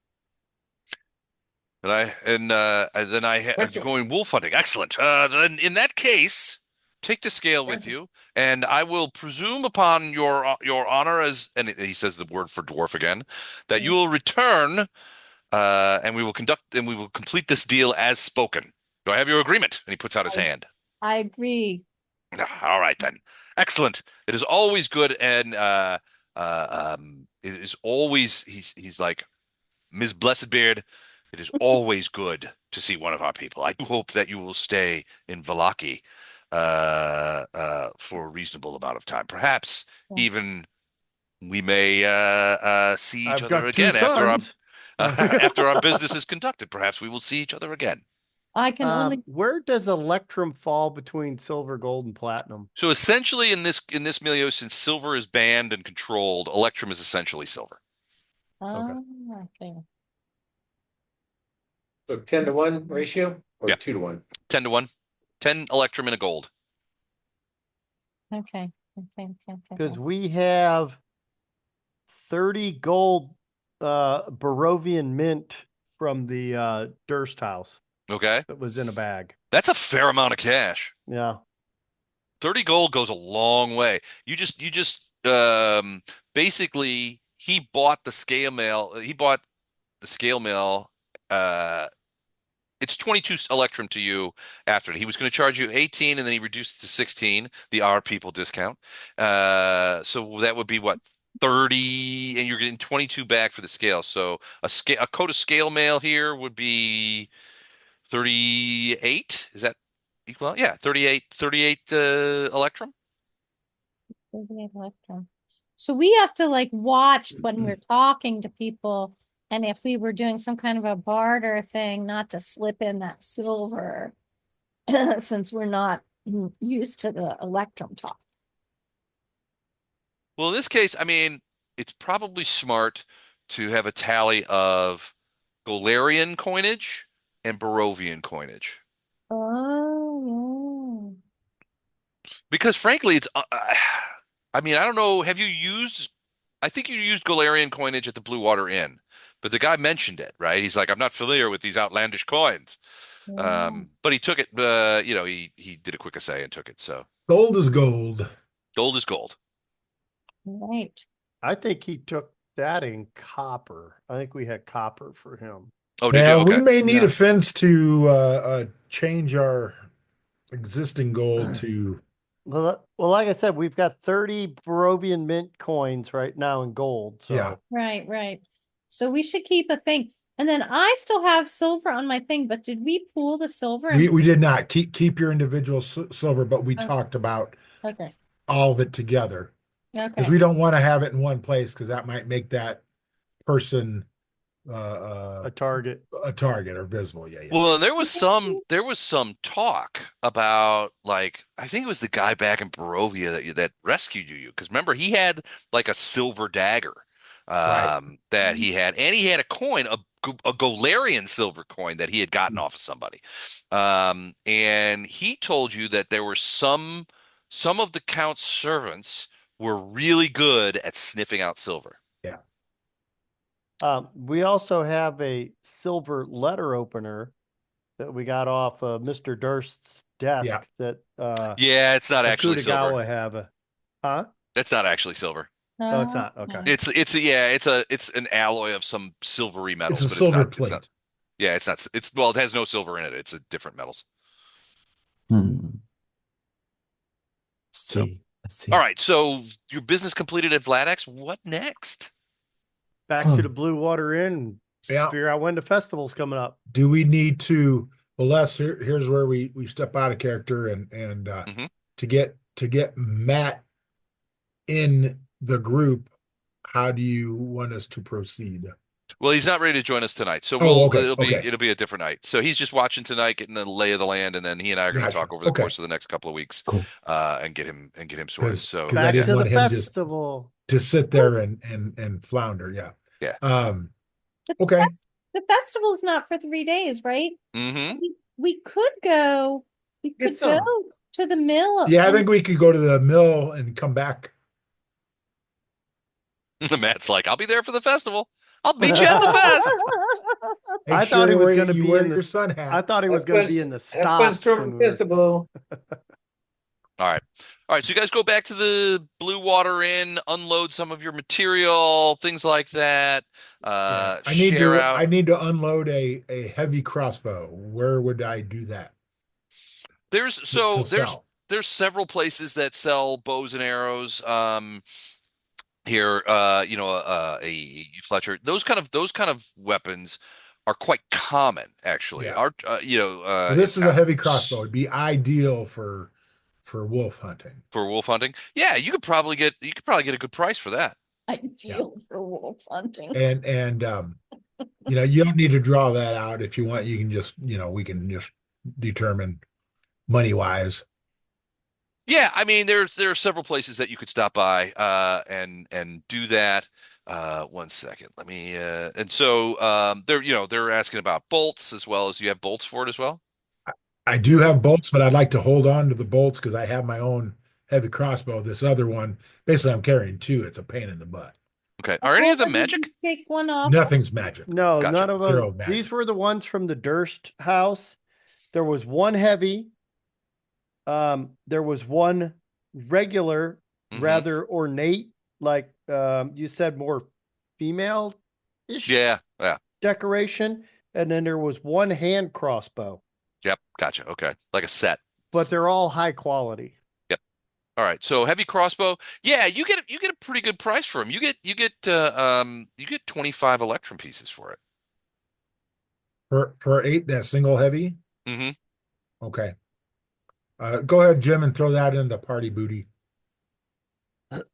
And then you're going wolf hunting. Excellent. Then in that case, take the scale with you, and I will presume upon your honor and he says the word for dwarf again, that you will return, and we will complete this deal as spoken. Do I have your agreement? And he puts out his hand. I agree. All right then. Excellent. It is always good, and it is always he's like, Ms. Blessedbeard, it is always good to see one of our people. I do hope that you will stay in Vallaki for a reasonable amount of time. Perhaps Yeah. even we may see each I've other got two again sons. after our business is conducted. Perhaps we will see each other again. I can only Where does Electrum fall between silver, gold, and platinum? So essentially, in this milieu, since silver is banned and controlled, Electrum is essentially silver. okay. So 10-to-1 ratio or Yeah. 2-to-1? 10-to-1. 10 Electrum in a gold. Okay. Because we have 30 gold Barovian mint from the Durst house Okay. that was in a bag. That's a fair amount of cash. Yeah. 30 gold goes a long way. You just basically he bought the scale mail. He bought the scale mail. It's 22 Electrum to you after it. He was going to charge you 18 and then he reduced it to 16, the our people discount. So that would be what, 30, and you're getting 22 back for the scale. So a coat of scale mail here would be 38. Is that equal out? Yeah, 38 Electrum. 38 electron. So we have to like watch when we're talking to people, and if we were doing some kind of a barter thing, not to slip in that silver, since we're not used to the electrum talk. Well, in this case, I mean, it's probably smart to have a tally of Golarian coinage and Barovian coinage. Oh, Because frankly, it's I mean, I don't know, I think you used Golarian coinage at the Blue Water Inn, but the guy mentioned it, right? He's like, I'm not familiar with these outlandish coins. yeah. But he took it, he did a quick essay and took it. So Gold is gold. gold is gold. Right. I think he took that in copper. I think we had copper for him. Oh, did Yeah, you? Okay. we may need Yeah. a fence to change our existing gold to. Well, like I said, we've got 30 Barovian mint coins right now in gold. So Yeah. Right. So we should keep a thing. And then I still have silver on my thing, but did we pool the silver? We did not keep your individual silver, but we Okay. talked about Okay. all of it together because Okay. we don't want to have it in one place because that might make that person A target. a target or visible. Yeah, yeah. Well, and there was some talk about like I think it was the guy back in Barovia that rescued you because remember he had like a silver dagger Right. that he had and he had a coin a Golarian silver coin that he had gotten off of somebody and he told you that there were some of the count's servants were really good at sniffing out silver. Yeah. We also have a silver letter opener that we got off Mr. Durst's desk that Yeah, it's not actually silver. Akutagawa have. Huh? That's not actually silver. Oh, it's not. Okay. It's an alloy of some silvery metals, It's a but silver it's plate. not. Yeah, it's not. It's well, it has no silver in it. It's a different metals. Hmm. So, I see. all right. So your business completed at Vladex. What next? Back to the Blue Water Inn. Yeah. Figure out when the festival's coming up. Do we need to? Well, Les, here's where we step out of character and Mhm. to get Matt in the group. How do you want us to proceed? Well, he's not ready to join us tonight, so Okay, it'll be a different night. So he's just watching tonight, getting the lay of the land, and then he and I are going to Gotcha. talk over the Okay. course of the next couple of weeks, Cool. and get him sorted. So because I Back didn't to the want him festival. to sit there and flounder. Yeah. Yeah. Okay. The festival's not for 3 days, right? mhm. We could go. We Get could some. go to the mill. Yeah, I and- think we could go to the mill and come back. Matt's like, I'll be there for the festival. I'll meet you at the fest. Make I thought he sure was you going to be wear in your the. sun hat. I thought he was going to be in the Have fun stops. storming and we were- festival. All right. All right. So you guys go back to the Blue Water Inn, unload some of your material, things like that. Yeah. Share out. I need to unload a heavy crossbow. Where would I do that? There's sell? several places that sell bows and arrows. Here, a Fletcher. Those kind of weapons are quite common, actually. Yeah. Well, This is a heavy crossbow. It'd be ideal for wolf hunting. for wolf hunting. Yeah, you could probably get a good price for that. Ideal for wolf hunting. And you don't need to draw that out. If you want, you can just, we can just determine money wise. Yeah, I mean there are several places that you could stop by and do that. One second. Let me and so they're asking about bolts as well as you have bolts for it as well. I do have bolts, but I'd like to hold on to the bolts because I have my own heavy crossbow. This other one, basically I'm carrying two. It's a pain in the butt. Okay. Are any of them Did you magic? Take one off. Nothing's magic. No, Gotcha. none of Zero them. magic. These were the ones from the Durst house. There was one heavy. There was one regular, Mhm. rather ornate, like you said, more female-ish Yeah. decoration. And then there was one hand crossbow, Yep. Gotcha. Okay. Like a set. but they're all high quality. All right. So heavy crossbow. Yeah, you get a pretty good price for them. You get 25 electrum pieces for it. For 8, that single heavy. Mm-hmm. Okay. Go ahead, Jim, and throw that in the party booty.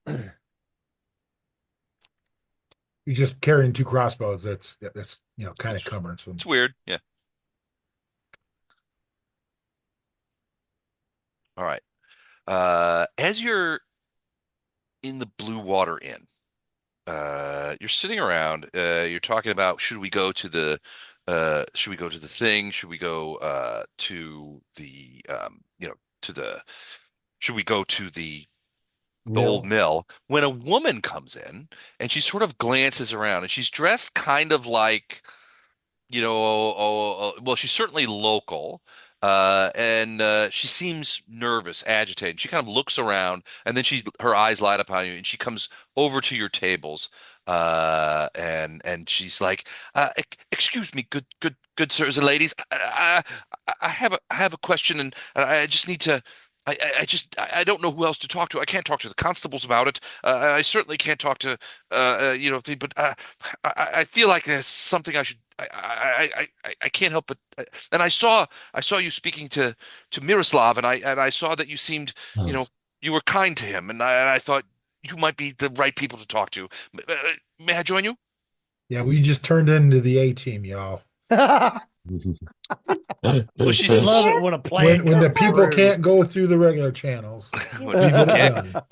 You're just carrying 2 crossbows. That's kind of cumbersome. It's weird. Yeah. All right. As you're in the Blue Water Inn, you're sitting around, you're talking about should we go to the thing? Should we go to the should we go to the old mill? When a woman comes in and she sort of glances around and she's dressed kind of like well, she's certainly local, and she seems nervous, agitated. She kind of looks around, and then her eyes light up on you, and she comes over to your tables, and she's like, "Excuse me, good sirs and ladies, I have a question, and I just need to I don't know who else to talk to. I can't talk to the constables about it. I certainly can't talk to but I feel like there's something I should. I can't help but. And I saw you speaking to Miroslav, and I saw that you seemed, you know, you were kind to him, and I thought you might be the right people to talk to. May I join you? Yeah, we just turned into the A team, y'all. I Well, love she's it when a plan When the comes people through. can't go through the regular channels, when we people get it can't done.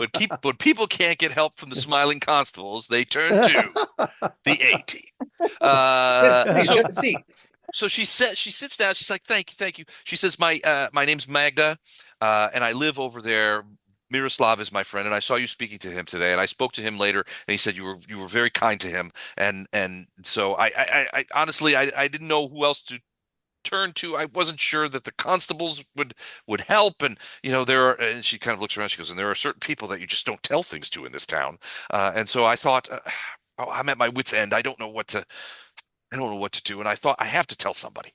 when people can't get help from the smiling constables, they turn to the A team. Yes, please So have a seat. she sits down. She's like, thank you. She says, my name's Magda, and I live over there. Miroslav is my friend, and I saw you speaking to him today, and I spoke to him later, and he said you were very kind to him, and so I honestly I didn't know who else to turn to. I wasn't sure that the constables would help, and there are. And she kind of looks around. She goes, and there are certain people that you just don't tell things to in this town, and so I thought, oh, I'm at my wit's end. I don't know what to do, and I thought I have to tell somebody.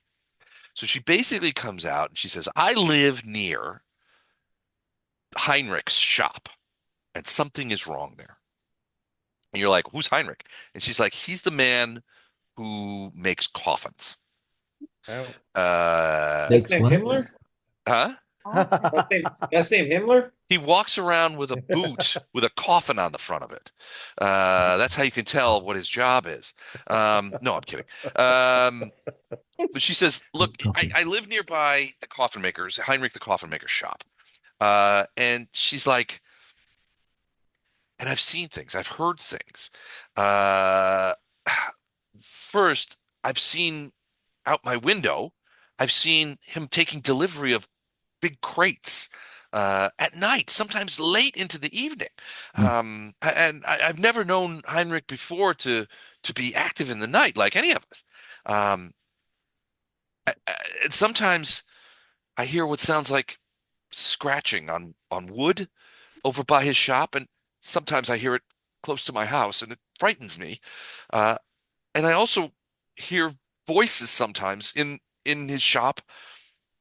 So she basically comes out and she says, I live near Heinrich's shop, and something is wrong there. And you're like, who's Heinrich? And she's like, he's the man who makes coffins. Oh. Last Makes name what? Himmler? Huh? Last name Himmler? He walks around with a boot with a coffin on the front of it. That's how you can tell what his job is. No, I'm kidding. But she says, look, I live nearby the coffin makers, Heinrich the coffin maker's shop. And she's like, and I've seen things, I've heard things. Uh, First, I've seen out my window, I've seen him taking delivery of big crates at night, sometimes late into the evening. And I've never known Heinrich before to be active in the night like any of us. Um, and sometimes I hear what sounds like scratching on wood over by his shop, and sometimes I hear it close to my house, and it frightens me. Uh, and I also hear voices sometimes in his shop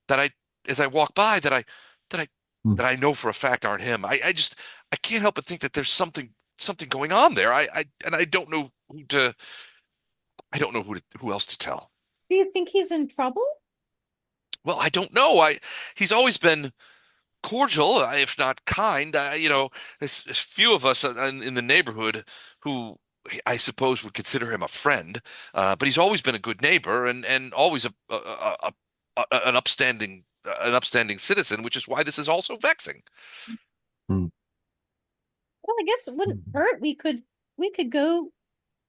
that as I walk by, that I that I know for a fact aren't him. I can't help but think that there's something going on there. And I don't know who else to tell. Do you think he's in trouble? Well, I don't know. He's always been cordial, if not kind. There's a few of us in the neighborhood who I suppose would consider him a friend, but he's always been a good neighbor and always an upstanding citizen, which is why this is also vexing. Hmm. Well, I guess it wouldn't hurt. We could go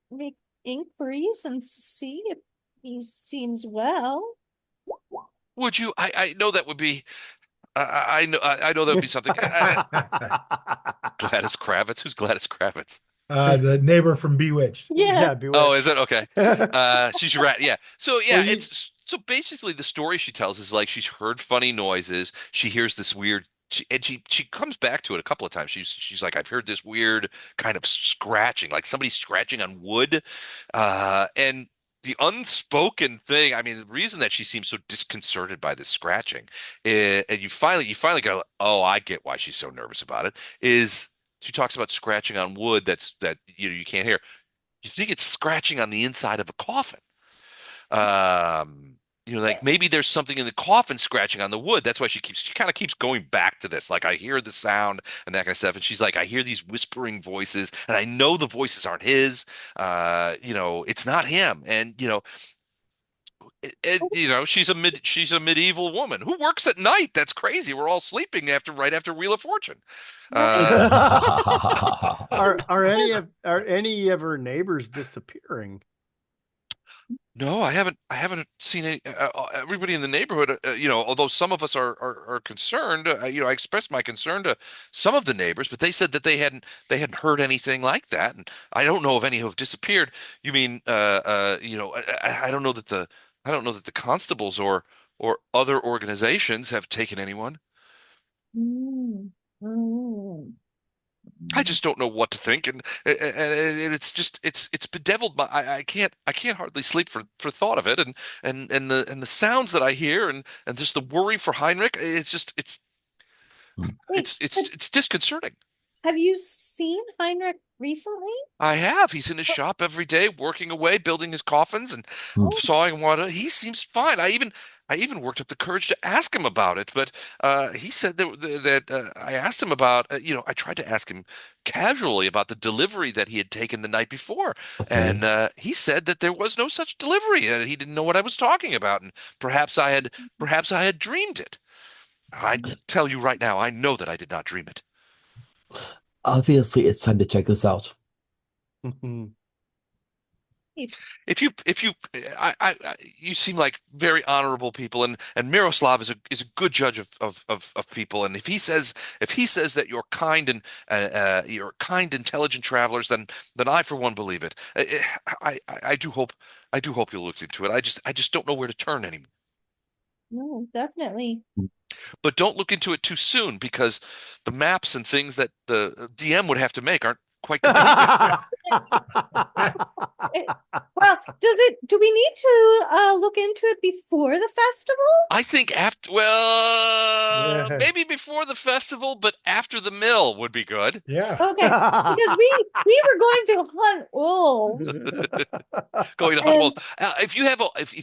make inquiries and see if he seems well. Would you? I know that would be. I know that would be something. Gladys Kravitz. Who's Gladys Kravitz? The neighbor from Bewitched. Yeah. Oh, is it okay? She's your rat. Yeah. So yeah, Well, it's so basically the story she tells is like she's heard funny noises. She hears this weird. She comes back to it a couple of times. She's like, I've heard this weird kind of scratching, like somebody scratching on wood, and the unspoken thing. I mean, the reason that she seems so disconcerted by this scratching, and you finally go, oh, I get why she's so nervous about it. Is she talks about scratching on wood that you can't hear. You think it's scratching on the inside of a coffin. Like maybe there's something in the coffin scratching on the wood. That's why she kind of keeps going back to this. Like I hear the sound and that kind of stuff. And she's like, I hear these whispering voices, and I know the voices aren't his. It's not him. And she's a medieval woman who works at night. That's crazy. We're all sleeping right after Wheel of Fortune. Are any of her neighbors disappearing? No, I haven't seen any. Everybody in the neighborhood, although some of us are concerned. I expressed my concern to some of the neighbors, but they said that they hadn't heard anything like that, and I don't know if any have disappeared. You mean, I don't know that the constables or other organizations have taken anyone. Mm, mm. I just don't know what to think, and it's bedeviled my. I can't hardly sleep for thought of it, and the sounds that I hear, and just the worry for Heinrich. It's Wait, It's disconcerting. have you seen Heinrich recently? I have. He's in his shop every day, working away, building his coffins and Hmm. Oh, sawing wood. He seems fine. I even worked up the courage to ask him about it, but he said that I asked him about, I tried to ask him casually about the delivery that he had taken the night before, Okay. and he said that there was no such delivery, and he didn't know what I was talking about, and perhaps I had dreamed it. I tell you right now, I know that I did not dream it. Obviously, it's time to check this out. If you you seem like very honorable people, and Miroslav is a good judge of people, and if he says that you're kind intelligent travelers, then I for one believe it. I do hope you'll look into it. I just don't know where to turn anymore. no, definitely. But don't look into it too soon, because the maps and things that the DM would have to make aren't quite complete yet. Well, do we need to look into it before the festival? I think maybe before the festival, but after the mill would be good. Yeah. Okay, because we were going to hunt wolves. Going to hunt wolves. If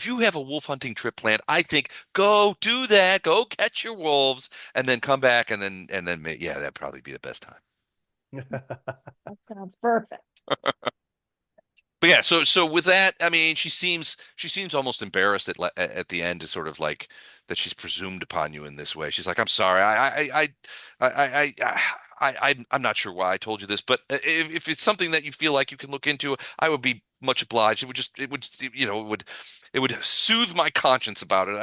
you have a wolf hunting trip planned, I think go do that. Go catch your wolves, and then come back, and then yeah, that'd probably be the best time. That sounds perfect. But yeah, so with that, I mean, she seems almost embarrassed at the end, to sort of like that she's presumed upon you in this way. She's like, "I'm sorry, I'm not sure why I told you this, but if it's something that you feel like you can look into, I would be much obliged. It would soothe my conscience about it.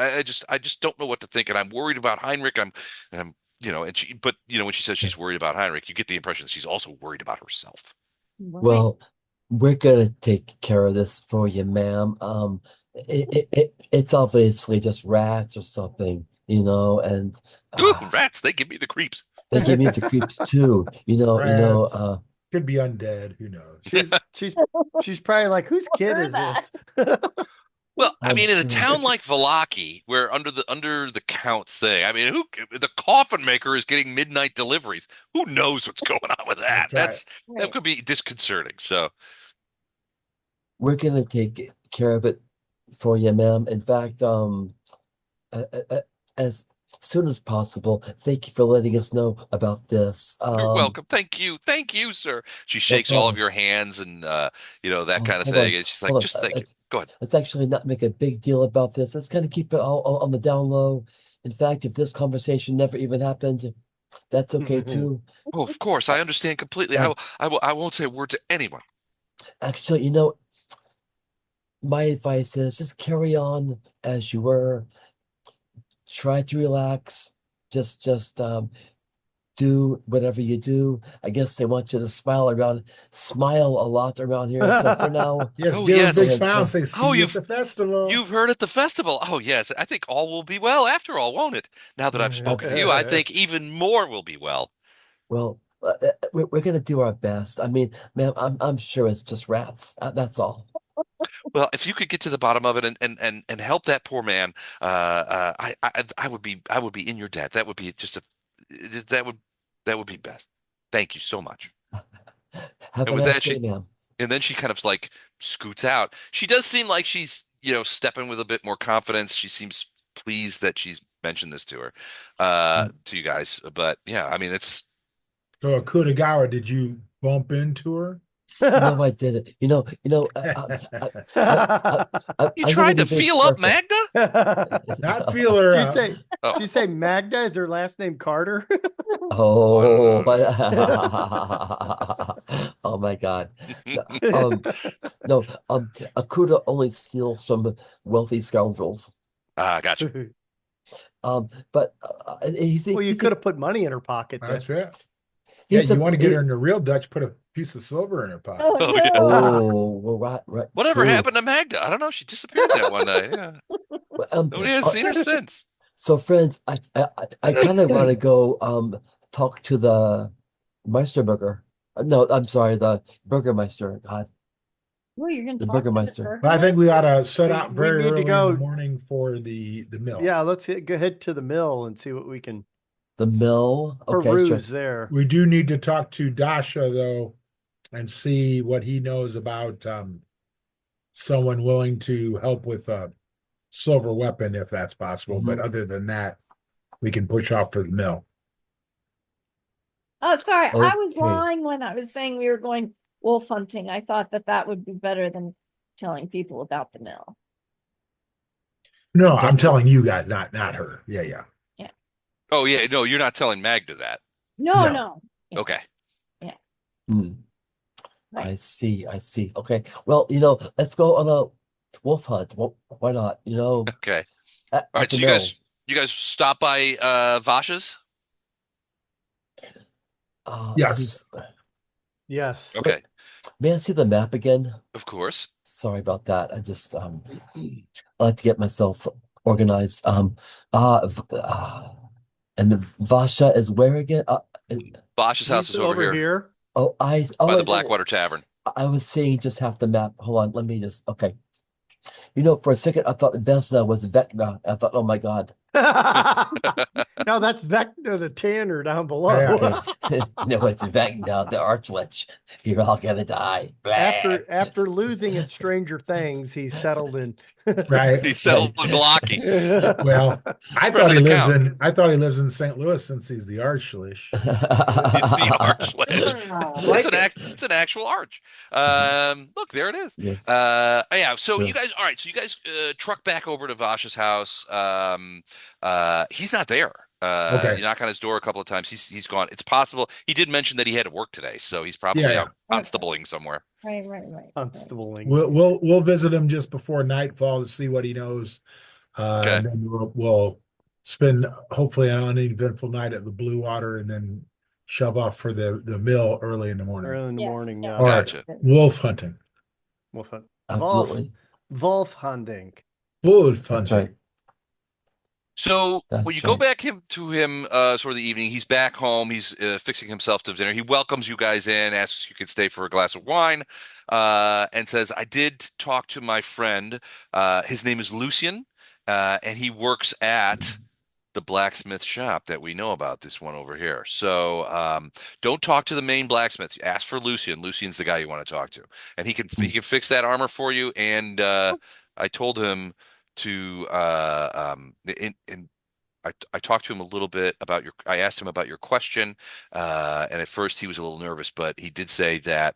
I just don't know what to think, and I'm worried about Heinrich. When she says she's worried about Heinrich, you get the impression that she's also worried about herself." Right. Well, we're gonna take care of this for you, ma'am. It's obviously just rats or something, and Ooh, rats, they give me the creeps. they give me the creeps too. Rats. Could be undead. Who knows? She's probably like, whose kid is this? Well, I I'm mean, in a sure. town like Vallaki, where under the counts thing, I mean, the coffin maker is getting midnight deliveries. Who knows what's going on with that? That's That Right. could be disconcerting. So, We're gonna take care of it for you, ma'am. In fact, as soon as possible. Thank you for letting us know about this. you're welcome. Thank you, sir. She No shakes all of problem. your hands and that Oh, kind of hold thing, on, and she's like, hold just on. thank you. Go ahead. Let's actually not make a big deal about this. Let's kind of keep it all on the down low. In fact, if this conversation never even happened, that's okay too. Oh, of course, I understand completely. Um, I won't say a word to anyone. Actually, my advice is just carry on as you were. Try to relax. Just do whatever you do. I guess they want you to smile a lot around here. So for now, yes. Oh, Give a yes. big go ahead, smile and sir. say, "See Oh, you at the festival." You've heard at the festival. Oh, yes. I think all will be well after all, won't it? Now that I've spoken to you, I think even more will be well. Well, we're gonna do our best. I mean, ma'am, I'm sure it's just rats. That's all. Well, if you could get to the bottom of it and help that poor man, I would be in your debt. That would be that would that would be best. Thank you so much. Have And a with nice that, day, ma'am. and then she kind of like scoots out. She does seem like she's, stepping with a bit more confidence. She seems pleased that she's mentioned this to her, to you guys. But yeah, I mean, it's So, Kutagawa, did you bump into her? No, I didn't. you I'm gonna tried be to very feel up careful. Magda? Not feel her Did you up. say Oh. did you say Magda? Is her last name Carter? Oh, oh my God. No, Akuda only steals from wealthy scoundrels. Gotcha. But he's Well, you could have put money in her pocket then. That's it. Yeah, he's you a want to get he- her in the real Dutch, put a piece of silver in her pocket. Oh, Oh, no. yeah. Oh, well, right, Whatever true. happened to Magda? I don't know. She disappeared that one night. Yeah. Well, Nobody has seen her since. So, friends, I kind of want to go talk to the Meisterburger. No, I'm sorry, the Burgermeister. God, Oh, you're gonna the talk to the Burgermeister. But I think we ought to set We- out we very need to early in go- the morning for the mill. Yeah, let's go head to the mill and see what we can The mill. Okay, sure. peruse there. We do need to talk to Dasha though and see what he knows about someone willing to help with a silver weapon if that's possible. But other than that, we can push off for the mill. Oh, sorry. I was Okay. lying when I was saying we were going wolf hunting. I thought that would be better than telling people about the mill. No, I'm That's- telling you guys, not her. Yeah, yeah. Oh yeah, no, you're not telling Magda that. No, No. no. Yeah. Okay. Hmm. Right. I see. Okay. Well, let's go on a wolf hunt. Well, why not? Okay. At All right. the So mill. you guys stop by Vasha's? Yes. Yes. Okay. May I see the map again? Of course. Sorry about that. I just I like to get myself organized. And Vasha is where again? Vasha's house He's is over here Oh, by the Blackwater Tavern. I was seeing just half the map. Hold on, let me just okay. For a second I thought Vesna was Vecna. I thought, oh my God. No, that's Vecna the Tanner down below. Okay. No, it's Vecna, the Archlich. You're all gonna die. After losing at Stranger Things, he settled in. Right. He settled in Vallaki. Well, I Friend thought of he the lives count. in I thought he lives in St. Louis since he's the Archlish. It's the arch ledge. Like It's an actual arch. Look, there it is. Yes. Yeah. So Sure. you guys, all right. So you guys truck back over to Vasha's house. He's not there. Okay. You knock on his door a couple of times. He's gone. It's possible he did mention that he had to work today, so he's probably Yeah, out constabling somewhere. Right. Unstabling. We'll visit him just before nightfall to see what he knows. Okay. And then we'll spend hopefully an uneventful night at the Blue Water and then shove off for the mill early in the morning. Early in the Yeah, morning, yeah. yeah. All right. Gotcha. Wolf hunting. Wolf hunt. Absolutely. Wolf hunting. Wolf That's hunting. right. So when That's you go right. back to him sort of the evening, he's back home. He's fixing himself to dinner. He welcomes you guys in, asks if you could stay for a glass of wine, and says, "I did talk to my friend. His name is Lucian, and he works at the blacksmith shop that we know about. This one over here. So don't talk to the main blacksmith. Ask for Lucian. Lucian's the guy you want to talk to, and he can fix that armor for you. And I told him." To I talked to him a little bit about I asked him about your question, and at first he was a little nervous, but he did say that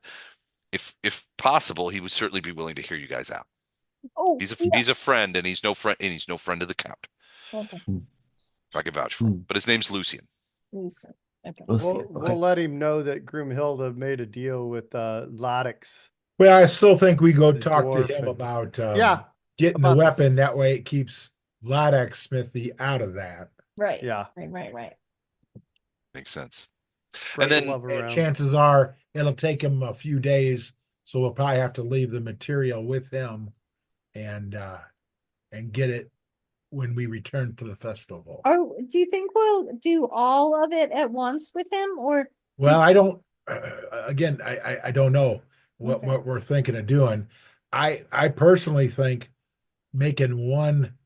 if possible, he would certainly be willing to hear you guys out. Oh, He's a friend, and he's no friend of the count. okay. I can vouch for him. But his name's Lucian. Lisa. Okay. Lucian. We'll let him know that Groomhilda made a deal with Ladix. Well, I still think we go The talk to dwarf him and- about Yeah. getting the about weapon. this- That way it keeps Vladex Smithy out of that. Right. Yeah. Right. Makes sense. Spread And the then- love And around. chances are it'll take him a few days, so we'll probably have to leave the material with him and get it when we return for the festival. Oh, do you think we'll do all of it at once with him, or Well, I don't. Again, I don't know Okay. what we're thinking of doing. I personally think making one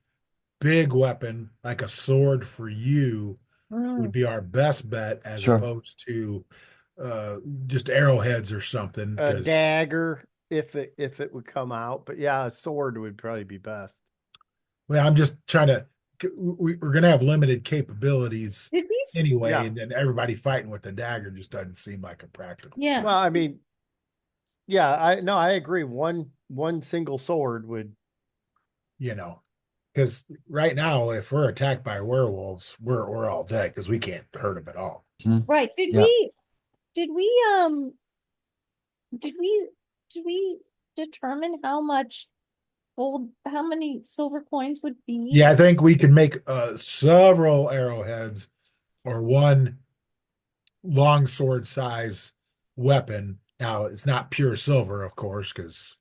big weapon like a sword for you would be our best bet as Sure. opposed to just arrowheads or something. A 'Cause, dagger if it would come out, but yeah, a sword would probably be best. well, I'm just trying to. We're going to have limited capabilities did we? anyway, Yeah. and then everybody fighting with the dagger just doesn't seem like a practical. Yeah. Well, I mean, yeah, I agree. One single sword would. Because right now, if we're attacked by werewolves, we're all dead because we can't hurt them at all. Right. Did Yeah. we determine how much gold, how many silver coins would be? Yeah, I think we can make several arrowheads or one long sword size weapon. Now, it's not pure silver, of course, because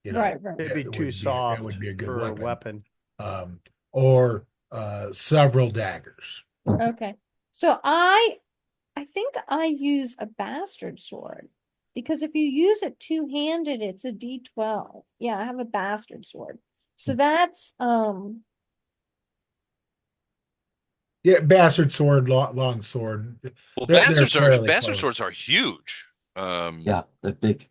Right. It'd be it too would soft it would be a good for a weapon. weapon. Or several daggers. Okay. So I think I use a bastard sword because if you use it two-handed, it's a D12. Yeah, I have a bastard sword. So that's Yeah, bastard sword, long sword. Well, They're fairly bastard close. swords are huge. Yeah, they're big,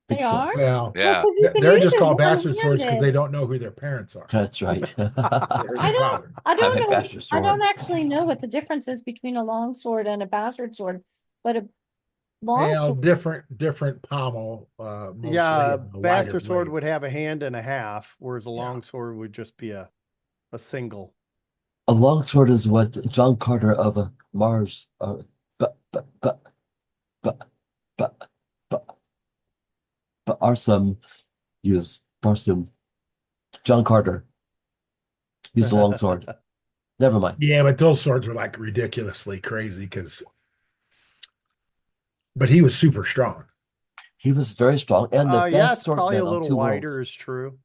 They big are? swords. Well, Well, Yeah. 'cause you can they're use just it called bastard swords because they one-handed. don't know who their parents are. That's right. Or I their don't, father. I I have a don't know, bastard I don't sword. actually know what the difference is between a long sword and a bastard sword, but a long Well, sword, different pommel, mostly, Yeah, and a wider bastard sword blade. would have a hand and a half, whereas a Yeah. long sword would just be a single. A longsword is what John Carter of Mars, but, but, but, but Arsum used. Barsum. John Carter used a longsword. Never mind. Yeah, but those swords were like ridiculously crazy but he was super strong. He was very strong and the Yeah, best it's probably a swordsman of little two wider worlds. is true.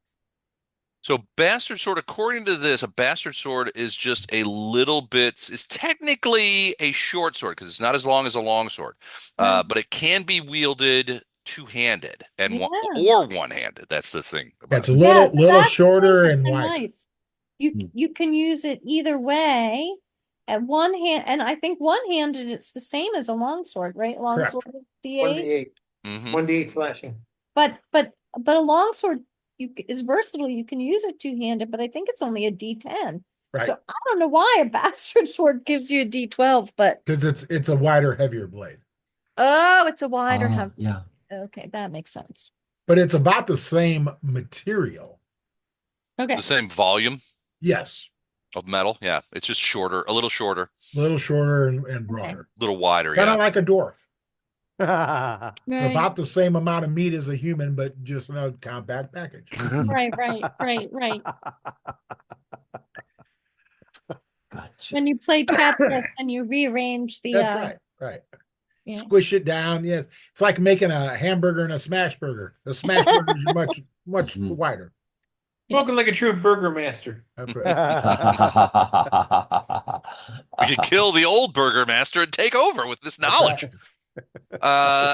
So bastard sword, according to this, a bastard sword is just a little bit, is technically a short sword because it's not as long as a long sword. Right. But it can be wielded two-handed and Yeah. one-handed. That's the thing about It's it. a Yeah, so little that's shorter and so wider. nice. Hmm. You can use it either way. At one hand, and I think one-handed it's the same as a longsword, right? Correct. Longsword is One D8, D8, Hmm. one D8 slashing. but a longsword is versatile. You can use it two-handed, but I think it's only a D10. Right. So I don't know why a bastard sword gives you a D12, but Because it's a wider, heavier blade. oh, it's a wider have. Yeah. Okay, that makes sense. But it's about the same material. Okay. The same volume Yes. of metal. Yeah, it's just shorter, a little shorter, A little shorter and Okay. broader. a little wider. Kind Yeah. of like a dwarf. Right. It's about the same amount of meat as a human, but just in a compact package. Right. Gotcha. When you play Tetris and you rearrange the That's right. Right. yeah. Squish it down. Yes. It's like making a hamburger and a smash burger. The smash burgers are much Mhm. wider. Spoken like a true burger master. That's right. We could kill the old burger master and take over with this That's knowledge. right.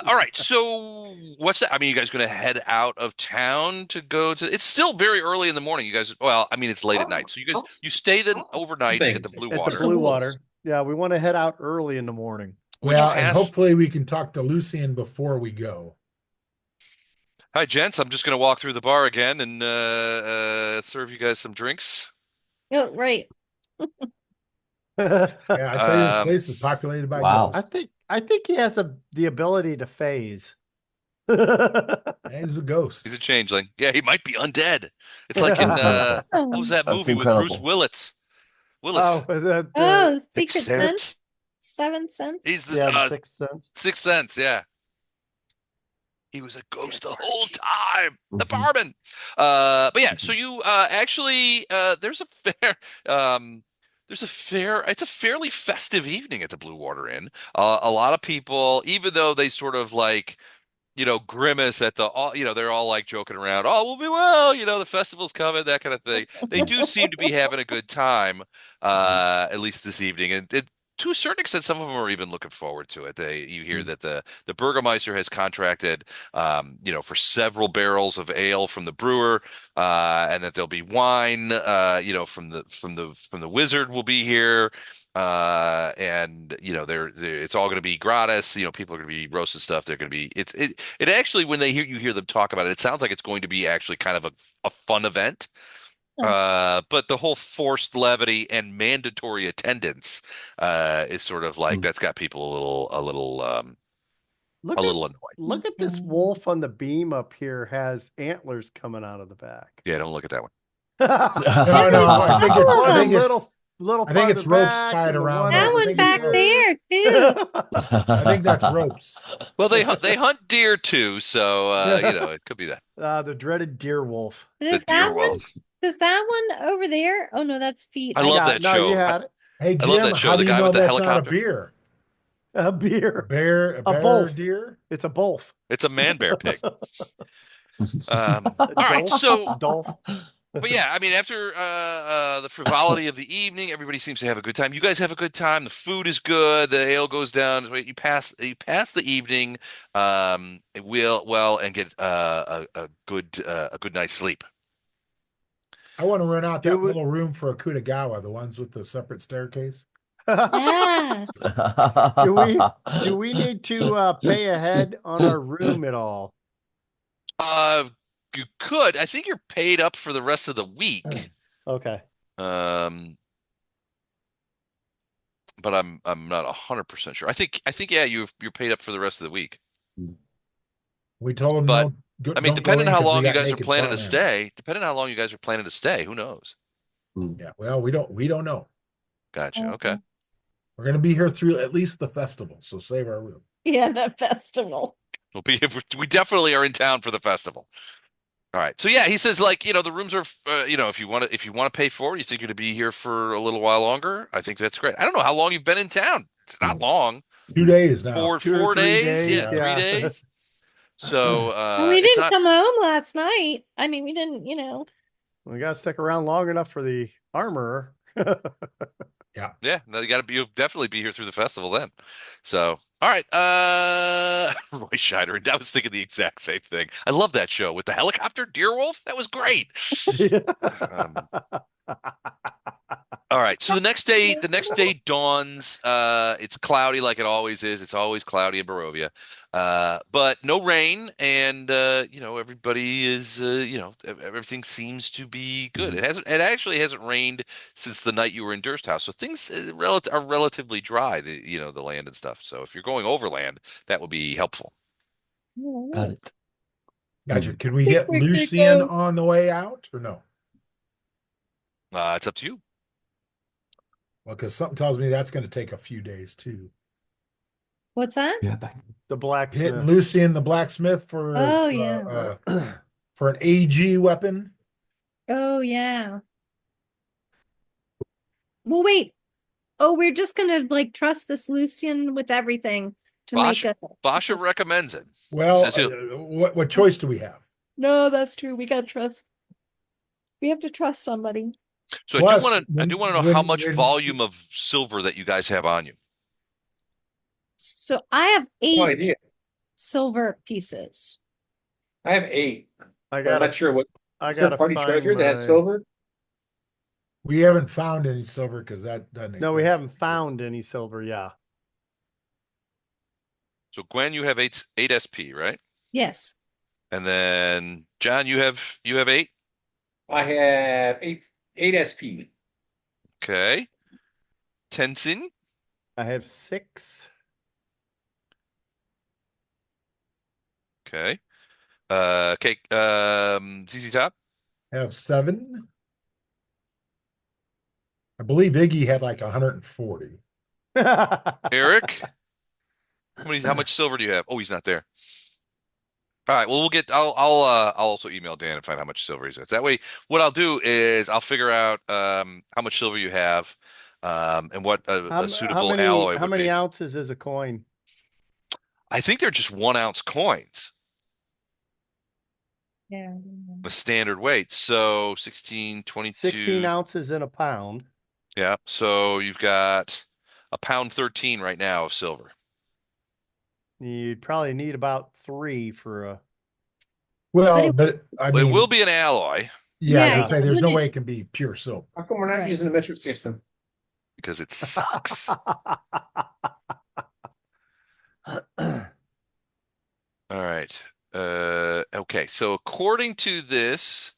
All right. So what's that? I mean, you guys going to head out of town to go to? It's still very early in the morning. You guys. Well, I mean, it's late at night. So you stay the overnight at the Things. Blue At the Water. Blue Water. Yeah, we want to head out early in the morning. Would you Well, and pass? hopefully we can talk to Lucian before we go. Hi, gents. I'm just going to walk through the bar again and serve you guys some drinks. Oh, right. Yeah, I tell you, this Um, place is populated by Wow. ghosts. I think he has the ability to phase. He's a ghost. He's a changeling. Yeah, he might be undead. It's like in Incredible. what was that That's movie with Bruce incredible. Willis? Oh, the Oh, Sixth Secret Sense? Sense, Seventh Sense. He's the yeah, the Sixth Sense. Sixth Sense. Yeah. He was a ghost the whole time. The Mhm. barman. But yeah, so you actually there's a fair it's a fairly festive evening at the Blue Water Inn. A lot of people, even though they sort of like grimace at they're all like joking around. Oh, we'll be well, the festival's coming, that kind of thing. They do seem to be having a good time, at least this evening. And to a certain extent, some of them are even looking forward to it. You hear that the Burgermeister has contracted, for several barrels of ale from the brewer, and that there'll be wine, from the wizard will be here. And it's all going to be gratis. People are going to be roasting stuff. They're going to be it actually, when you hear them talk about it, it sounds like it's going to be actually kind of a fun event. But the whole forced levity and mandatory attendance is sort of like that's got people Look a at little annoyed. look at this wolf on the beam up here has antlers coming out of the back. Yeah, don't look at that one. No, I think it's Oh, I think little I think it's farther ropes back tied and the around That I one think it's back ropes. there too. I think that's ropes. Well, they hunt deer too, so it could be that the dreaded deer wolf. the Does deer that one? wolf. Does that one over there? Oh no, that's feet. I love Yeah, that no, you show. had it. Hey I love Jim, that show. how The do you guy know with the that's not a helicopter. beer? A A beer. bear, a A bear wolf. deer? It's a wolf. It's a man bear pig. A All right, dolph. so Dolph. but yeah, I mean, after the frivolity of the evening, everybody seems to have a good time. You guys have a good time. The food is good. The ale goes down. You pass the evening, and get a good night's sleep. I want to run out Do that we, little room for a Kutagawa, the ones with the separate staircase. Yes. Do we need to pay ahead on our room at all? Uh, you could. I think you're paid up for the rest of the week. Okay. Um, but I'm not 100% sure. I think yeah, you're paid up for the rest of the week. We told them But no, I mean, don't go depending in on how because we long you got guys are naked planning to farm animals. stay, who knows? Yeah, well, we don't know. Gotcha. Okay. We're gonna be here through at least the festival, so save our room. Yeah, the festival. We definitely are in town for the festival. All right. So yeah, he says like, the rooms are, if you want to pay for it, you think you're going to be here for a little while longer. I think that's great. I don't know how long you've been in town. It's not long. 2 days now. Four, 2 or four 3 days. Yeah. days. 3 days. So, And we it's didn't not, come home last night. I mean, we didn't, We got to stick around long enough for the armorer. yeah, no, you'll definitely be here through the festival then. So, all right. Roy Scheider. I was thinking the exact same thing. I love that show with the helicopter, Deerwolf. That was great. Um, All right. So the next day dawns. It's cloudy like it always is. It's always cloudy in Barovia. But no rain, and everybody is everything seems to be good. It actually hasn't rained since the night you were in Durst House. So things are relatively dry, the land and stuff. So if you're going overland, that would be helpful. Got it. Gotcha. Can we get Lucian on the way out or no? It's up to you. Well, because something tells me that's going to take a few days too. What's that? Yeah, back. The Hitting blacksmith. Lucian the blacksmith Oh, yeah. For an AG weapon. Oh, yeah. Well, wait. Oh, we're just gonna like trust this Lucian with everything to make a. Basha recommends it. Well, Says he'll- what choice do we have? No, that's true. We gotta trust. We have to trust somebody. So Plus, I do want to know how much volume of silver that you guys have on you. So I have No 8 idea. silver pieces. I have 8. I But I'm got not sure what. I Is there got a party find treasure that has my- silver? We haven't found any silver because that doesn't. No, we haven't found any silver. Yeah. So Gwen, you have eight SP, right? Yes. And then John, you have 8. I have 8 SP. Okay. Tenzin, I have 6. okay. Okay. ZZ Top, Have 7. I believe Iggy had like 140. Eric. How much silver do you have? Oh, he's not there. All right. Well, I'll also email Dan and find how much silver he's at. That way, what I'll do is I'll figure out how much silver you have, and what a suitable alloy how would many be. ounces is a coin? I think they're just 1 ounce coins, Yeah. the standard weight. So 16, 22. 16 ounces in a pound. Yeah. So you've got a pound 13 right now of silver. You'd probably need about 3 for a. Well, but I It mean, will be an alloy yeah, Yeah, I say there's no wouldn't- way it can be pure silver. How come we're not Right. using the metric system? because it sucks. All right. Okay. So according to this,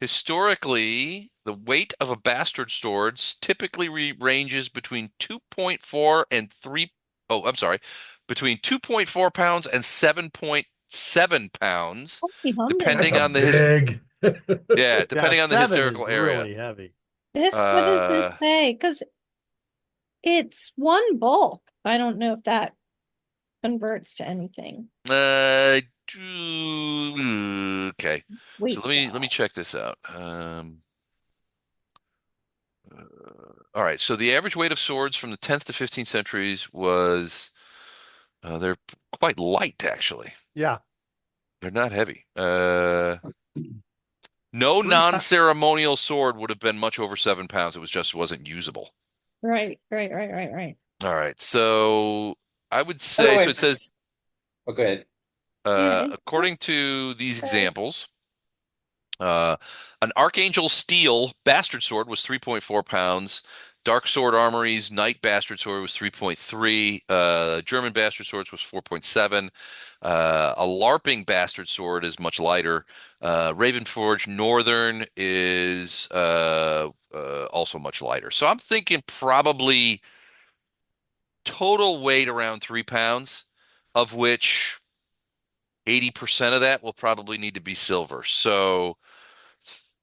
historically, the weight of a bastard sword typically ranges between 2.4 and 3. Oh, I'm sorry, between 2.4 pounds and 7.7 pounds, Holy humding. depending That's on a big. depending Yeah, on the 7 historical is area. really heavy. What does this say? Because it's 1 bulk. I don't know if that converts to anything. Okay. Wait. So let me check this out. All right. So the average weight of swords from the 10th to 15th centuries was they're quite light actually. Yeah. They're not heavy. No 3 non-ceremonial sword would have been much over 7 pounds. It just wasn't usable. Right. All right. So I would By the say way- so. It says Oh, go ahead. according to these examples, an Archangel Steel bastard sword was 3.4 pounds. Dark Sword Armory's Knight Bastard Sword was 3.3. German Bastard Swords was 4.7. A LARPing Bastard Sword is much lighter. Ravenforge Northern is also much lighter. So I'm thinking probably total weight around 3 pounds, of which 80% of that will probably need to be silver. So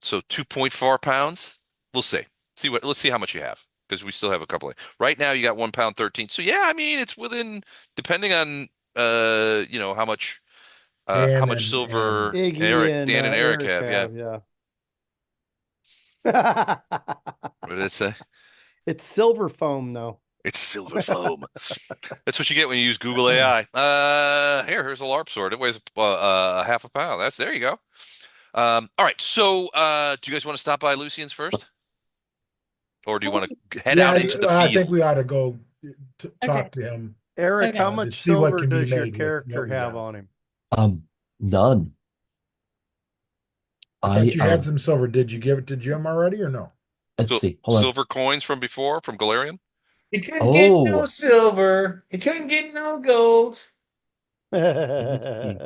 2.4 pounds. We'll see. Let's see how much you have, because we still have a couple of. Right now you got 1 pound 13. So yeah, I mean it's within, depending on how Dan much and silver Iggy and Dan and Eric Eric have. Yeah. have, yeah. What did it say? It's silver foam though. It's silver foam. That's what you get when you use Google AI. Here's a LARP sword. It weighs a half a pound. There you go. All right. So, do you guys want to stop by Lucian's first, or do you want to head yeah, out into the I field? think we ought to go talk Okay. to him Eric, Okay. how to much see what silver can be does your made with what character we have got. on him? None. I thought you had some silver. Did you give it to Jim already or no? Let's So, see. Hold on. silver coins from before, from Galarian? He couldn't get no Oh, silver. He couldn't get no gold. let me see.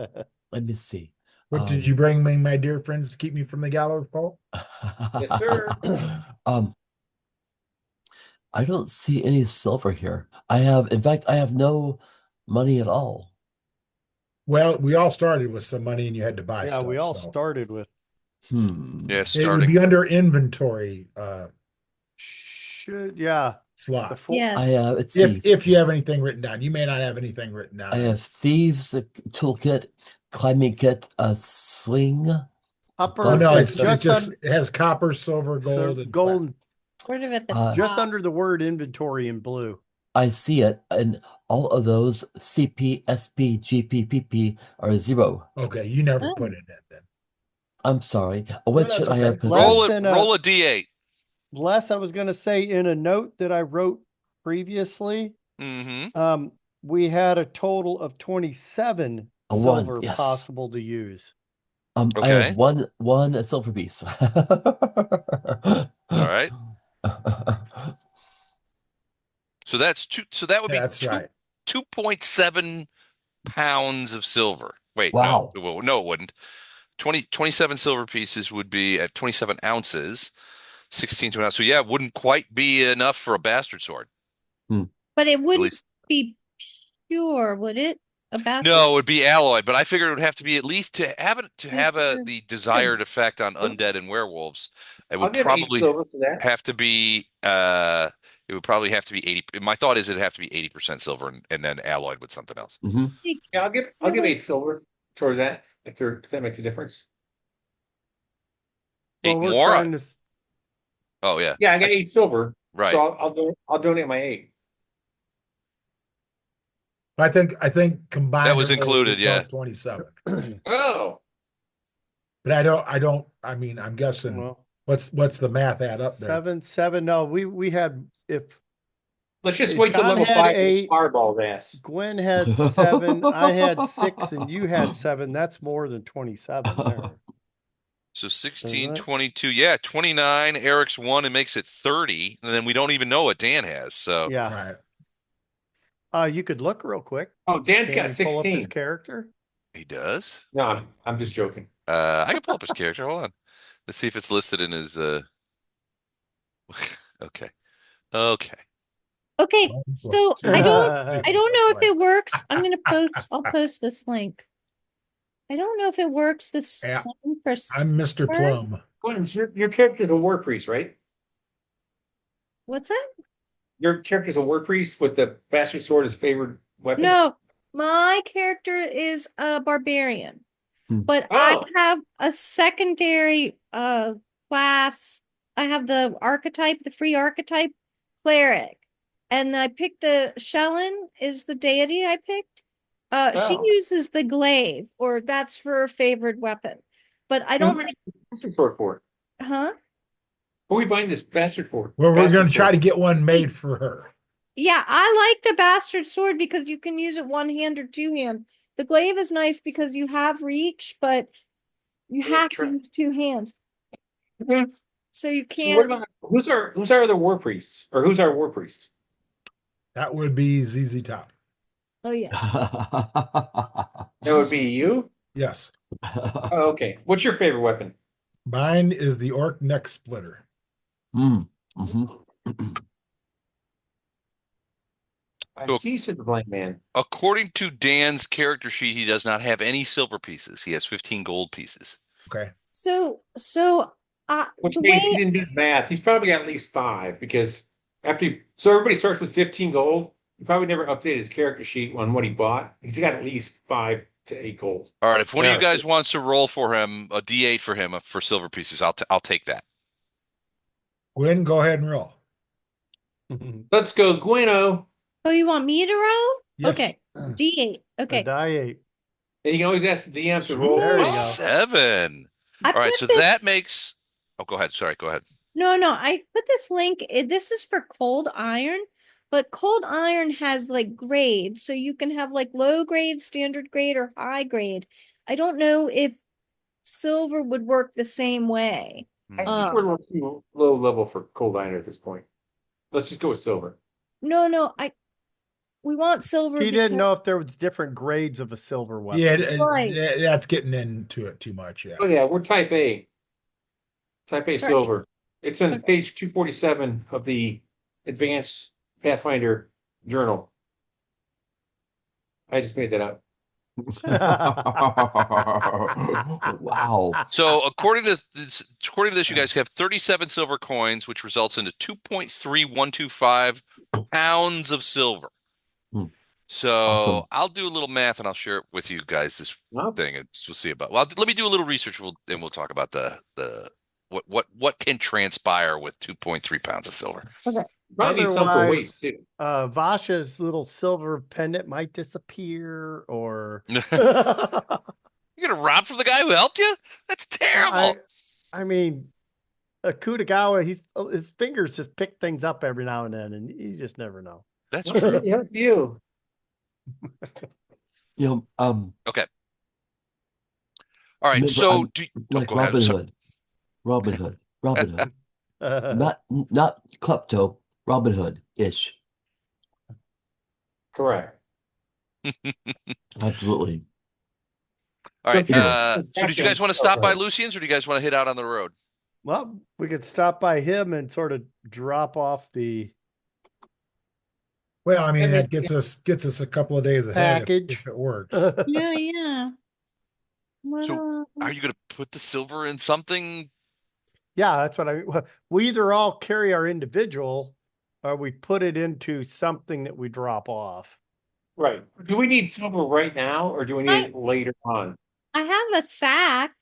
Let me see. What did you bring me, my dear friends, to keep me from the gallows pole? Yes, sir. I don't see any silver here. In fact, I have no money at all. Well, we all started with some money and you had to buy Yeah, stuff. we all So started with. Yeah, it would starting. be under inventory Yeah. slot. Yes. Let's see. If you have anything written down, you may not have anything written down. I have thieves toolkit, climbing kit, a sling. Upper, Oh no, It's it has copper, silver, gold, and gold, Sort of at the just top. under the word inventory in blue. I see it, and all of those CP, SP, GP, PP are 0. Okay, you never Oh. put in that then. I'm sorry. What that's should I okay. have put Less in? than Roll a D8. Les, I was going to say in a note that I wrote previously, Mm-hmm. we had a total of 27 A 1, silver yes. possible to use. I Okay. have one silver piece. All right. So that's two. So that would be That's right. 2.7 pounds of silver. Wait, Wow. no, it wouldn't. 27 silver pieces would be at 27 ounces, 16 to an ounce. So yeah, it wouldn't quite be enough for a bastard sword. But it At wouldn't least, be pure, would it? A bastard? no, it would be alloyed, but I figured it would have to be at least to have the desired effect on undead and werewolves. It I'll would give 8 probably silver for that. have to be it would probably have to be 80. My thought is it'd have to be 80% silver and then alloyed with something else. Mm-hmm. Yeah, I'll give 8 silver toward that if that makes a difference. Well, 8 we're more? trying to. Oh yeah. Yeah, I got 8 silver. Right. So I'll donate my 8. I think combined That was included, yeah. 27. Oh. But I mean, I'm guessing Well, what's the math add up there? 7. No, we had, if Let's just wait till John level had 5 8, fireball ass. Gwen had 7, I had 6, and you had 7. That's more than 27 there. So 16, 22, yeah, 29. Eric's 1 and makes it 30, and then we don't even know what Dan has. So Yeah. Right. You could look real quick. Oh, Dan's Can got you pull up his 16. character? he does. No, I'm just joking. I can pull up his character. Hold on. Let's see if it's listed in his. Okay. Okay, so I don't know if it works. I'll post this link. I don't know if it works the Yeah. same for I'm Mr. silver. Plum. Gwen, your character's a war priest, right? What's that? Your character's a war priest with the bastard sword as favored weapon? No, my character is a barbarian, but Oh. I have a secondary class. I have the free archetype cleric, and I picked the Shellen is the deity I picked. She Oh. uses the glaive, or that's her favorite weapon. But I don't Who think, bastard sword for it? huh? Who are we buying this bastard for? Well, we're Bastard going to try sword. to get one made for her. Yeah, I like the bastard sword because you can use it one hand or two hand. The glaive is nice because you have reach, but you have to use two hands. So you So what can't. about Who's our other war priests? Or who's our war priest? That would be ZZ Top. Oh yeah. That would be you? Yes. Oh, okay. What's your favorite weapon? Mine is the Orc Neck Splitter. Mm, mhm. I So- see, said the blind man. According to Dan's character sheet, he does not have any silver pieces. He has 15 gold pieces. Okay. So Which the means he way didn't do the math. He's probably got at least 5 because so everybody starts with 15 gold. He probably never updated his character sheet on what he bought. He's got at least 5 to 8 gold. All right, if one of Yeah, you guys so- wants to roll for him a D8 for him for silver pieces, I'll take that. Gwen, go ahead and roll. Let's go, Gweno. oh, you want me to roll? Yes. Okay. D8. A Okay. die 8. And you can always ask the DM to roll. There you go. 7. I All right, put so this- that makes. Oh, go ahead. Sorry, go ahead. No, I put this link. This is for cold iron, but cold iron has like grades. So you can have like low grade, standard grade, or high grade. I don't know if silver would work the same way. I think Uh, we're a little too low level for cold iron at this point. Let's just go with silver. No, we want silver He didn't because know if there was different grades of a silver weapon. Yeah, Right. that's getting into it too much. Yeah. Oh yeah, we're type A. Type A Sorry. silver. It's on Okay. page 247 of the Advanced Pathfinder Journal. I just made that up. Wow. So according to this, you guys have 37 silver coins, which results into 2.3125 pounds of silver. Hmm. So Awesome. I'll do a little math and I'll share it with you guys this Huh? thing, and we'll see about. Well, let me do a little research. We'll talk about the what can transpire with 2.3 pounds of silver. Probably need some for Otherwise- waste too. Vasha's little silver pendant might disappear, or You're gonna rob from the guy who helped you? That's terrible. I mean, Akutagawa, his fingers just pick things up every now and then, and you just never know. That's true. Yeah, you. You know, Okay. All right. remember, So I'm do like go ahead. Robin So- Hood. Robin Hood. Not klepto, Robin Hood-ish. Correct. Absolutely. All So right. if you just- So did you guys want to stop by Lucian's, or do you guys want to hit out on the road? Well, we could stop by him and sort of drop off the Well, I mean, And that it- gets us a couple of days ahead package. if it works. yeah. Well, Are you gonna put the silver in something? Yeah, that's what we either all carry our individual or we put it into something that we drop off. Right. Do we need silver right now, or do we need it later on? I have a sack.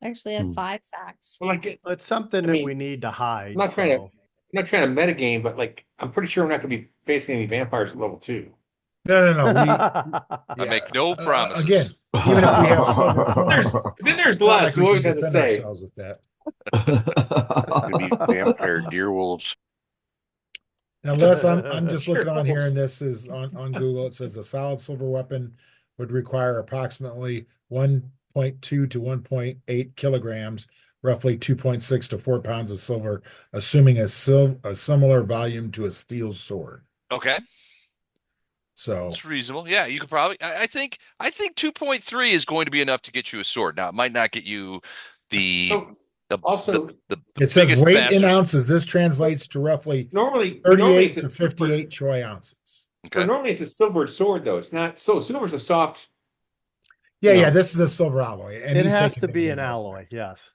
Actually, I have Hmm. 5 sacks. Well, like, It's something I that mean, we need to hide. I'm not trying to- so- I'm not trying to metagame, but like, I'm pretty sure we're not going to be facing any vampires at level 2. No. I Yeah. make no promises. Again, even if we have silver coins, Then there's it's not less. like We we always can have to defend say. ourselves with that. Could be vampire deer wolves. Now, Les, I'm just Sure. looking on here, and this is on Google. It says a solid silver weapon would require approximately 1.2 to 1.8 kilograms, roughly 2.6 to 4 pounds of silver, assuming a similar volume to a steel sword. Okay, So, it's reasonable. Yeah, you could probably. I think 2.3 is going to be enough to get you a sword. Now, it might not get you the So the also, the it says biggest weight in bastards. ounces. This translates to roughly normally 38 it's a to silver- 58 troy ounces. So Okay. normally it's a silver sword, though. It's not. So silver's a soft. Yeah, No. this is a silver alloy, and It he's has taking to be the an weight off alloy, that. yes.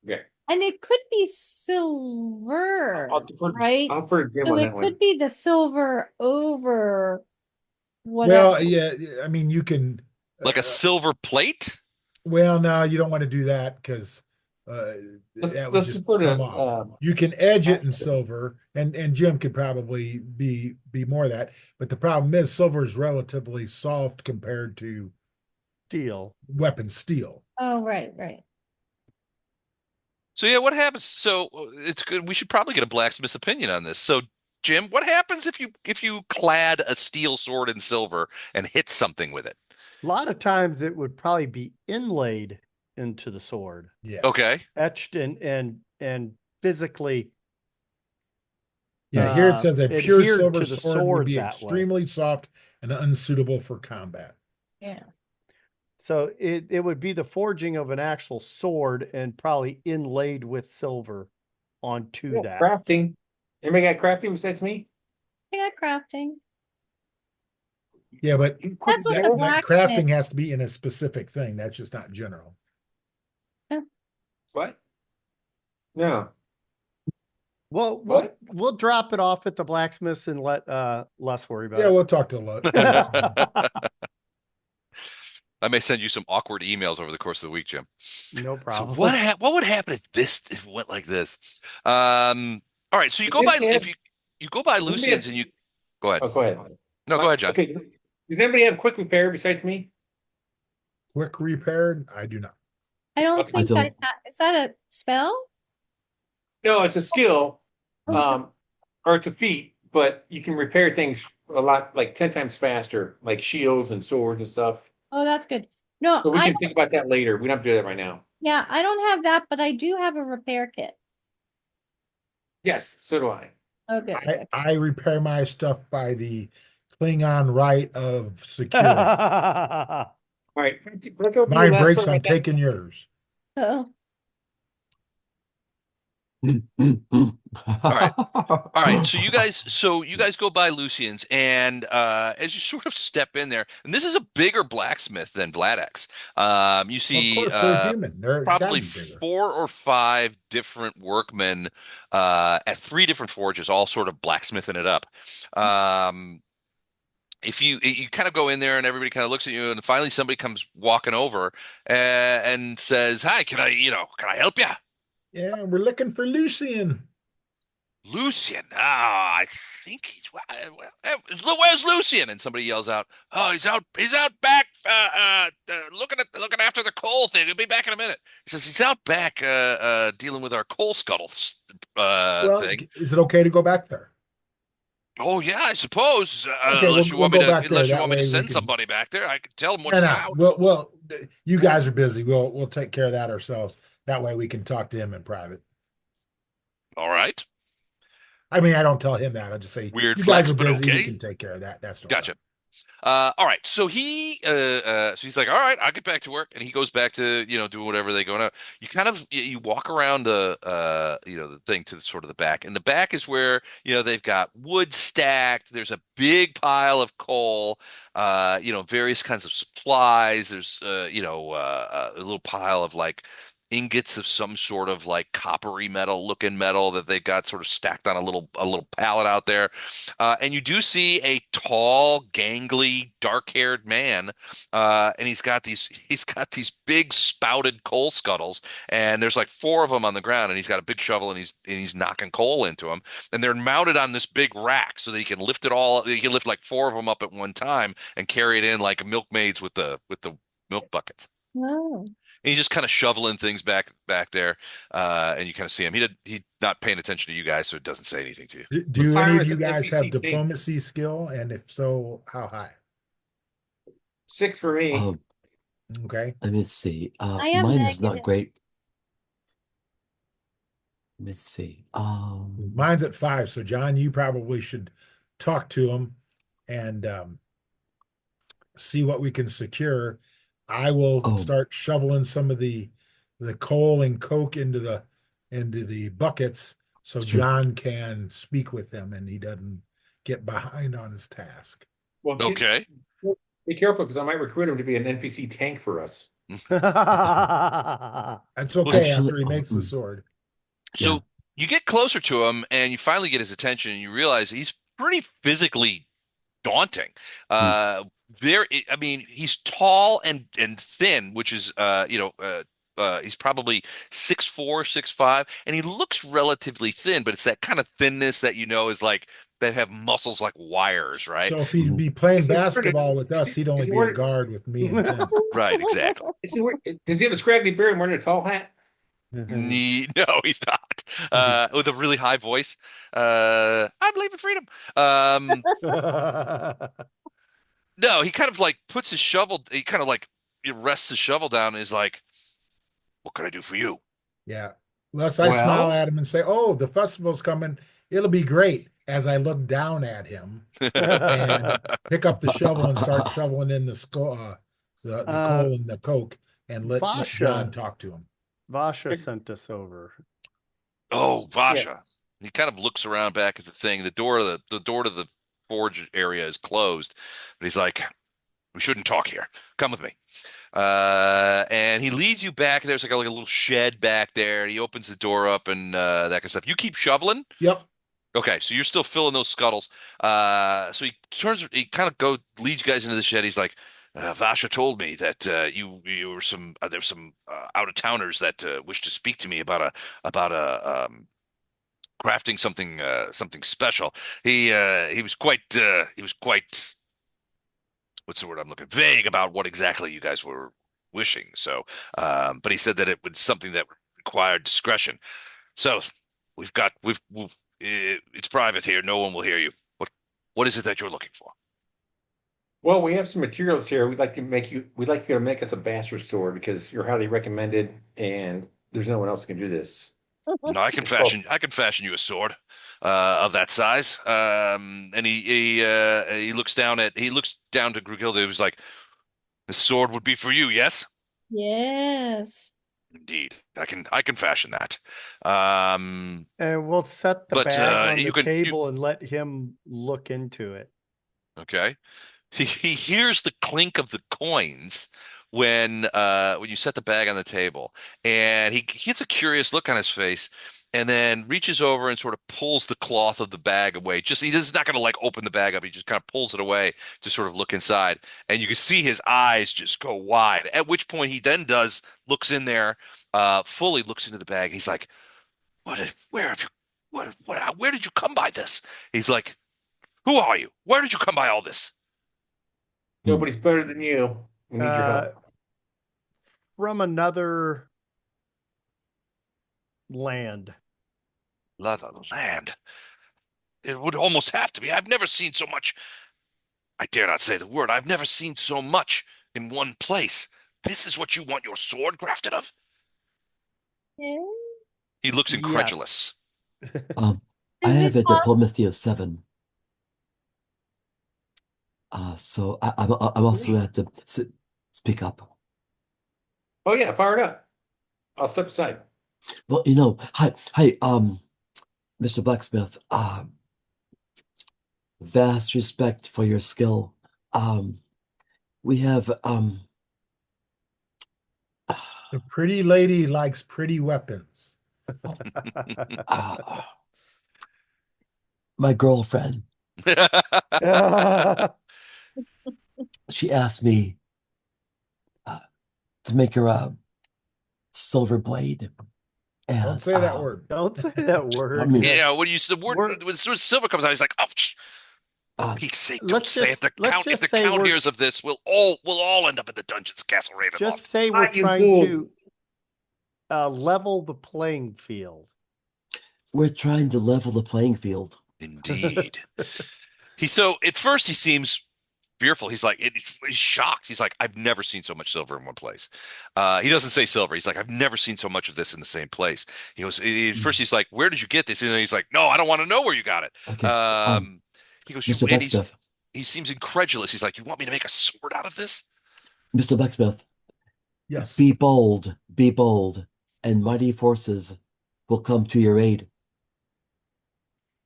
Okay. And it could be silver, I'll defer, right? I'll defer to Jim So on it that could one. be the silver over Well, whatever. yeah, I mean, you can Like a silver plate. well, no, you don't want to do that because Let's that would let's just defer come to. off. You can edge it in silver, and Jim could probably be more of that. But the problem is, silver is relatively soft compared to Steel. weapon steel. Oh, right. So yeah, what happens? So it's good. We should probably get a blacksmith's opinion on this. So Jim, what happens if you clad a steel sword in silver and hit something with it? A lot of times it would probably be inlaid into the sword, Yeah. Okay. etched and physically Yeah, here it says a pure adhered silver to the sword would sword be that way. extremely soft and unsuitable for combat. Yeah. So it would be the forging of an actual sword and probably inlaid with silver onto that. Crafting. Anybody got crafting besides me? I got crafting. Yeah, but You That's what that, the that blacksmith. crafting has to be in a specific thing. That's just not general. What? No. Well, What? we'll drop it off at the blacksmiths and let Les worry Yeah, about we'll talk to Lo. it. I may send you some awkward emails over the course of the week, Jim. No So problem. what would happen if it went like this? All right. So you go Did by anybody if you go by Anybody Lucian's have- and you go ahead. Oh, go ahead. No, go ahead, John. Okay. Did anybody have quick repair besides me? Quick repaired? I do not. I don't Okay. think don't. is that a spell? No, it's a skill, Oh, it's a- or it's a feat, but you can repair things a lot, like 10 times faster, like shields and swords and stuff. oh, that's good. No, So we I can think about that later. We don't have to do that right now. yeah, I don't have that, but I do have a repair kit. Yes, so do I. Okay. I repair my stuff by the Klingon right of security. All right. Look over your Mine last breaks, sword I'm right there. taking yours. Oh, right. All right, so you guys go by Lucian's, and as you sort of step in there, and this is a bigger blacksmith than Vladek's. You Well, of see course, they're human. They're gotta probably be bigger. 4 or 5 different workmen at 3 different forges, all sort of blacksmithing it up. If you kind of go in there and everybody kind of looks at you, and finally somebody comes walking over and says, "Hi, can I help you?" Yeah, we're looking for Lucian. Lucian. I think where's Lucian? And somebody yells out, "Oh, he's out back, looking after the coal thing. He'll be back in a minute." He says he's out back, dealing with our coal scuttle Well, thing. is it okay to go back there? Oh yeah, I suppose. Okay, we'll go back there. Unless you That want me to way we send can. somebody back there, I can tell them No, what's no. out. Well, you guys are busy. We'll take care of that ourselves. That way we can talk to him in private. All right, I mean, I don't tell him that. I just say weird you guys flex, are but busy. We okay. can take care of that. That's no Gotcha. problem. All right. So he's like, all right, I'll get back to work, and he goes back to doing whatever they go now. You kind of you walk around the thing to sort of the back, and the back is where they've got wood stacked. There's a big pile of coal, various kinds of supplies. There's a little pile of like ingots of some sort of like coppery looking metal that they've got sort of stacked on a little pallet out there. And you do see a tall, gangly, dark-haired man, and he's got these big spouted coal scuttles, and there's like 4 of them on the ground, and he's got a big shovel, and he's knocking coal into them, and they're mounted on this big rack so that he can lift it all. He can lift like 4 of them up at one time and carry it in like milkmaids with the milk buckets. no. And he's just kind of shoveling things back there, and you kind of see him. He's not paying attention to you guys, so it doesn't say anything to you. Do What any time of is you an guys have NPC thing? diplomacy skill? And if so, how high? 6 for me. Oh, Okay. let me see. I am Mine is not negative. great. Let me see. Mine's at 5. So, John, you probably should talk to him and see what we can secure. I will Oh, start shoveling some of the coal and coke into the buckets so sure. John can speak with them and he doesn't get behind on his task. Well, Okay. be careful because I might recruit him to be an NPC tank for us. That's okay Actually, after he makes the sword. So Yeah. you get closer to him, and you finally get his attention, and you realize he's pretty physically daunting. I mean, he's tall and thin, which is he's probably 6'4", 6'5", and he looks relatively thin, but it's that kind of thinness that is like that have muscles like wires, right? So if he'd be playing Is he wearing basketball with us, he'd only is he be a wearing- guard with me and Tim. Right, exactly. Does he have a scraggly beard and wearing a tall hat? No, he's not. With a really high voice. I believe in freedom. No, he kind of like puts his shovel. He kind of like he rests his shovel down and is like, What can I do for you? Yeah. Unless I smile Well, at him and say, "Oh, the festival's coming. It'll be great." As I look down at him and pick up the shovel and start shoveling in the uh, coal and the coke, and let John Vasha, talk to him. Vasha sent us over. Oh, Yeah. Vasha. He kind of looks around back at the thing. The door to the forge area is closed, but he's like, "We shouldn't talk here. Come with me." And he leads you back. There's like a little shed back there. And he opens the door up and that kind of stuff. You keep shoveling. Yep. Okay, so you're still filling those scuttles. So he kind of leads you guys into the shed. He's like, Vasha told me that you were there's some out of towners that wish to speak to me about crafting something special. He was quite what's the word I'm looking vague about what exactly you guys were wishing. So, but he said that it was something that required discretion. So it's private here. No one will hear you. What is it that you're looking for? Well, we have some materials here. We'd like you to make us a bastard sword because you're highly recommended, and there's no one else who can do this. No, I can fashion you a sword of that size. And he looks down to Grugilda. He was like, "The sword would be for you, yes?" Yes. Indeed, I can fashion that. Um, And we'll set the but bag on you the can table and let him look into it. okay. He hears the clink of the coins when you set the bag on the table, and he gets a curious look on his face, and then reaches over and sort of pulls the cloth of the bag away. He's not going to like open the bag up. He just kind of pulls it away to sort of look inside, and you can see his eyes just go wide. At which point he then looks in there, fully looks into the bag. He's like, Where have you? Where did you come by this?" He's like, "Who are you? Where did you come by all this?" Nobody's better than you. We need your Uh, help. from another land. Leather land. It would almost have to be. I've never seen so much. I dare not say the word. I've never seen so much in one place. This is what you want your sword crafted of? Yeah. He looks incredulous. Yes. I Is have it a diplomacy of 7. So I'm also gonna have to speak up. Oh yeah, fire it up. I'll step aside. Well, hi, Mr. Blacksmith. Vast respect for your skill. We have The pretty lady likes pretty weapons. uh, my girlfriend. She asked me to make her a silver blade. And, Don't say that word. Don't say that I word. mean, When the word when silver comes out, he's like, "Oh, uh, Pete's sake, don't let's say it. just- let's If just the say count we're- hears of this, we'll all end up in the dungeons, Castle Ravenloft." Just say we're You trying fool. to level the playing field. we're trying to level the playing field. Indeed. At first he seems fearful. He's shocked. He's like, "I've never seen so much silver in one place." He doesn't say silver. He's like, "I've never seen so much of this in the same place." He goes, at first he's like, "Where did you get this?" And then he's like, "No, I don't want to know where you got it." Okay. He goes, Mr. Blacksmith, he seems incredulous. He's like, "You want me to make a sword out of this?" Mr. Blacksmith, Yes. be bold, and mighty forces will come to your aid.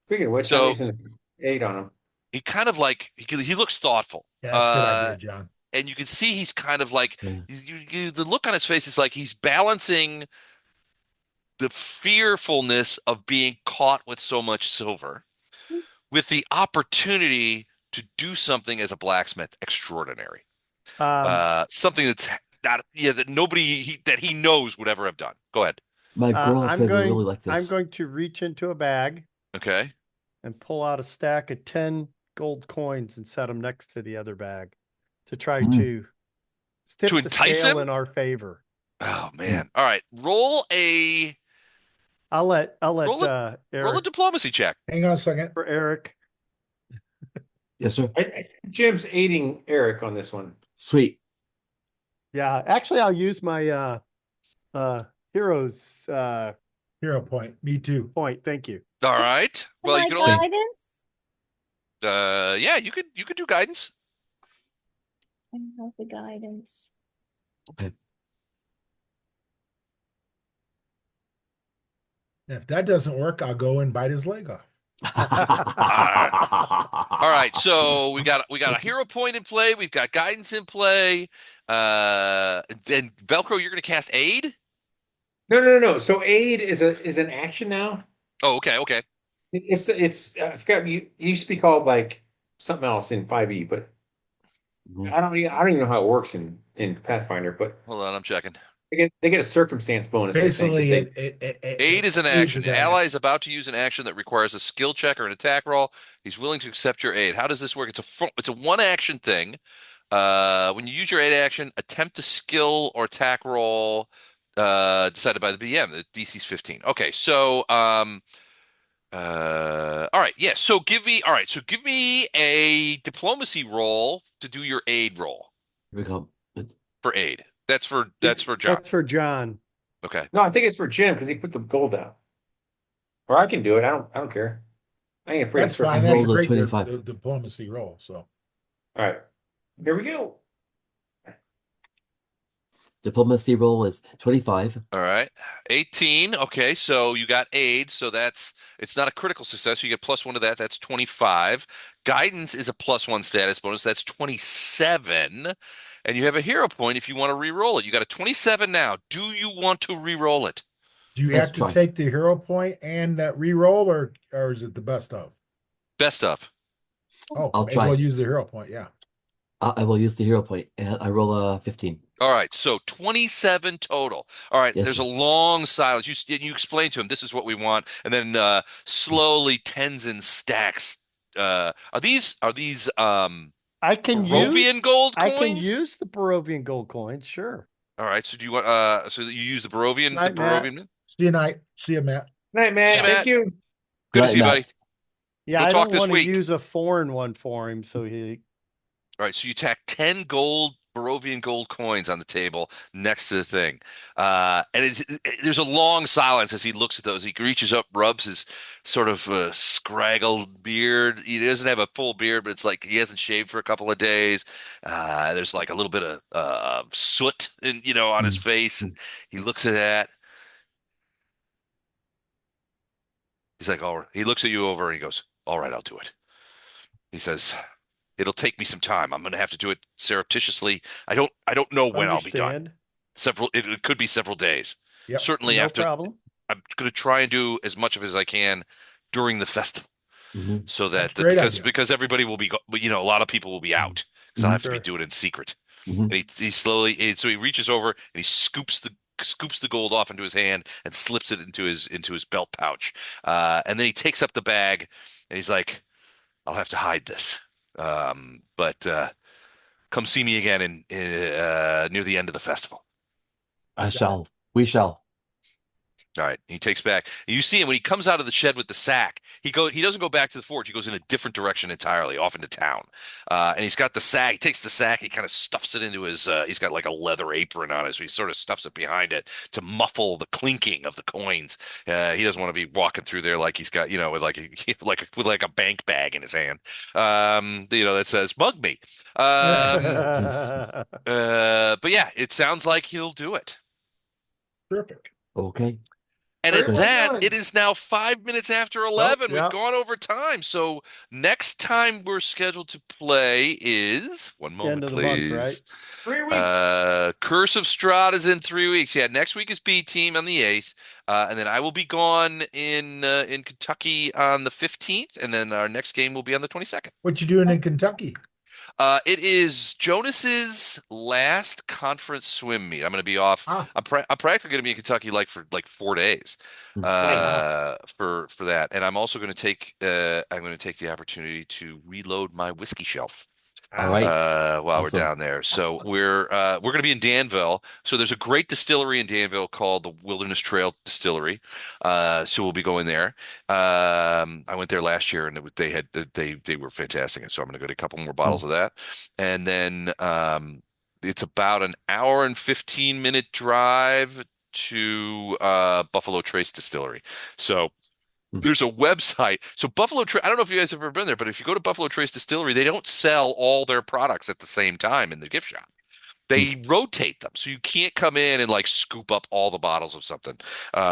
Speaking of which, So- I'm using 8 on him. He kind of like he looks thoughtful. Yeah, that's a good idea, John. And you can see he's kind of like Yeah. the look on his face is like he's balancing the fearfulness of being caught with so much silver with the opportunity to do something as a blacksmith extraordinary. Something that's not that he knows would ever have done. Go ahead. My girlfriend would really like I'm this. going to reach into a bag Okay. and pull out a stack of 10 gold coins and set them next to the other bag to try to tip To the entice scale him? in our favor. Oh man. All right. Roll a I'll let roll a Eric diplomacy check. Hang on a second. for Eric. Yes, sir. Jim's aiding Eric on this one. Sweet. Yeah, actually I'll use my Heroes Hero point. Me too. point. Thank you. All right. Am Well, you I can only guidance? yeah, you could do guidance. I have the guidance. Okay. If that doesn't work, I'll go and bite his leg off. All right, so we got a hero point in play. We've got guidance in play. Then Velcro, you're going to cast aid. No. So aid is an action now. Oh, okay, okay. It's I forgot it used to be called like something else in 5e, but Mhm. I don't even know how it works in Pathfinder. But Hold on, I'm checking. they get a circumstance bonus, I think, if Basically, they Aid is an aids action. in An that. ally is about to use an action that requires a skill check or an attack roll. He's willing to accept your aid. How does this work? It's a one action thing. When you use your aid action, attempt a skill or attack roll decided by the BM. The DC's 15. Okay, so all right, yeah. So give me a diplomacy roll to do your aid roll Here we go. for aid. That's for John. That's for John. Okay. no, I think it's for Jim because he put the gold down. Or I can do it. I don't care. I ain't afraid of That's fine. I circumstance. That's a rolled a great 25. diplomacy roll. So All right, here we go. Diplomacy roll is 25. All right. 18. Okay, so you got aid, so it's not a critical success. You get +1 to that. That's 25. Guidance is a +1 status bonus. That's 27. And you have a hero point if you want to re-roll it. You got a 27 now. Do you want to re-roll it? do you Let's have to try. take the hero point and that re-roll, or is it the best of? Best of. Oh, I'll may as well try. use the hero point. Yeah. I will use the hero point, and I roll a 15. All right, so 27 total. All right, Yes, there's sir. a long silence. You explain to him this is what we want, and then slowly tens and stacks. Are these I can Barovian gold I can coins? use the Barovian gold coins. Sure. All right, so do you want so that you use the Night, Matt. Barovian? See you night. See you, Matt. Good night, See you, Matt. Thank Matt. you. Good to Right, see you, buddy. Matt. Yeah, We'll I talk don't this want to week. use a foreign one for him, so he All right, so you tack 10 gold Barovian gold coins on the table next to the thing. There's a long silence as he looks at those. He reaches up, rubs his sort of scraggled beard. He doesn't have a full beard, but it's like he hasn't shaved for a couple of days. There's like a little bit of soot on his Mm. face, and he looks at that. He's like, "All right." He looks at you over and he goes, "All right, I'll do it." He says, "It'll take me some time. I'm going to have to do it surreptitiously. I don't know when I'll be done. understand. It could be several days. Yep. Certainly No after problem. I'm going to try and do as much of it as I can during the festival Mhm. so That's that a great because idea. everybody will be a lot of people will be out because I'll Mhm. have to be Sure. doing it in secret." Mhm. And he slowly so he reaches over and he scoops the gold off into his hand and slips it into his belt pouch. And then he takes up the bag and he's like, "I'll have to hide this. But come see me again in near the end of the festival." I shall. We shall. All right. He takes back. You see him when he comes out of the shed with the sack. He doesn't go back to the forge. He goes in a different direction entirely, off into town. And he's got the sack. He takes the sack. He kind of stuffs it into his. He's got like a leather apron on it, so he sort of stuffs it behind it to muffle the clinking of the coins. He doesn't want to be walking through there like he's got with like with a bank bag in his hand. That says "mug me." But yeah, it sounds like he'll do it. Perfect. Okay. And Very at well that, done. it is now 5 minutes after 11. We've yeah. gone over time. So next time we're scheduled to play is one End moment, of the month, right? please. 3 weeks. Curse of Strahd is in 3 weeks. Yeah, next week is B Team on the 8th. And then I will be gone in Kentucky on the 15th. And then our next game will be on the 22nd. What you doing in Kentucky? It is Jonas's last conference swim meet. I'm going to be off. Ah, I'm practically going to be in Kentucky for 4 days, Nice. for that. And I'm also going to I'm going to take the opportunity to reload my whiskey shelf. All right. While we're Awesome. down there. So we're going to be in Danville. So there's a great distillery in Danville called the Wilderness Trail Distillery. So we'll be going there. I went there last year and they were fantastic. So I'm going to go to a couple more bottles of that. And then it's about an hour and 15-minute drive to Buffalo Trace Distillery. So Hmm. there's a website. So Buffalo Trace, I don't know if you guys have ever been there, but if you go to Buffalo Trace Distillery, they don't sell all their products at the same time in the gift shop. They rotate them, so you can't come in and like scoop up all the bottles of something.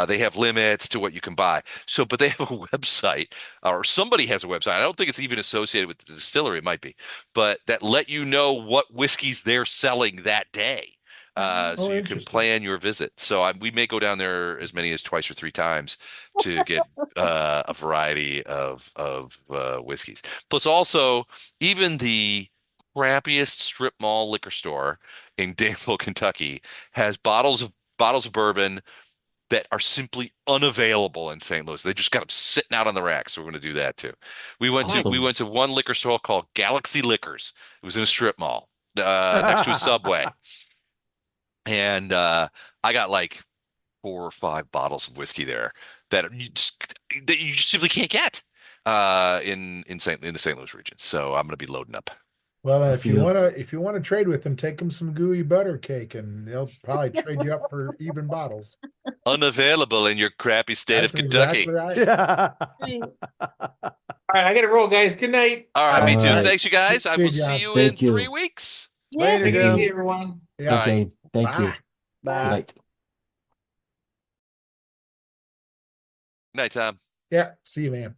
They have limits to what you can buy. So, but they have a website, or somebody has a website. I don't think it's even associated with the distillery. It might be, but that let you know what whiskeys they're selling that day. So Oh, you can interesting. plan your visit. So we may go down there as many as twice or three times to get a variety of whiskeys. Plus, also even the crappiest strip mall liquor store in Danville, Kentucky, has bottles of bourbon that are simply unavailable in St. Louis. They just got them sitting out on the rack. So we're going to do that too. We Awesome. went to one liquor store called Galaxy Liquors. It was in a strip mall next to a Subway, and I got like 4 or 5 bottles of whiskey there that you just simply can't get in the St. Louis region. So I'm going to be loading up. Well, and Good for you. if you want to trade with them, take them some gooey butter cake, and they'll probably trade you up for even bottles. Unavailable in your crappy state of That's Kentucky. exactly right. Yeah. Right. All right, I got to roll, guys. Good night. All right, All me too. right. Thanks, you guys. I See you, will see John. you in Thank you. 3 weeks. Yes, Later, Take it Thank Joe. easy, you. everyone. Yeah. All right. Okay. Thank you. Bye. Good Bye. night. Night, Tom. Yeah. See you, man.